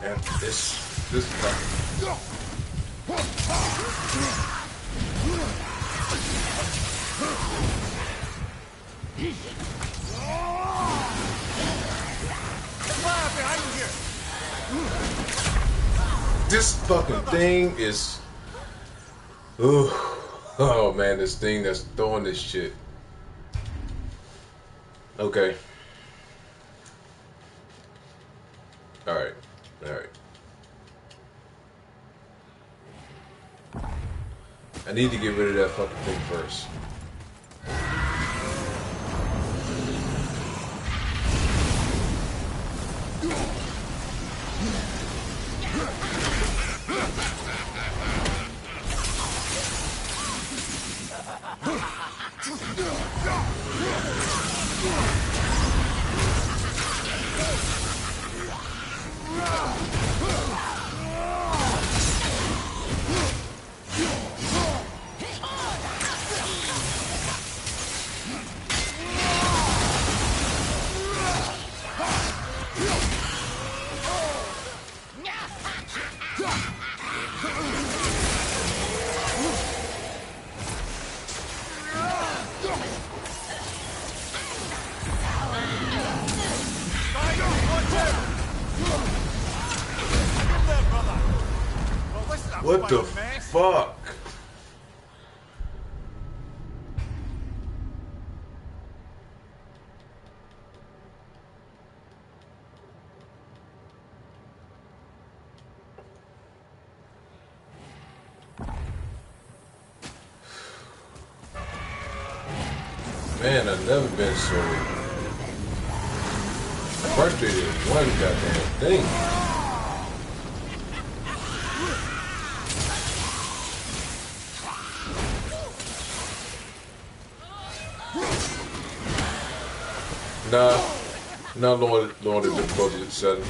And this fucking thing is. Ooh. Oh man, this thing that's throwing this shit. Okay. Alright. Alright. I need to get rid of that fucking thing first. What the fuck? Man, I've never been so frustrated with one goddamn thing. Nah, not lower the difficulty setting.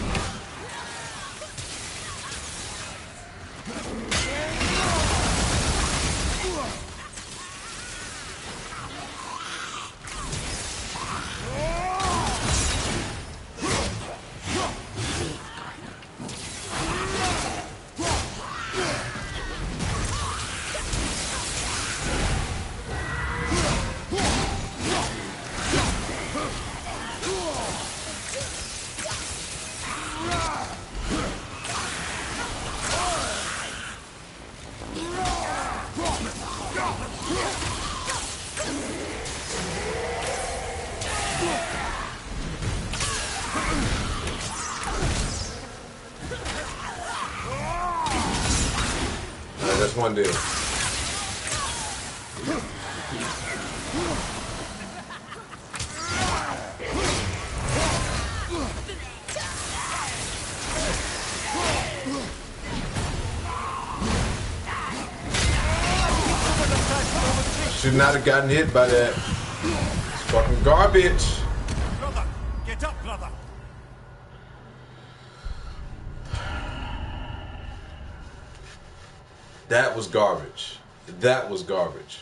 That's one deal. should not have gotten hit by that. It's fucking garbage. Brother, get up, brother. That was garbage. That was garbage.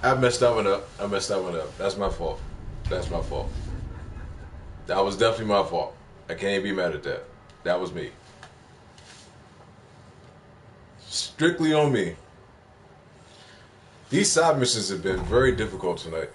I messed that one up. I messed that one up. That's my fault. That's my fault. That was definitely my fault. I can't be mad at that. That was me. Strictly on me. These side missions have been very difficult tonight.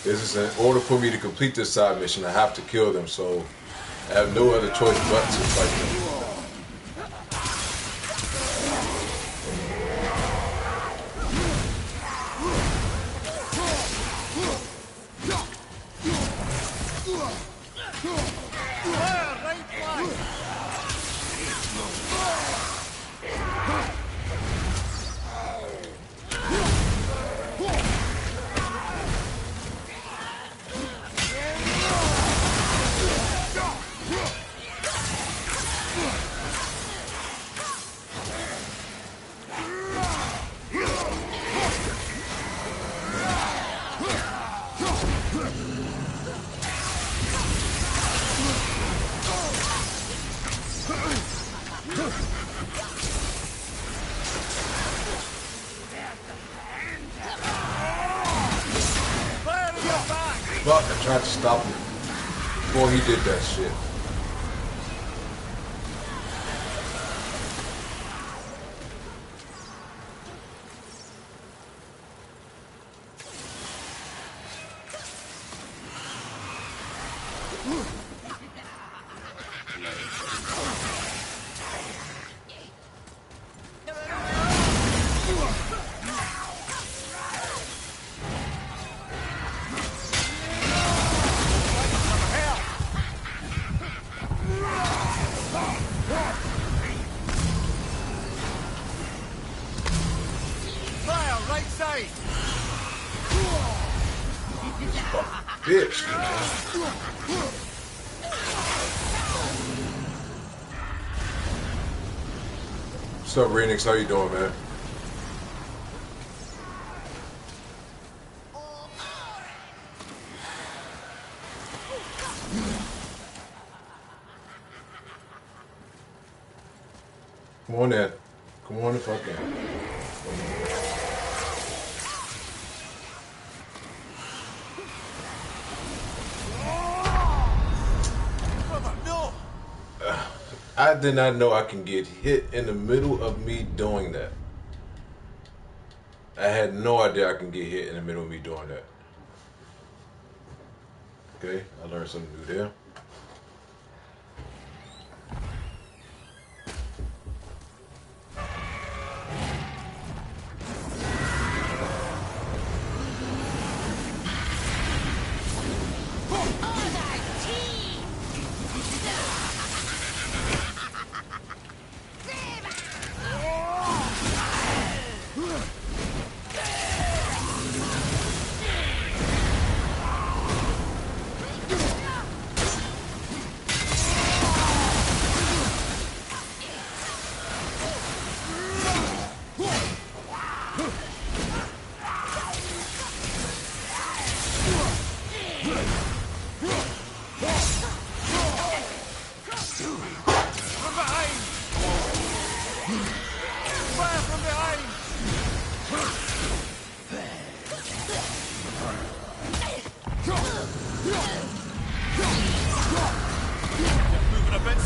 This is in order for me to complete this side mission, I have to kill them, so I have no other choice but to fight them. Fuck, I tried to stop him before he did that shit. Bitch. What's up, Renix? How you doing, man? Come on in. Come on the fuck in. I did not know I can get hit in the middle of me doing that. I had no idea I can get hit in the middle of me doing that. Okay, I learned something new there.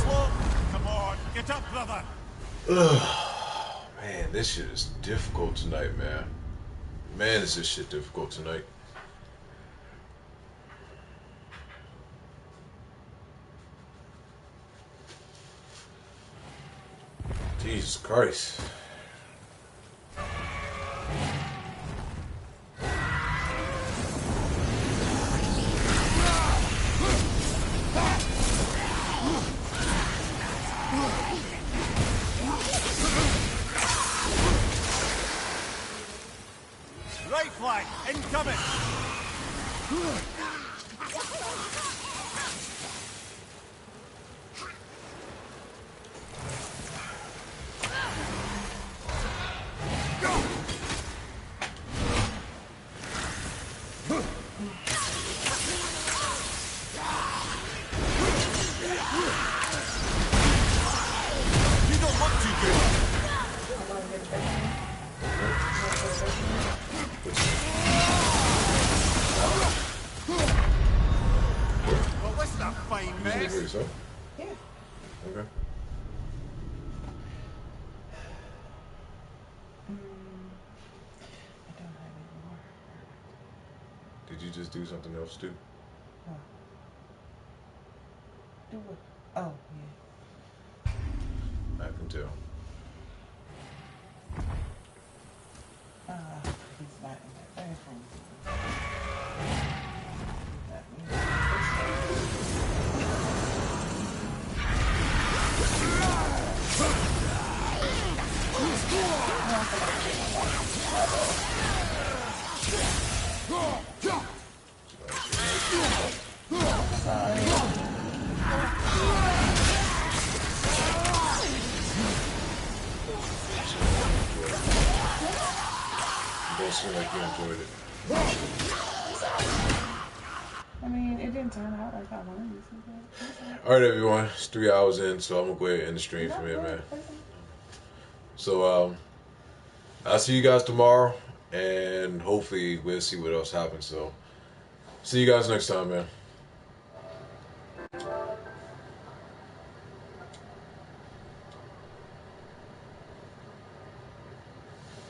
slow. Come on, get up, brother. Ugh, man, this shit is difficult tonight, man. Man, is this shit difficult tonight. Jesus Christ. Right flank, incoming. You don't look too good. Well, listen up, fine mess. Yeah. Okay. I don't have any more. Did you just do something else too? Oh. Do what? Oh, yeah. I can tell. He's not in that bathroom. Don't seem like you enjoyed it. I mean, it didn't turn out like I wanted it to. Alright, everyone. It's 3 hours in, so I'm going to go ahead and end the stream from here, man. So, I'll see you guys tomorrow, and hopefully we'll see what else happens. So, see you guys next time, man.